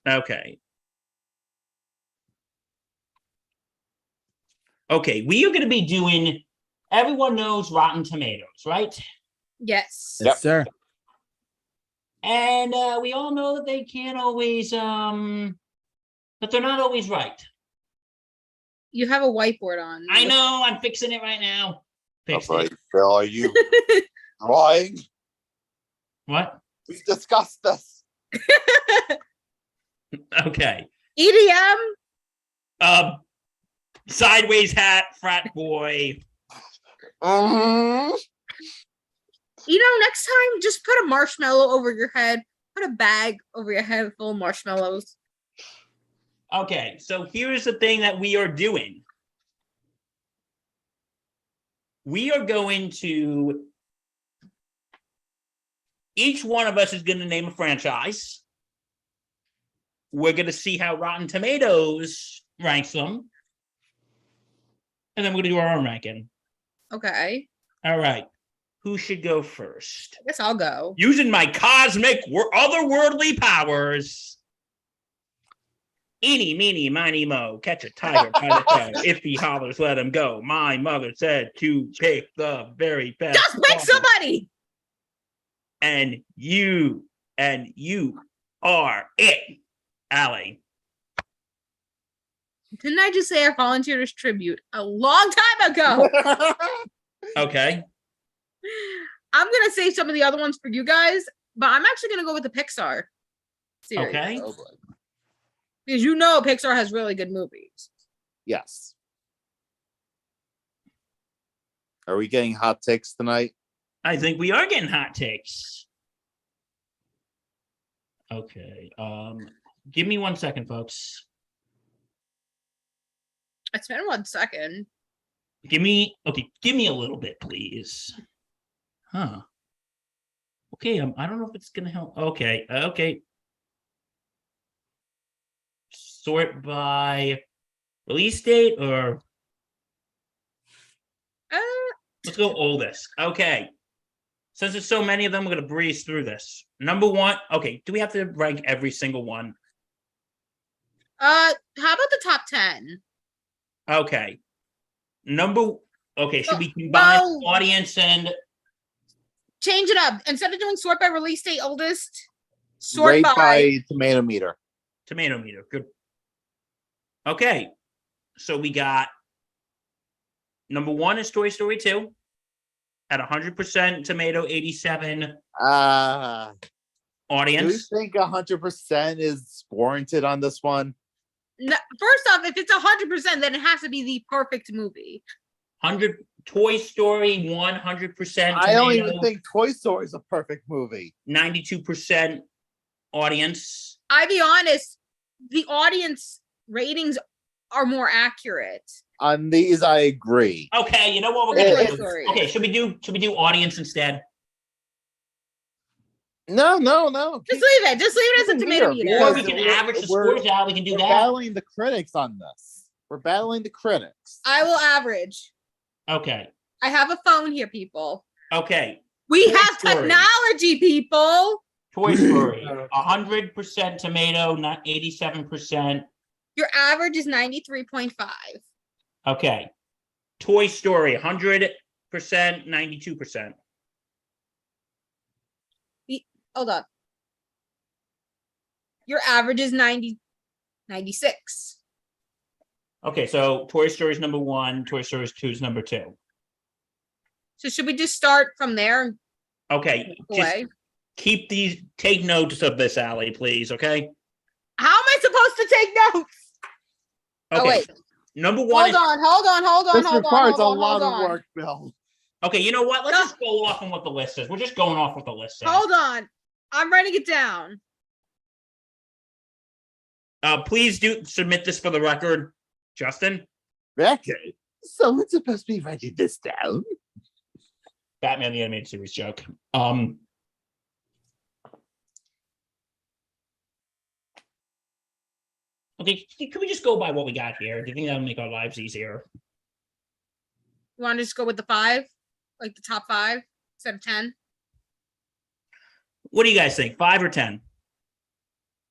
Okay. Okay, we are going to be doing, everyone knows Rotten Tomatoes, right? Yes. Yes, Yep. sir. And we all know that they can't always, that they're not always right. You have a whiteboard on. I know, I'm fixing it right now. Fixed it. Phil, are you drawing? What? We discussed this. Okay. EDM. Sideways hat, frat boy. Mhm. Next time, just put a marshmallow over your head. Put a bag over your head full of marshmallows. Okay, so here's the thing that we are doing. We are going to, each one of us is going to name a franchise. We're going to see how Rotten Tomatoes ranks them. And then we're going to do our own ranking. Okay. All right. Who should go first? I guess I'll go. Using my cosmic otherworldly powers. Eeny, meeny, miny, mo. Catch a tiger by the toe. If he hollers, let him go. My mother said to pick the very best. Just pick one. somebody. And you are it, Allie. Didn't I just say I volunteered as tribute a long time ago? Okay. I'm gonna say some of the other ones for you guys, but I'm actually gonna go with the Pixar series. Okay. Oh, boy. Because Pixar has really good movies. Yes. Are we getting hot takes tonight? I think we are getting hot takes. Okay. Give me 1 second, folks. It's been 1 second. Give me a little bit, please. Huh. Okay, I don't know if it's gonna help. Okay. Sort by release date or let's go oldest. Okay. Since there's so many of them, we're gonna breeze through this. Number one, okay. Do we have to rank every single one? How about the top 10? Okay. Okay, should we combine Well- audience and Change it up. Instead of doing sort by release date oldest, sort Rate by by tomato meter. tomato meter? Good. Okay. So we got number one is Toy Story 2 at 100% tomato, 87 Do you audience. think 100% is warranted on this one? No, first off, if it's 100%, then it has to be the perfect movie. 100 Toy Story 100% I don't even tomato, think Toy Story is a perfect movie. 92% audience. I be honest, the audience ratings are more accurate. On these, I agree. Okay, you know what we're Toy gonna do? Story. Okay, should we do audience instead? No. Just leave it. Just leave it as a Keep it tomato here, meter. Or because we can we're- average the we're- scores out. We can do We're that. battling the critics on this. We're battling the critics. I will average. Okay. I have a phone here, people. Okay. We Toy have Story. technology, people. Toy Story 100% tomato, not 87%. Your average is 93.5. Okay. Toy Story 100%, 92%. Hold on. Your average is 96. Okay, so Toy Story is number one. Toy Story 2 is number two. So should we just start from there and Okay, go just away? take notes of this, Allie, please. Okay. How am I supposed to take notes? Okay. Oh, wait. Number one. Hold on. This requires a lot of work, Bill. Okay, you know what? Let's No. just go off on what the list is. We're just going off what the list says. Hold on. I'm writing it down. Please do submit this for the record, Justin. Okay. Someone's supposed to be writing this down. Batman the Animated Series joke. Okay, can we just go by what we got here? Do you think that'll make our lives easier? You want to just go with the 5? Like the top 5 instead of 10? What do you guys think? 5 or 10?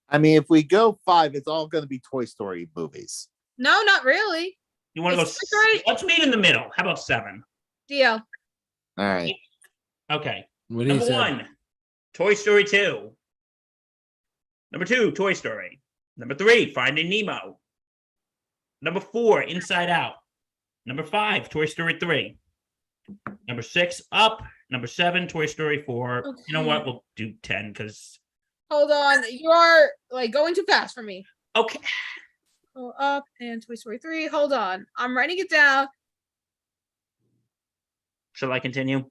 I mean, if we go 5, it's all going to be Toy Story movies. No, not really. You want to go? It's Toy Story- Let's meet in the middle. How about 7? Deal. All right. Okay. What do you Number say? 1, Toy Story 2. Number 2, Toy Story. Number 3, Finding Nemo. Number 4, Inside Out. Number 5, Toy Story 3. Number 6, Up. Number 7, Toy Story 4. You know what? We'll do 10 because. Hold on. You are like going too fast for me. Okay. Go up and Toy Story 3. Hold on. I'm writing it down. Shall I continue?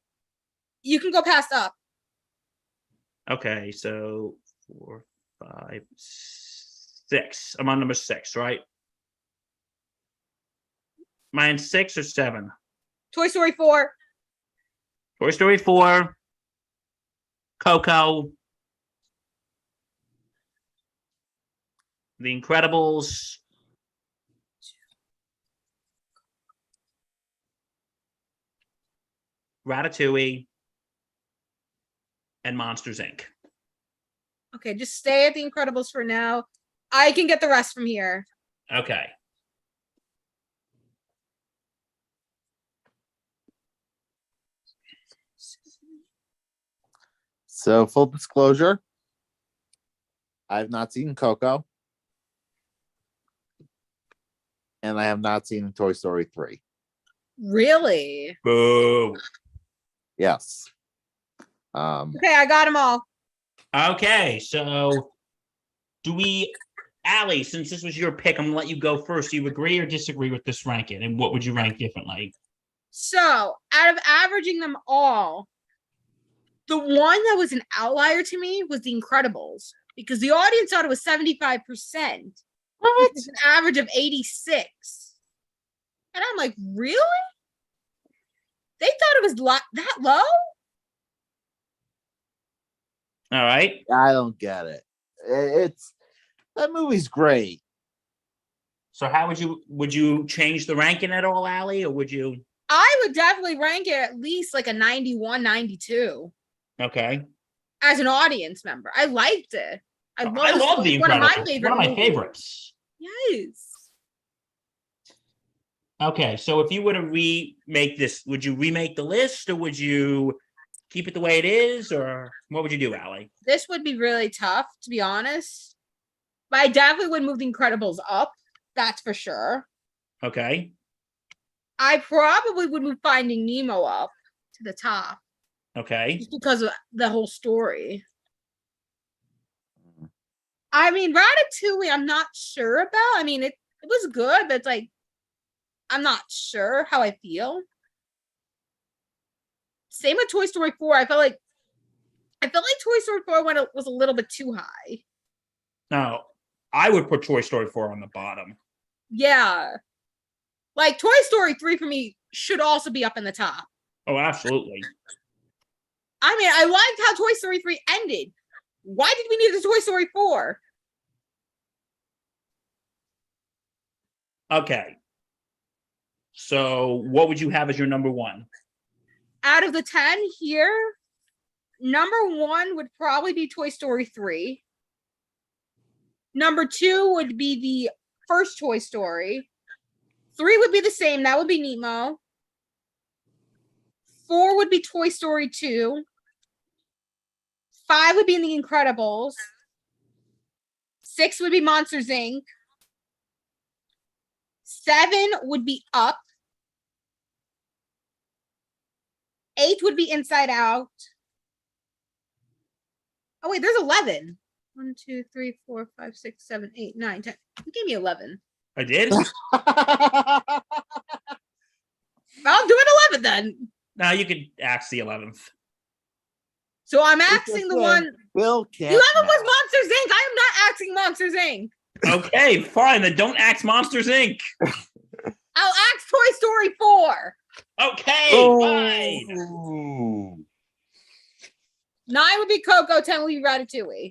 You can go past up. Okay, so 4, 5, 6. I'm on number 6, right? Mine 6 or 7? Toy Story 4. Toy Story 4. Coco. The Incredibles. Ratatouille. And Monsters, Inc. Okay, just stay at The Incredibles for now. I can get the rest from here. Okay. So, full disclosure, I have not seen Coco. And I have not seen Toy Story 3. Really? Boo. Yes. Okay, I got them all. Okay, so do we, Allie, since this was your pick, I'm gonna let you go first. Do you agree or disagree with this ranking? And what would you rank differently? So, out of averaging them all, the one that was an outlier to me was The Incredibles because the audience thought it was 75%. What? It's an average of 86. And I'm like, really? They thought it was that low? All right. I don't get it. It's that movie's great. So how would you change the ranking at all, Allie, or would you? I would definitely rank it at least like a 91, 92. Okay. as an audience member. I liked it. I love The one of my Incredibles. favorite One of my movies. favorites. Yes. Okay, so if you were to remake this, would you remake the list or would you keep it the way it is, or what would you do, Allie? This would be really tough, to be honest. But I definitely would move The Incredibles up. That's for sure. Okay. I probably would move Finding Nemo up to the top. Okay. Just because of the whole story. I mean, Ratatouille, I'm not sure about. I mean, it was good, but it's like, I'm not sure how I feel. Same with Toy Story 4. I felt like Toy Story 4 was a little bit too high. Now, I would put Toy Story 4 on the bottom. Yeah. Like Toy Story 3 for me should also be up in the top. Oh, absolutely. I mean, I liked how Toy Story 3 ended. Why did we need a Toy Story 4? Okay. So what would you have as your number one? Out of the 10 here, number 1 would probably be Toy Story 3. Number 2 would be the first Toy Story. 3 would be the same. That would be Nemo. 4 would be Toy Story 2. 5 would be The Incredibles. 6 would be Monsters, Inc. 7 would be Up. 8 would be Inside Out. Oh, wait, there's 11. 1, 2, 3, 4, 5, 6, 7, 8, 9, 10. You gave me 11. I did? I'll do it 11 then. Now you could axe the 11th. So I'm axing the one. Bill can't. 11 was Monsters, Inc. I am not axing Monsters, Inc. Okay, fine. Then don't axe Monsters, Inc. I'll axe Toy Story 4. Okay, fine. Oh. 9 would be Coco, 10 would be Ratatouille.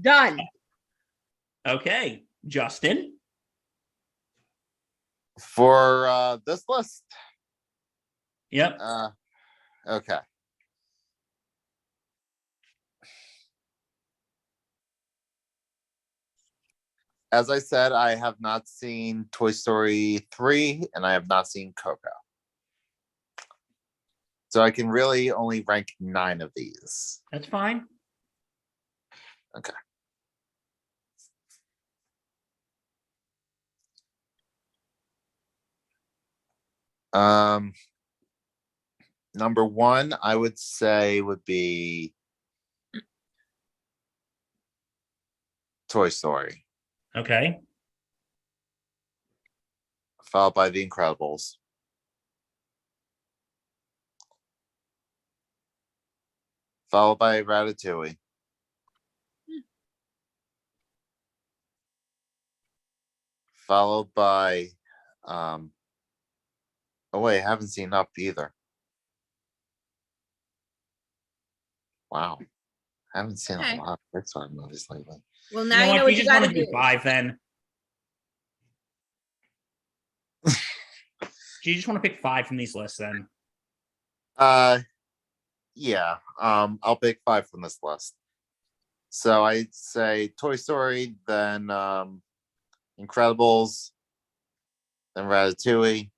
Done. Okay, Justin. For this list. Yep. Okay. As I said, I have not seen Toy Story 3 and I have not seen Coco. So I can really only rank 9 of these. That's fine. Okay. Number 1, I would say would be Toy Story, Okay. followed by The Incredibles. Followed by Ratatouille. Followed by oh wait, I haven't seen Up either. Wow. I haven't seen Okay. a lot of Pixar movies lately. Well, You now know you know what? what You you just want gotta to do do. 5 then. Do you just want to pick 5 from these lists then? Yeah. I'll pick 5 from this list. So I'd say Toy Story, then Incredibles, then Ratatouille,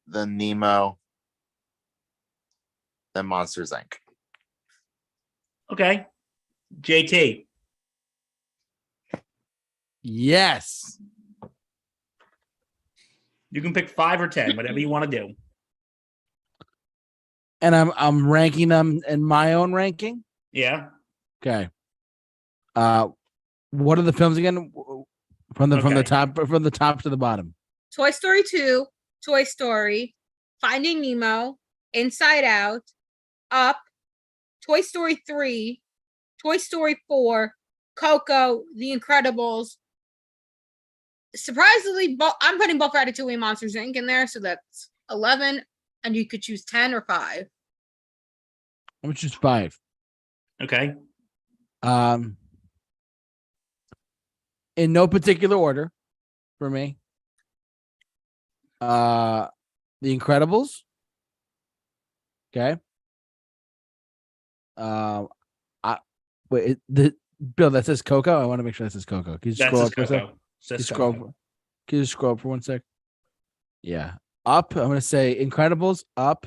then Nemo, then Monsters Inc. Okay. JT. Yes. You can pick 5 or 10, whatever you want to do. And I'm ranking them in my own ranking. Yeah. Okay. What are the films again? From the Okay. top to the bottom. Toy Story 2, Toy Story, Finding Nemo, Inside Out, Up, Toy Story 3, Toy Story 4, Coco, The Incredibles. Surprisingly, I'm putting both Ratatouille and Monsters Inc. in there, so that's 11, and you could choose 10 or 5. I'm gonna choose 5. Okay. In no particular order for me. The Incredibles, Okay. I wait. Bill, that says Coco. I want to make sure that says Coco. Can you That's scroll his up for a sec? Coco. Can you Says scroll? Coco. Can you scroll up for 1 sec? Yeah. Up. I'm gonna say Incredibles. Up.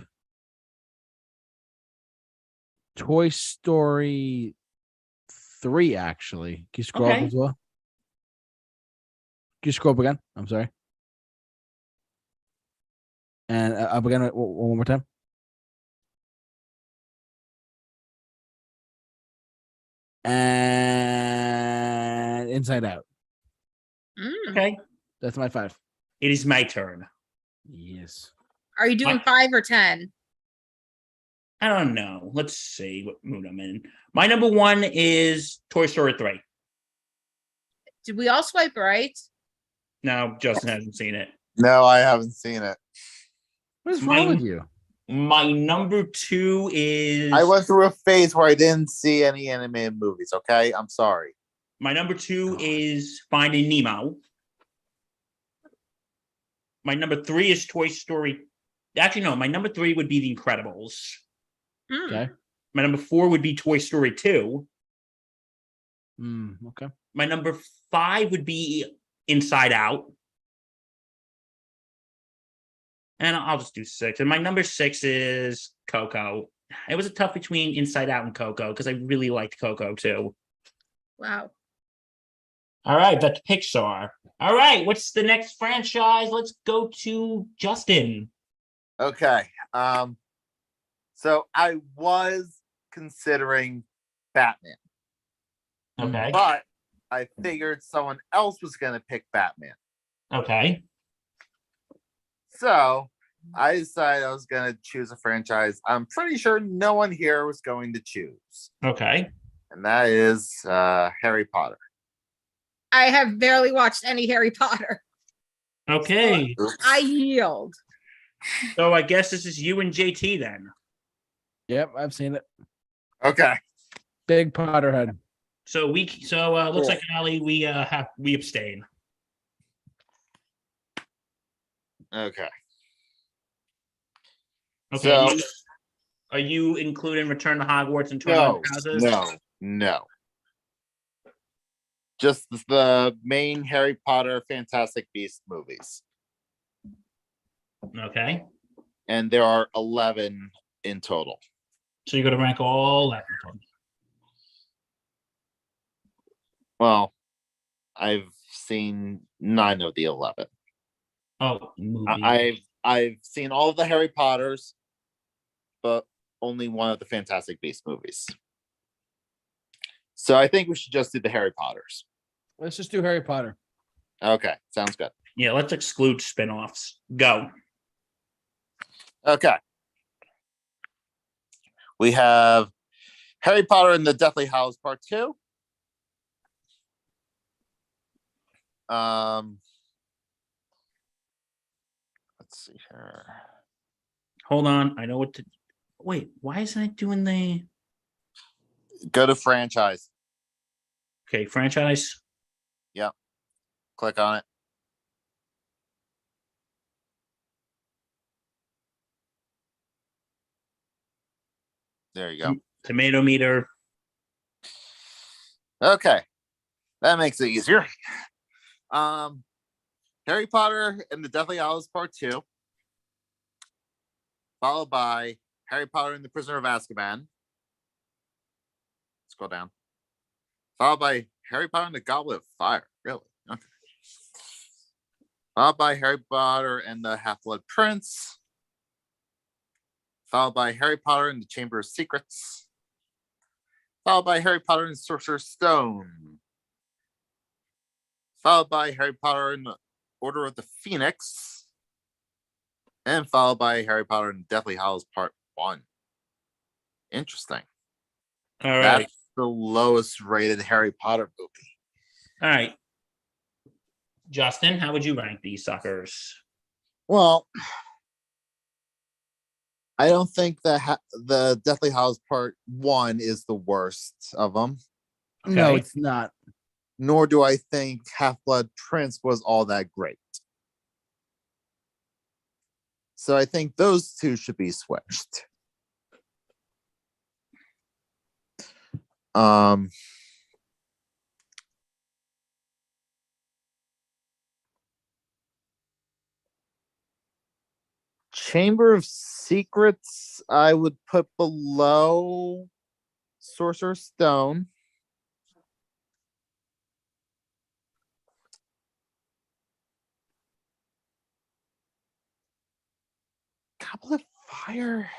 Toy Story 3. Actually, can you scroll up Okay. as well? Can you scroll up again? I'm sorry. And up again one more time. And Inside Out. Mm. Okay. That's my 5. It is my turn. Yes. Are you doing 5 or 10? I don't know. Let's see what mood I'm in. My number 1 is Toy Story 3. Did we all swipe right? No, Justin hasn't seen it. No, I haven't seen it. What is It's wrong mine. with you? My number 2 is I went through a phase where I didn't see any animated movies. Okay, I'm sorry. my number 2 is Finding Nemo. My number 3 is Toy Story. Actually, no, my number 3 would be The Incredibles. Mm. Okay. My number 4 would be Toy Story 2. Okay. My number 5 would be Inside Out. And I'll just do 6. And my number 6 is Coco. It was a tough between Inside Out and Coco because I really liked Coco too. Wow. All right, that's Pixar. All right, what's the next franchise? Let's go to Justin. Okay. So I was considering Batman, Okay. but I figured someone else was going to pick Batman. Okay. So I decided I was going to choose a franchise I'm pretty sure no one here was going to choose. Okay. And that is Harry Potter. I have barely watched any Harry Potter. Okay. I yield. So I guess this is you and JT then. Yep, I've seen it. Okay. Big Potterhead. So looks like Ali, we abstain. Okay. Okay. So, are you including Return to Hogwarts and Tournament of Houses? No. Just the main Harry Potter Fantastic Beasts movies. Okay. And there are 11 in total. So you're going to rank all 11 of them. Well, I've seen 9 of the 11. Oh, movie. I've seen all of the Harry Potters, but only one of the Fantastic Beasts movies. So I think we should just do the Harry Potters. Let's just do Harry Potter. Okay, sounds good. Yeah, let's exclude spin-offs. Go. Okay. We have Harry Potter and the Deathly Hallows Part 2. Let's see here. Hold on. I know what to... Wait, why isn't it doing the... Go to franchise. Okay, franchise. Click on it. There you go. Tomato meter. Okay. That makes it easier. Harry Potter and the Deathly Hallows Part 2. Followed by Harry Potter and the Prisoner of Azkaban. Scroll down. Followed by Harry Potter and the Goblet of Fire. Really? Okay. Followed by Harry Potter and the Half-Blood Prince. Followed by Harry Potter and the Chamber of Secrets. Followed by Harry Potter and the Sorcerer's Stone. Followed by Harry Potter and the Order of the Phoenix. And followed by Harry Potter and Deathly Hallows Part 1. Interesting. All right. That's the lowest rated Harry Potter movie. All right. Justin, how would you rank these suckers? Well, I don't think the Deathly Hallows Part 1 is the worst of them. No, Okay. it's not. Nor do I think Half-Blood Prince was all that great. So I think those two should be switched. Um, Chamber of Secrets, I would put below Sorcerer's Stone. Goblet of Fire.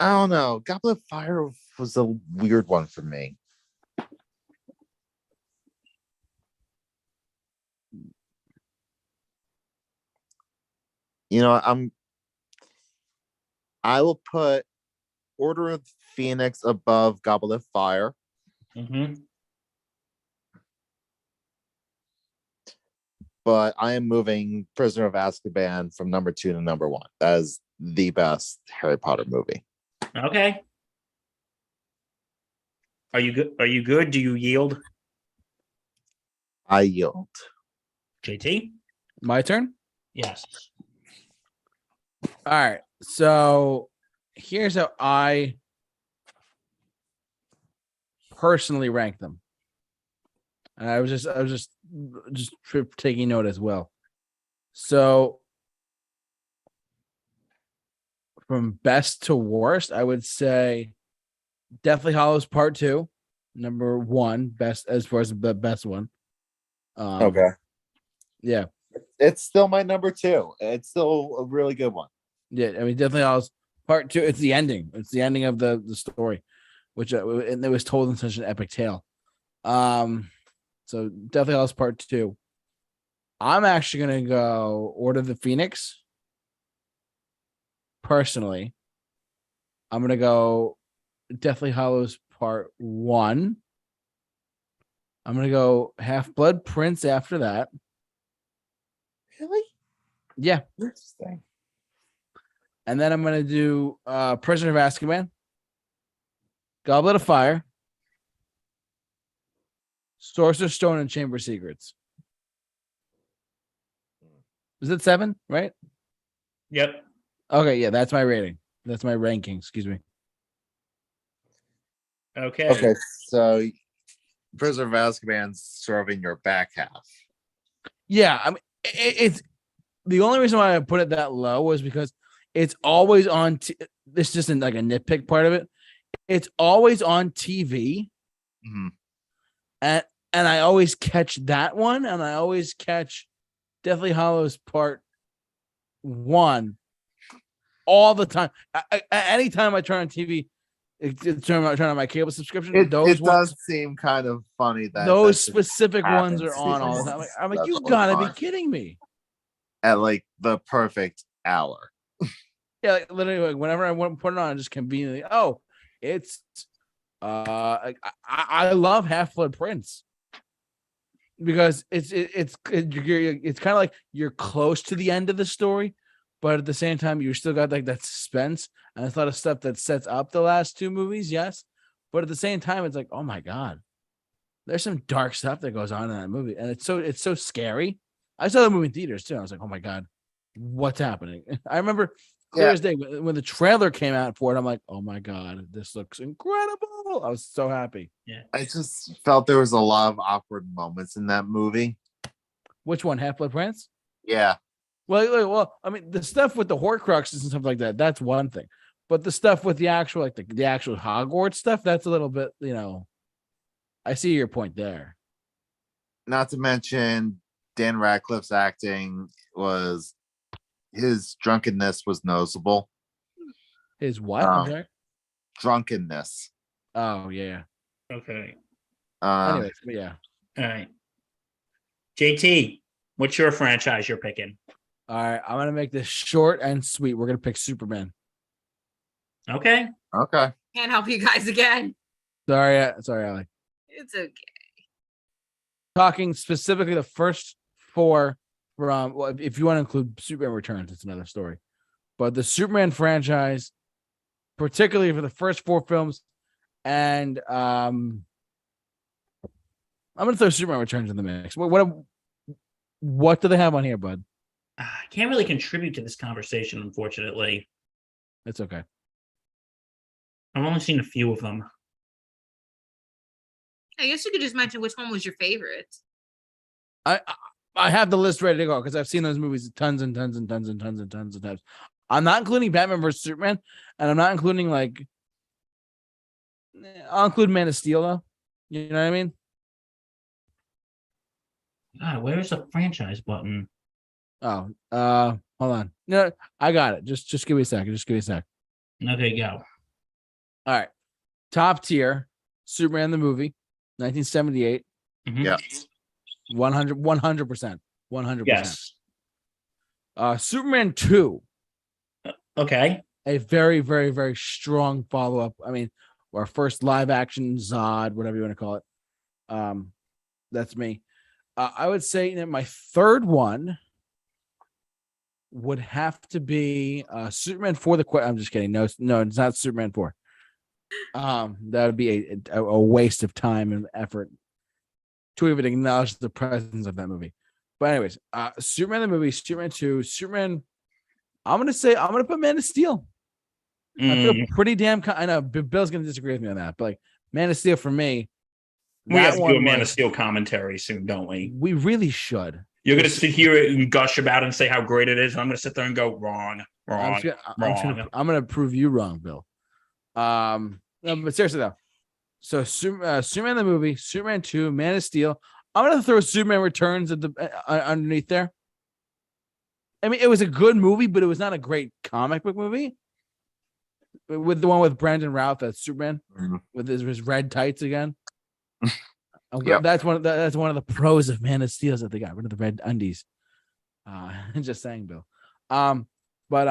I don't know. Goblet of Fire was a weird one for me. You know, I will put Order of Phoenix above Goblet of Fire. Mm-hmm. But I am moving Prisoner of Azkaban from number 2 to number 1. That is the best Harry Potter movie. Okay. Are you good? Are you good? Do you yield? I yield. JT? My turn. Yes. All right. So here's how I personally rank them. And I was just taking note as well. So from best to worst, I would say Deathly Hallows Part 2, number 1, best as far as the best one. Okay. Yeah. It's still my number 2. It's still a really good one. Yeah, I mean, Deathly Hallows Part 2. It's the ending. It's the ending of the story, which and it was told in such an epic tale. So Deathly Hallows Part 2. I'm actually gonna go Order of the Phoenix. Personally, I'm gonna go Deathly Hallows Part 1. I'm gonna go Half-Blood Prince after that. Really? Yeah. Interesting. And then I'm gonna do Prisoner of Azkaban, Goblet of Fire, Sorcerer's Stone, and Chamber of Secrets. Is it 7, right? Yep. Okay, yeah, that's my rating. That's my ranking, excuse me. Okay. Okay, so Prisoner of Azkaban's serving your back half. Yeah, I mean, it's the only reason why I put it that low was because it's always on. This just isn't like a nitpick part of it. It's always on TV, Mhm. and I always catch that one, and I always catch Deathly Hallows Part 1 all the time. Anytime I turn on TV, turn on my cable subscription. It those ones, does seem kind of funny that those that just specific ones are happens on all the time. I'm like, you all the gotta be time. kidding me. At like the perfect hour. Yeah, like literally, like whenever I want to put it on, I just conveniently. Oh, it's I love Half-Blood Prince because it's kind of like you're close to the end of the story, but at the same time you still got like that suspense and it's a lot of stuff that sets up the last 2 movies. Yes, but at the same time it's like, oh my god, there's some dark stuff that goes on in that movie, and it's so scary. I saw the movie in theaters too. I was like, oh my god, what's happening? I remember clear as day when the trailer came out for it. I'm like, oh my god, this looks incredible. I was so happy. Yeah. I just felt there was a lot of awkward moments in that movie. Which one, Half-Blood Prince? Yeah. Well, I mean, the stuff with the Horcruxes and stuff like that, that's one thing. But the stuff with the actual, like the actual Hogwarts stuff, that's a little bit, I see your point there. Not to mention Dan Radcliffe's acting his drunkenness was noticeable. His what? I'm sorry? Drunkenness. Oh, yeah. Okay. Anyways, but yeah. All right. JT, what's your franchise you're picking? All right, I'm gonna make this short and sweet. We're gonna pick Superman. Okay. Okay. Can't help you guys again. Sorry, Allie. It's okay. Talking specifically the first 4 from, well, if you want to include Superman Returns, it's another story. But the Superman franchise, particularly for the first 4 films, and I'm gonna throw Superman Returns in the mix. What do they have on here, bud? I can't really contribute to this conversation, unfortunately. It's okay. I've only seen a few of them. I guess you could just mention which one was your favorite. I have the list ready to go because I've seen those movies tons and tons and tons and tons and tons of times. I'm not including Batman versus Superman, and I'm not including like. I'll include Man of Steel though. You know what I mean? God, where's the franchise button? Oh, hold on. No, I got it. Just give me a second. Just give me a sec. Okay, go. All right. Top tier, Superman the movie, 1978. Mhm. Yeah. 100%. 100%. Yes. Superman 2, Okay. a very, very, very strong follow-up. I mean, our first live action Zod, whatever you want to call it. That's me. I would say that my third one would have to be Superman 4 I'm just kidding. No, it's not Superman 4. That would be a waste of time and effort to even acknowledge the presence of that movie. But anyways, Superman the movie, Superman 2, Superman. I'm gonna put Man of Steel. I feel pretty damn. I know Bill's gonna disagree with me on that, but like Man of Steel for me, We have to do a Man of was- Steel commentary soon, don't we? We really should. You're gonna sit here and gush about it and say how great it is, and I'm gonna sit there and go wrong. I'm gonna prove you wrong, Bill. No, but seriously though, so Superman the movie, Superman 2, Man of Steel. I'm gonna throw Superman Returns at the underneath there. I mean, it was a good movie, but it was not a great comic book movie. With the one with Brandon Routh as Superman with his red tights again. Yep. That's one of the pros of Man of Steel is that they got rid of the red undies. Just saying, Bill. And then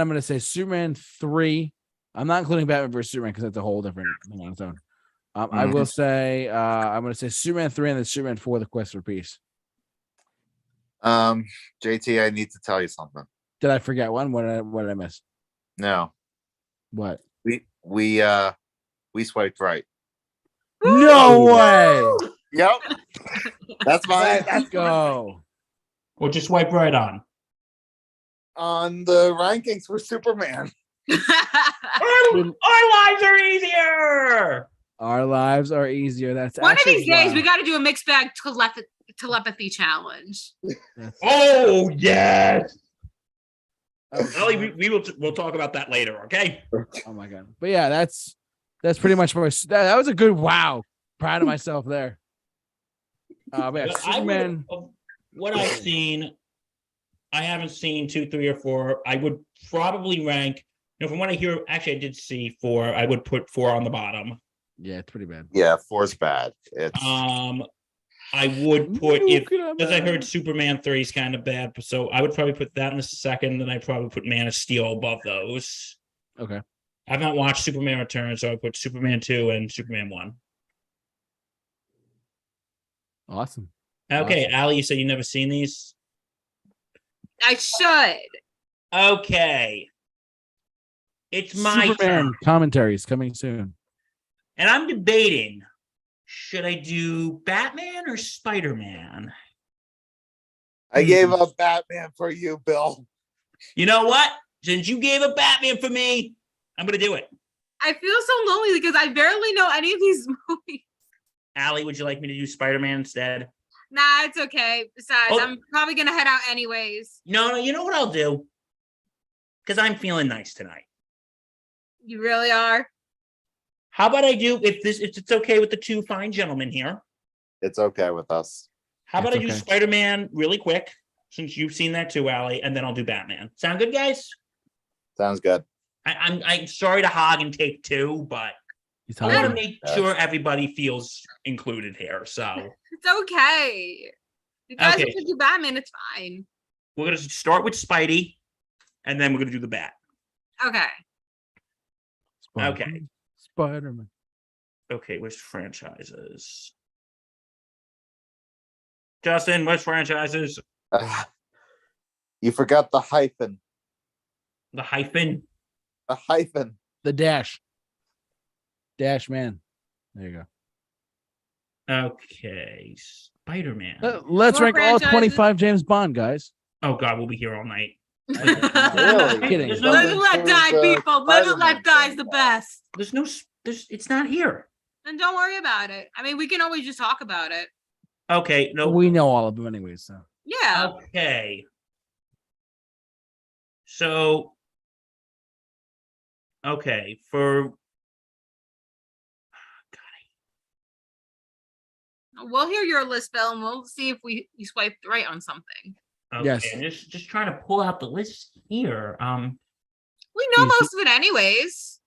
I'm gonna say Superman 3. I'm not including Batman vs Superman because that's a whole different thing on its own. I will say I'm gonna say Superman 3 and then Superman 4, The Quest for Peace. JT, I need to tell you something. Did I forget one? What did I miss? No, What? we swiped right. No way. Yep, that's mine. Let's go. Or just swipe right on. On the rankings for Superman. Our lives are easier. Our lives are easier. That's One of actually these days, why- we got to do a mixed bag telepathy challenge. that's- Oh yes. oh, Ellie, we'll talk about that later, okay? oh my god. But yeah, that's pretty much that was a good wow. Proud of myself there. But yeah, Superman. Of what I've seen, I haven't seen 2, 3, or 4. I would probably rank, from what I hear, actually I did see 4. I would put 4 on the bottom. Yeah, it's pretty bad. Yeah, 4's bad. It's I would put Look at because I him. heard Superman 3 is kind of bad, so I would probably put that in the second. Then I'd probably put Man of Steel above those. Okay. I've not watched Superman Returns, so I put Superman 2 and Superman 1. Awesome. Okay, Allie, you said you never seen these. I should. Okay, it's my Superman turn, commentaries coming soon. and I'm debating: should I do Batman or Spider-Man? I gave up Batman for you, Bill. You know what? Since you gave up Batman for me, I'm gonna do it. I feel so lonely because I barely know any of these movies. Allie, would you like me to do Spider-Man instead? Nah, it's okay. Besides, Oh. I'm probably gonna head out anyways. No, you know what I'll do? Because I'm feeling nice tonight. You really are. How about I do if it's okay with the two fine gentlemen here? It's okay with us. How about It's I do okay. Spider-Man really quick, since you've seen that too, Allie, and then I'll do Batman. Sound good, guys? Sounds good. I'm sorry to hog and take 2, but He's I want to hiding. make sure everybody feels included here. So It's okay. You guys Okay. can do Batman. It's fine. we're gonna start with Spidey, and then we're gonna do the Bat. Okay. Okay. Spider-Man. Okay, which franchises? Justin, which franchises? You forgot the hyphen. The hyphen. The hyphen. The Dash. Dash Man. There you go. Okay, Spider-Man. Let's More rank all franchises. 25 James Bond, guys. Oh God, we'll be here all night. Really? Kidding. There's no- Live and let die, people. Live and let die is the Spider-Man best. There's it's not here. Then don't worry about it. I mean, we can always just talk about it. Okay, no. We know all of them anyways. So Yeah. Okay. So, okay, for We'll hear your list, Bill, and we'll see if we swiped right on something. okay, Yes. I'm just trying to pull out the list here. We know Easy. most of it anyways.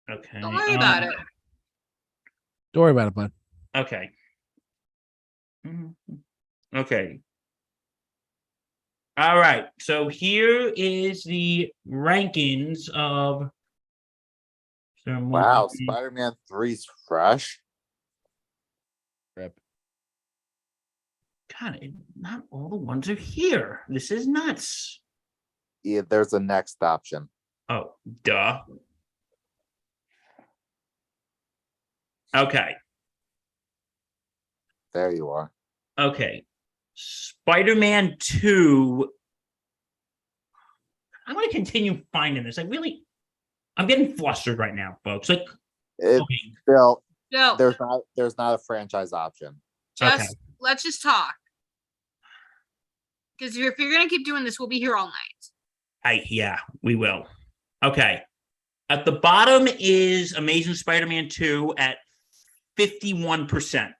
Okay. Don't worry about it. don't worry about it, bud. Okay. Mhm. Okay. All right. So here is the rankings of. Wow, Spider-Man 3's fresh. Rip. God, not all the ones are here. This is nuts. Yeah, there's a next option. Oh, duh. Okay. There you are. Okay. Spider-Man 2. I'm going to continue finding this. I'm getting flustered right now, folks. Like, It, okay. Bill, No, there's not a franchise option. just let's just talk. Because if you're gonna keep doing this, we'll be here all night. Yeah, we will. Okay. At the bottom is Amazing Spider-Man 2 at 51%.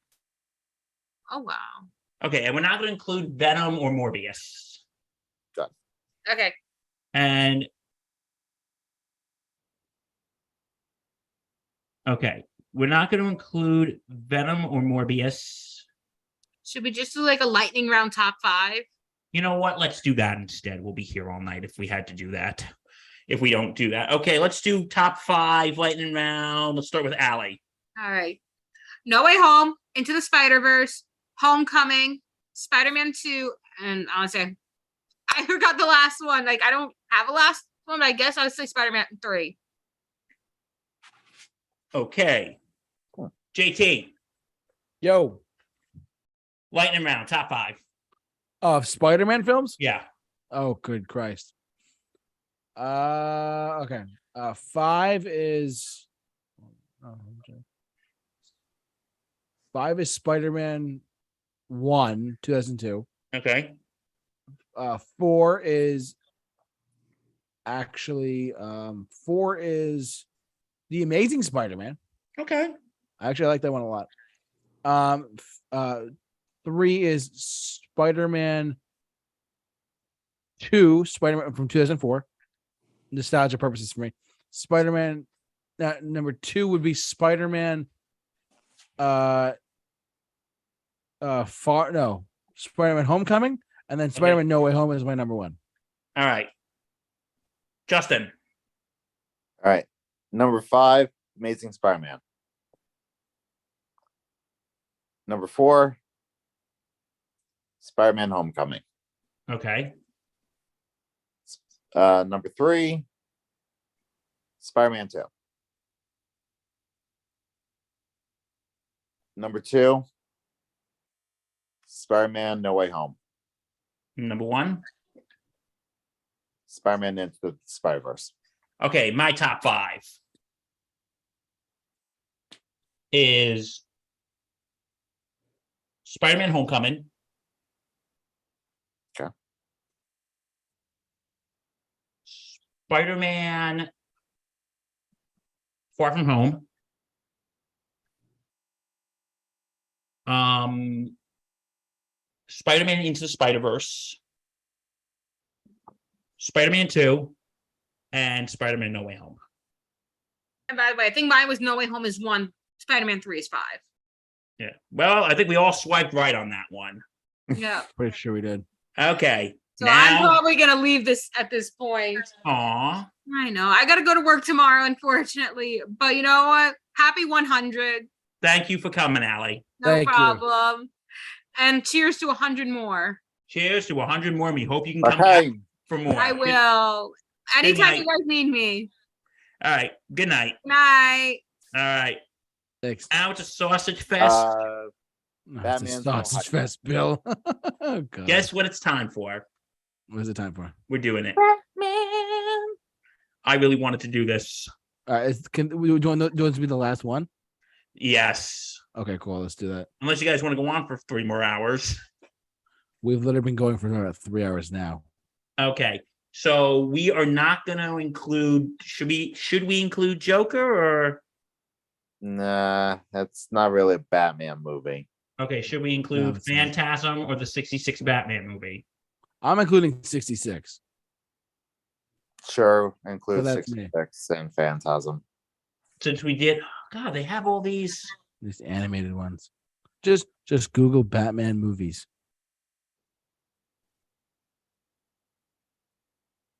Oh wow. Okay, and we're not going to include Venom or Morbius. Okay. And okay, we're not going to include Venom or Morbius. Should we just do like a lightning round top 5? You know what? Let's do that instead. We'll be here all night if we had to do that. If we don't do that. Okay, let's do top 5 lightning round. Let's start with Allie. All right. No Way Home, Into the Spider-Verse, Homecoming, Spider-Man 2, and honestly, I forgot the last one. Like, I don't have a last one, but I guess I would say Spider-Man 3. Okay. JT, Yo, lightning round, top 5. of Spider-Man films. Yeah. Oh, good Christ. Okay. 5 is. Oh, okay. 5 is Spider-Man 1, 2002. Okay. 4 is actually 4 is The Amazing Spider-Man. Okay. I actually like that one a lot. 3 is Spider-Man 2, Spider-Man from 2004. Nostalgia purposes for me. Spider-Man number 2 would be Spider-Man Spider-Man Homecoming, and then Spider-Man No Way Home is my number 1. All right. Justin. All right. Number 5, Amazing Spider-Man. Number 4, Spider-Man Homecoming. Okay. Number 3, Spider-Man 2. Number 2, Spider-Man No Way Home. Number 1. Spider-Man Into the Spider-Verse. Okay, my top 5 is Spider-Man Homecoming. Okay. Spider-Man Far From Home. Spider-Man Into the Spider-Verse. Spider-Man 2. And Spider-Man No Way Home. And by the way, I think mine was No Way Home is 1, Spider-Man 3 is 5. Yeah. Well, I think we all swiped right on that one. Yeah. Pretty sure we did. Okay. So I'm probably gonna leave this at this point. Aw. I know. I gotta go to work tomorrow, unfortunately. But you know what? Happy 100. Thank you for coming, Allie. No Thank you. problem. And cheers to 100 more. Cheers to 100 more. We hope you can come back Okay. for more. I will. Anytime night. you guys need me. All right. Good night. Night. All right. 6. Now it's a sausage fest. No, it's a Batman's no sausage high fest, Bill. Oh, God. Guess what it's time for? What is it time for? We're doing it. Batman. I really wanted to do this. All right. Do you want this to be the last one? Yes. Okay, cool. Let's do that. Unless you guys want to go on for 3 more hours. We've literally been going for about 3 hours now. Okay. So we are not going to include. Should we include Joker or? Nah, that's not really a Batman movie. Okay. Should we include it's not. Phantasm or the 66 Batman movie? I'm including 66. Sure, include that's me. 66 and Phantasm. Since we did, God, they have all these. These animated ones. Just Google Batman movies.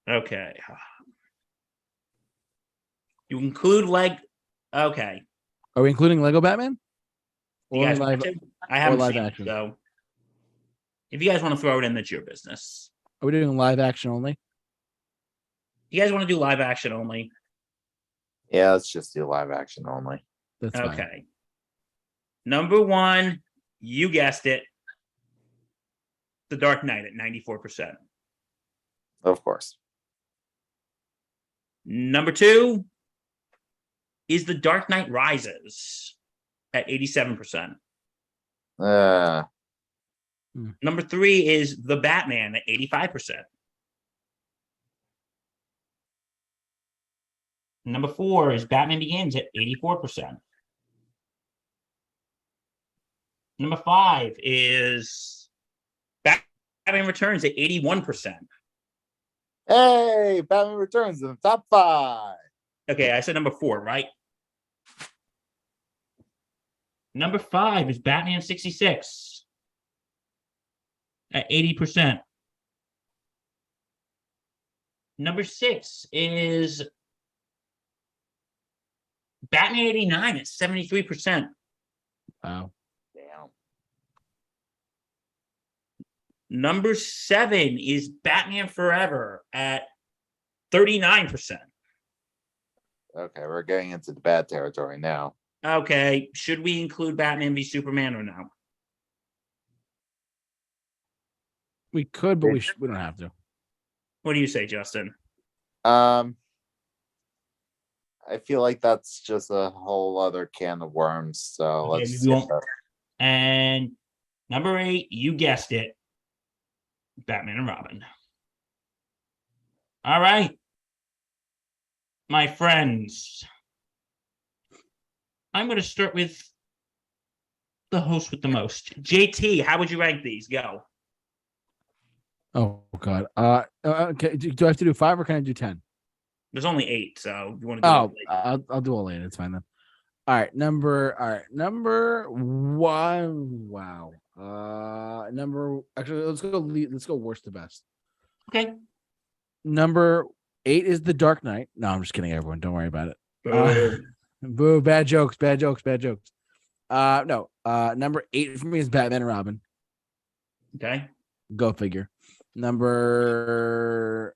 Okay. You include Okay. Are we including Lego Batman? You Or guys live, want to? I haven't live seen action? it, so if you guys want to throw it in, that's your business. Are we doing live action only? You guys want to do live action only? Yeah, let's just do live action only. That's Okay. fine. Number 1, you guessed it. The Dark Knight at 94%. Of course. Number 2 is The Dark Knight Rises at 87%. Number 3 is The Batman at 85%. Number 4 is Batman Begins at 84%. Number 5 is Batman Returns at 81%. Hey, Batman Returns in the top 5. Okay, I said number 4, right? Number 5 is Batman 66 at 80%. Number 6 is Batman 89 at 73%. Wow. Damn. Number 7 is Batman Forever at 39%. Okay, we're getting into the bad territory now. Okay, should we include Batman v Superman or no? We could, but we don't have to. What do you say, Justin? I feel like that's just a whole other can of worms. So Okay, let's we skip won't- that. And number 8, you guessed it, Batman and Robin. All right, my friends. I'm going to start with the host with the most. JT, how would you rank these? Go. Oh God. Okay. Do I have to do 5 or can I do 10? There's only 8, so you want to do Oh, it? I'll do all 8. It's fine then. All right, number 1. Wow. Actually, let's go worst to best. Okay. Number 8 is The Dark Knight. No, I'm just kidding, everyone. Don't worry about it. Boom. Boo, bad jokes. No. Number 8 for me is Batman and Robin. Okay. Go figure. Number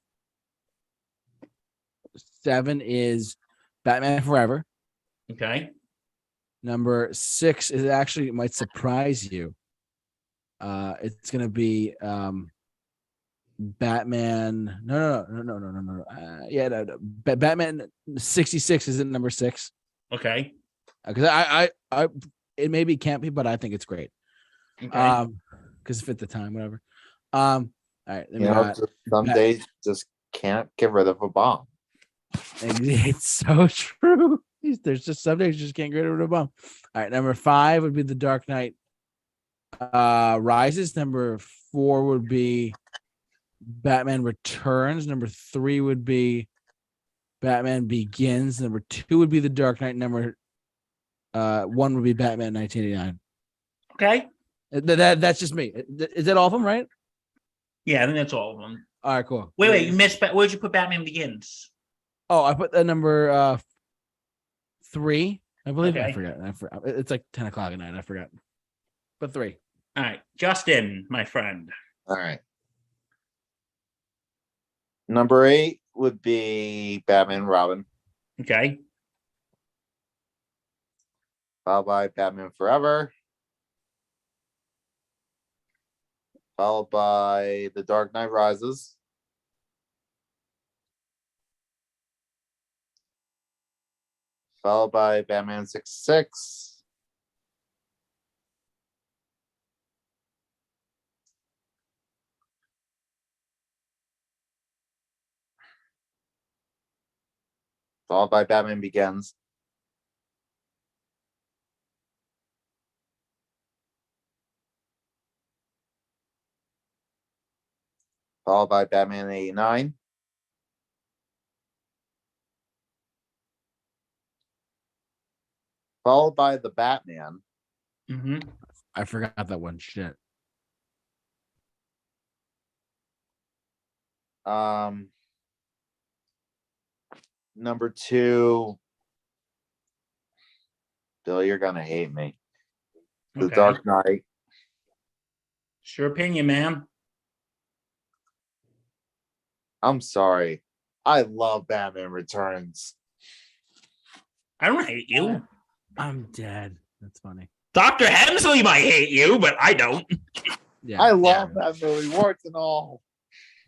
7 is Batman Forever. Okay. Number 6 is actually, it might surprise you. It's gonna be Batman. No. Batman 66 is at number 6. Okay. Because I it may be campy, but I think it's great. Okay. Because it fit the time, whatever. All right. Then You we know, got some days just can't get rid of a bomb. It's so true. There's just some days you just can't get rid of a bomb. All right, number 5 would be The Dark Knight Rises. Number 4 would be Batman Returns. Number 3 would be Batman Begins. Number 2 would be The Dark Knight. Number 1 would be Batman 1989. Okay. That's just me. Is that all of them, right? Yeah, I think that's all of them. All right, cool. Wait, you missed. Where'd you put Batman Begins? Oh, I put the number 3. I believe. Okay. I forgot. It's like 10 o'clock at night. I forgot. But 3. All right, Justin, my friend. All right. Number 8 would be Batman and Robin. Okay. Followed by Batman Forever. Followed by The Dark Knight Rises. Followed by Batman 66. Followed by Batman Begins. Followed by Batman 89. Followed by The Batman. Mm-hmm. I forgot that one. Shit. Number 2. Bill, you're gonna hate me. The Okay. Dark Knight. It's your opinion, man. I'm sorry. I love Batman Returns. I don't hate you. I'm dead. That's funny. Dr. Hemsley might hate you, but I don't. Yeah. I love that movie, warts and all.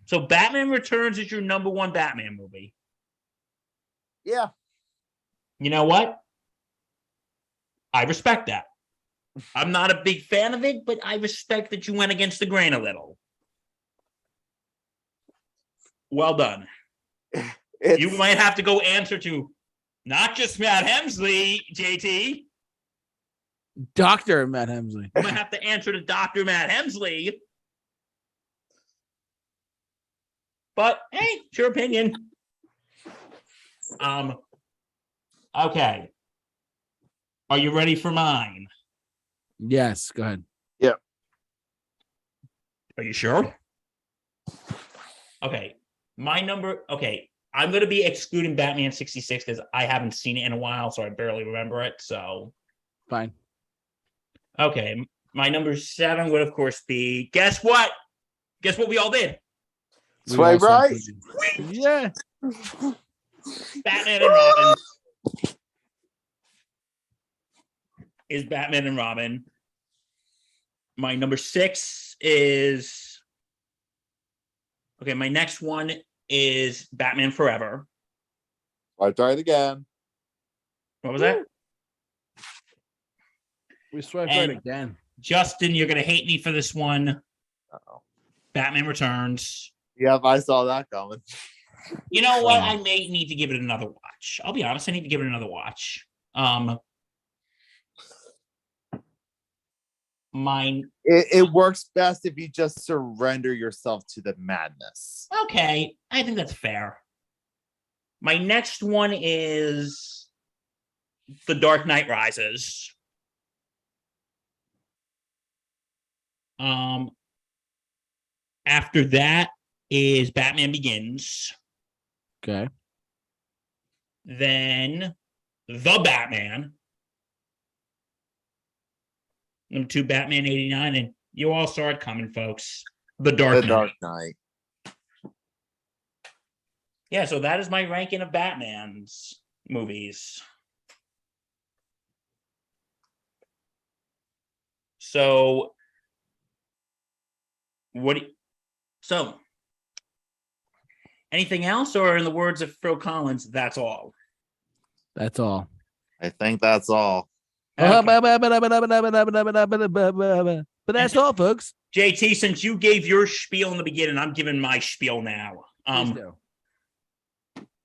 So Batman Returns is your number one Batman movie. Yeah. You know what? I respect that. I'm not a big fan of it, but I respect that you went against the grain a little. Well done. You might have to go answer to not just Matt Hemsley, JT. Dr. Matt Hemsley. You might have to answer to Dr. Matt Hemsley. But hey, it's your opinion. Okay. Are you ready for mine? Yes, go ahead. Are you sure? Okay. My number, okay. I'm going to be excluding Batman 66 because I haven't seen it in a while, so I barely remember it. So, Fine. okay. My number 7 would, of course, be guess what? Guess what we all did? Swipe right. Yeah. Batman and Robin. Is Batman and Robin. My number 6 is okay. My next one is Batman Forever. Swipe right again. What was that? We swiped And- right again. Justin, you're gonna hate me for this one. Uh-oh. Batman Returns. Yep, I saw that coming. You know what? I may need to give it another watch. I'll be honest. I need to give it another watch. Mine. It works best if you just surrender yourself to the madness. Okay, I think that's fair. My next one is The Dark Knight Rises. After that is Batman Begins. Okay. Then The Batman. Number 2, Batman 89. And you all saw it coming, folks. The Dark The Knight. Dark Knight. Yeah, so that is my ranking of Batman's movies. So, anything else, or in the words of Phil Collins, that's all? That's all. I think that's all. Okay. But that's all, folks. JT, since you gave your spiel in the beginning, I'm giving my spiel now. Please do.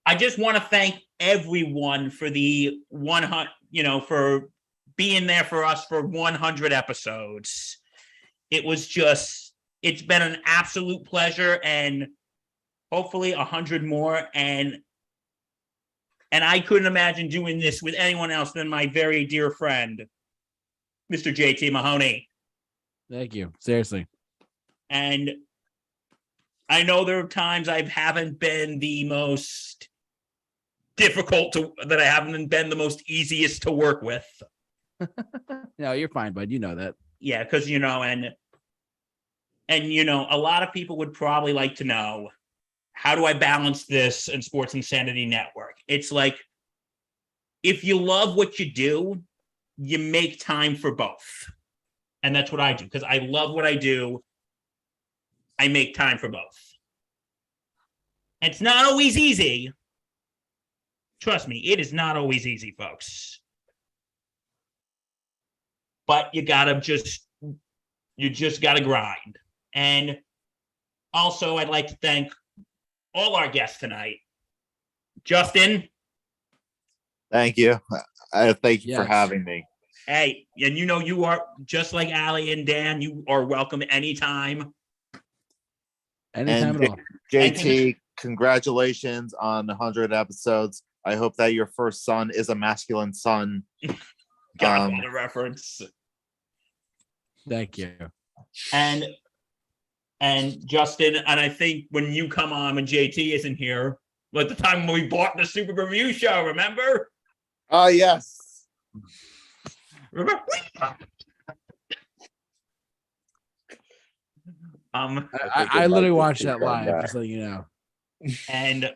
I just want to thank everyone for the 100, for being there for us for 100 episodes. It's been an absolute pleasure, and hopefully 100 more. And I couldn't imagine doing this with anyone else than my very dear friend, Mr. JT Mahoney. Thank you. Seriously. And I know there are times I haven't been the most that I haven't been the most easiest to work with. No, you're fine, bud. You know that. Yeah, because and a lot of people would probably like to know, how do I balance this and Sports Insanity Network? It's like, if you love what you do, you make time for both. And that's what I do because I love what I do. I make time for both. It's not always easy. Trust me, it is not always easy, folks. But you just gotta grind. And also, I'd like to thank all our guests tonight. Justin. Thank you. Thank you for Yes. having me. Hey, and you are just like Allie and Dan. You are welcome anytime. Anytime And at all. JT, congratulations on 100 episodes. I hope that your first son is a masculine son. Godfather reference. Thank you. And Justin, and I think when you come on when JT isn't here, like the time when we bought the Super Review Show, remember? Oh, yes. Remember? I literally watched that live, just letting you know. and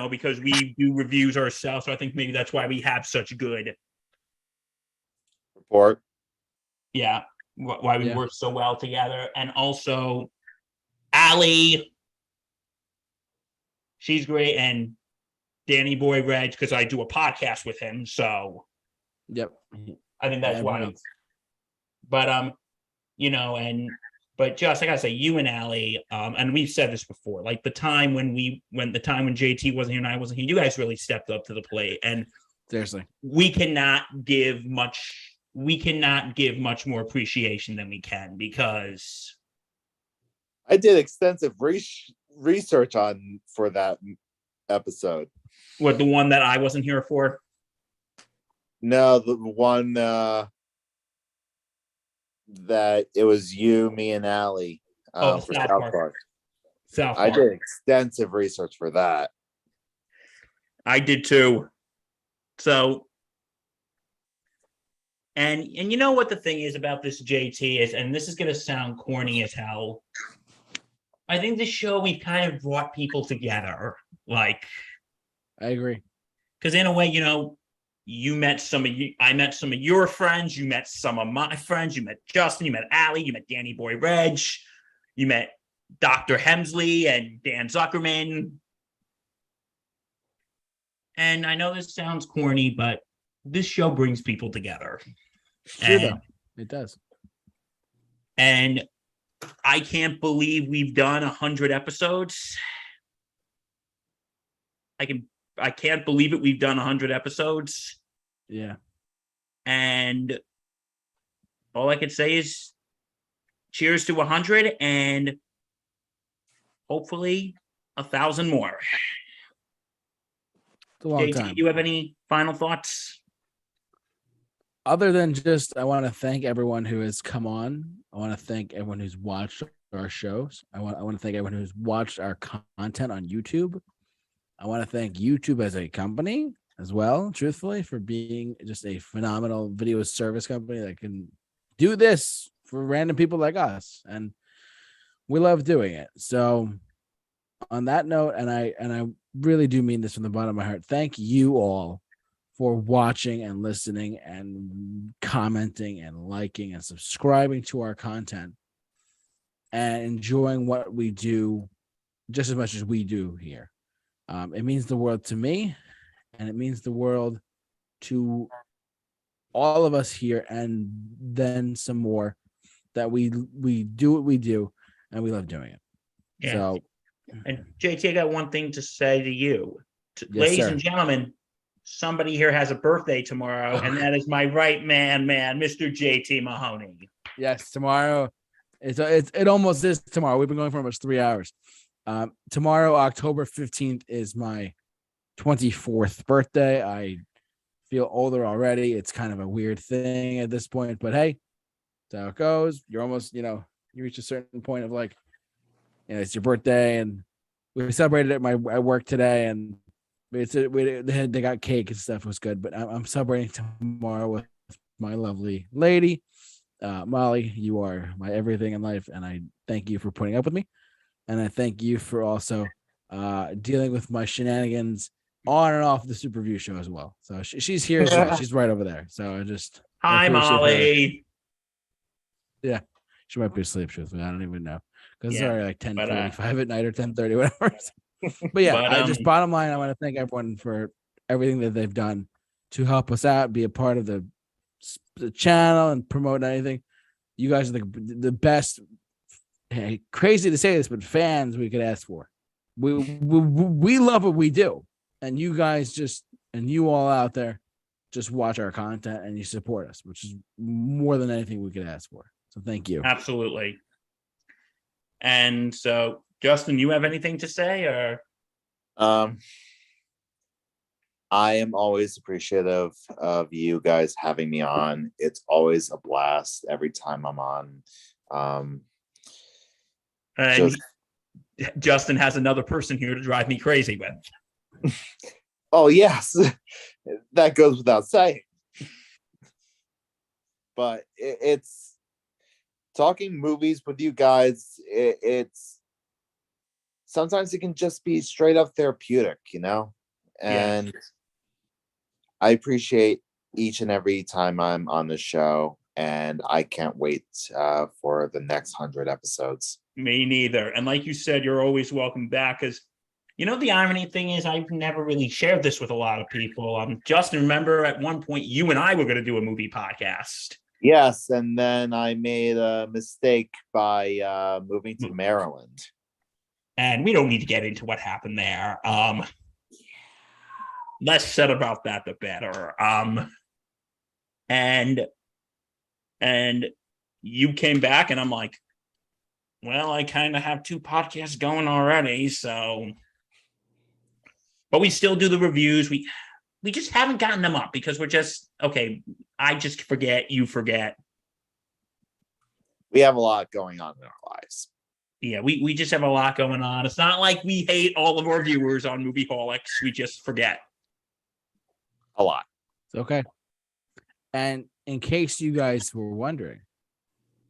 because we do reviews ourselves, so I think maybe that's why we have such good Report. why we work so well together. And also Allie, she's great, and Danny Boy Reg, because I do a podcast with him, so Yep. I think that's why. Everyone. But but just I gotta say, you and Allie, and we've said this before, like the time when JT wasn't here and I wasn't here, you guys really stepped up to the plate, and Seriously. we cannot give much more appreciation than we can, because I did extensive research for that episode. what, the one that I wasn't here for? No, the one that it was you, me, and Allie for South South Park. Park. South I Park. did extensive research for that. I did too. So, and you know what the thing is about this JT is, and this is going to sound corny as hell. I think this show, we've kind of brought people together, like, I agree. because in a way, you met some of you, I met some of your friends, you met some of my friends, you met Justin, you met Allie, you met Danny Boy Reg, you met Dr. Hemsley and Dan Zuckerman. And I know this sounds corny, but this show brings people together. True, though. It does. And I can't believe we've done 100 episodes. I can't believe it. We've done 100 episodes. Yeah. And all I can say is cheers to 100 and hopefully 1,000 more. It's a long JT, time. do you have any final thoughts? Other than just, I want to thank everyone who has come on. I want to thank everyone who's watched our shows. I want to thank everyone who's watched our content on YouTube. I want to thank YouTube as a company as well, truthfully, for being just a phenomenal video service company that can do this for random people like us. And we love doing it. So on that note, and I really do mean this from the bottom of my heart, thank you all for watching and listening and commenting and liking and subscribing to our content and enjoying what we do just as much as we do here. It means the world to me, and it means the world to all of us here, and then some more, that we do what we do and we love doing it. Yeah. So, and JT, I got one thing to say to you. Yes, Ladies sir. and gentlemen, somebody here has a birthday tomorrow, and that is my right man, Mr. JT Mahoney. yes, tomorrow. It almost is tomorrow. We've been going for almost 3 hours. Tomorrow, October 15th, is my 24th birthday. I feel older already. It's kind of a weird thing at this point, but hey, that's how it goes. You're almost, you reach a certain point of like, it's your birthday, and we celebrated at at work today, and they got cake and stuff. It was good, but I'm celebrating tomorrow with my lovely lady, Molly. You are my everything in life, and I thank you for putting up with me. And I thank you for also dealing with my shenanigans on and off the Super Review Show as well. So she's here as well. She's right over there. So I Hi, appreciate her. Molly. Yeah, she might be asleep. Truthfully, I don't even know because it's Yeah, already like but, 10:45 at night or 10:30, whatever. But yeah, But, I just bottom line, I want to thank everyone for everything that they've done to help us out, be a part of the channel and promote anything. You guys are the best. Hey, crazy to say this, but fans we could ask for. We love what we do, and you guys and you all out there just watch our content and you support us, which is more than anything we could ask for. So thank you. Absolutely. And so, Justin, you have anything to say, or? I am always appreciative of you guys having me on. It's always a blast every time I'm on. And Justin has another person here to drive me crazy with. Oh, yes, that goes without saying. But it's talking movies with you guys. It's sometimes it can just be straight up therapeutic, and I appreciate each and every time I'm on the show, and I can't wait for the next 100 episodes. Me neither. And like you said, you're always welcome back, because the irony thing is I've never really shared this with a lot of people. Justin, remember at one point you and I were going to do a movie podcast. Yes, and then I made a mistake by moving to Maryland. And we don't need to get into what happened there. Less said about that, the better. And you came back, and I'm like, well, I kind of have 2 podcasts going already, so. But we still do the reviews. We just haven't gotten them up because we're just okay. I just forget. You forget. We have a lot going on in our lives. Yeah, we just have a lot going on. It's not like we hate all of our viewers on Movieholics. We just forget. A lot. It's okay. And in case you guys were wondering,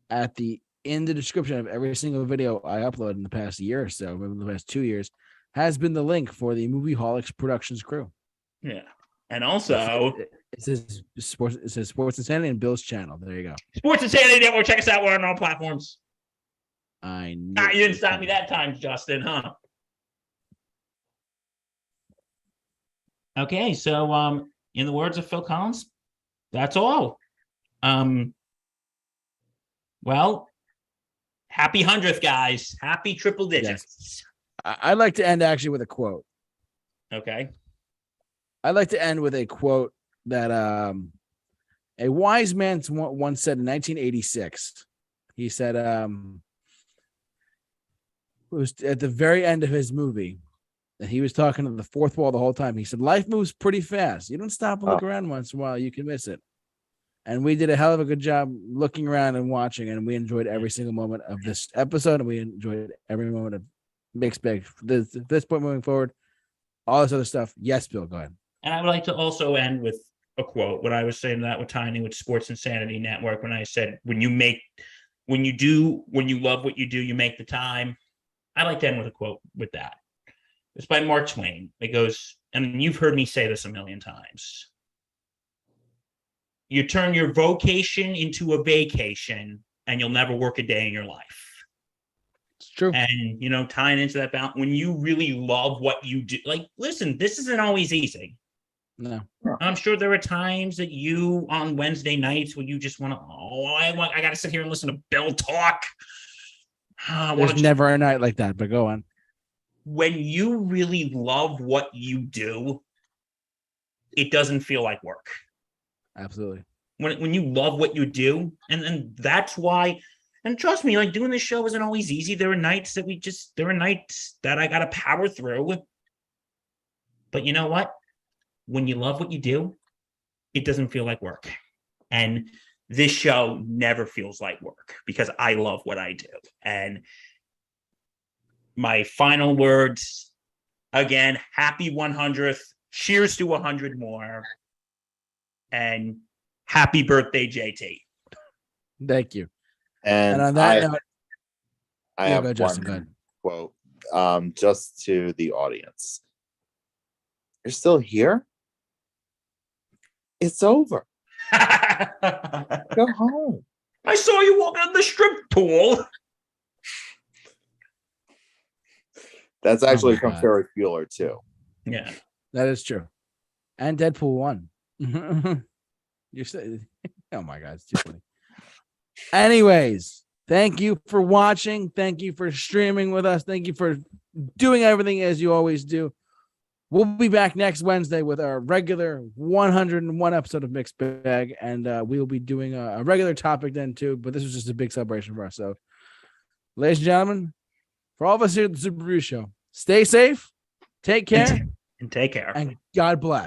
in the description of every single video I upload in the past year or so, maybe the past 2 years, has been the link for the Movieholics Productions crew. Yeah. And also, it says Sports Insanity and Bill's channel. There you go. Sports Insanity Network. Check us out. We're on all platforms. You didn't stop me that time, Justin, huh? Okay, so in the words of Phil Collins, that's all. Well, happy 100th, guys. Happy triple digits. Yes. I'd like to end actually with a quote. Okay. I'd like to end with a quote that a wise man once said in 1986. He said, it was at the very end of his movie, and he was talking to the fourth wall the whole time. He said, life moves pretty fast. You don't stop and look around once in a while, you can miss it. And we did a hell of a good job looking around and watching, and we enjoyed every single moment of this episode, and we enjoyed every moment of Mixed Bag. This point moving forward, all this other stuff. Yes, Bill, go ahead. And I would like to also end with a quote. What I was saying that with tying in with Sports Insanity Network, when I said, when you love what you do, you make the time. I like to end with a quote with that. It's by Mark Twain. It goes, and you've heard me say this a million times. You turn your vocation into a vacation, and you'll never work a day in your life. It's true. And, tying into that balance, when you really love what you do, like, listen, this isn't always easy. No. I'm sure there are times that you on Wednesday nights when you just want to, I got to sit here and listen to Bill talk. There's never a night like that, but go on. When you really love what you do, it doesn't feel like work. Absolutely. When you love what you do, and that's why, and trust me, like doing this show isn't always easy. There are nights that I got to power through. But you know what? When you love what you do, it doesn't feel like work. And this show never feels like work because I love what I do. And my final words, again, happy 100th. Cheers to 100 more. And happy birthday, JT. Thank you. And on that note, I have Justin, one quote just to the audience. You're still here? It's over. Go home. I saw you walking on the strip pool. That's actually my from God. Ferris Bueller too. Yeah. That is true. And Deadpool 1. You're saying, oh my God, it's too funny. Anyways, thank you for watching. Thank you for streaming with us. Thank you for doing everything as you always do. We'll be back next Wednesday with our regular 101 episode of Mixed Bag, and we'll be doing a regular topic then too. But this was just a big celebration for us. So, ladies and gentlemen, for all of us here at the Super Review Show, stay safe, take care, And take care. and God bless.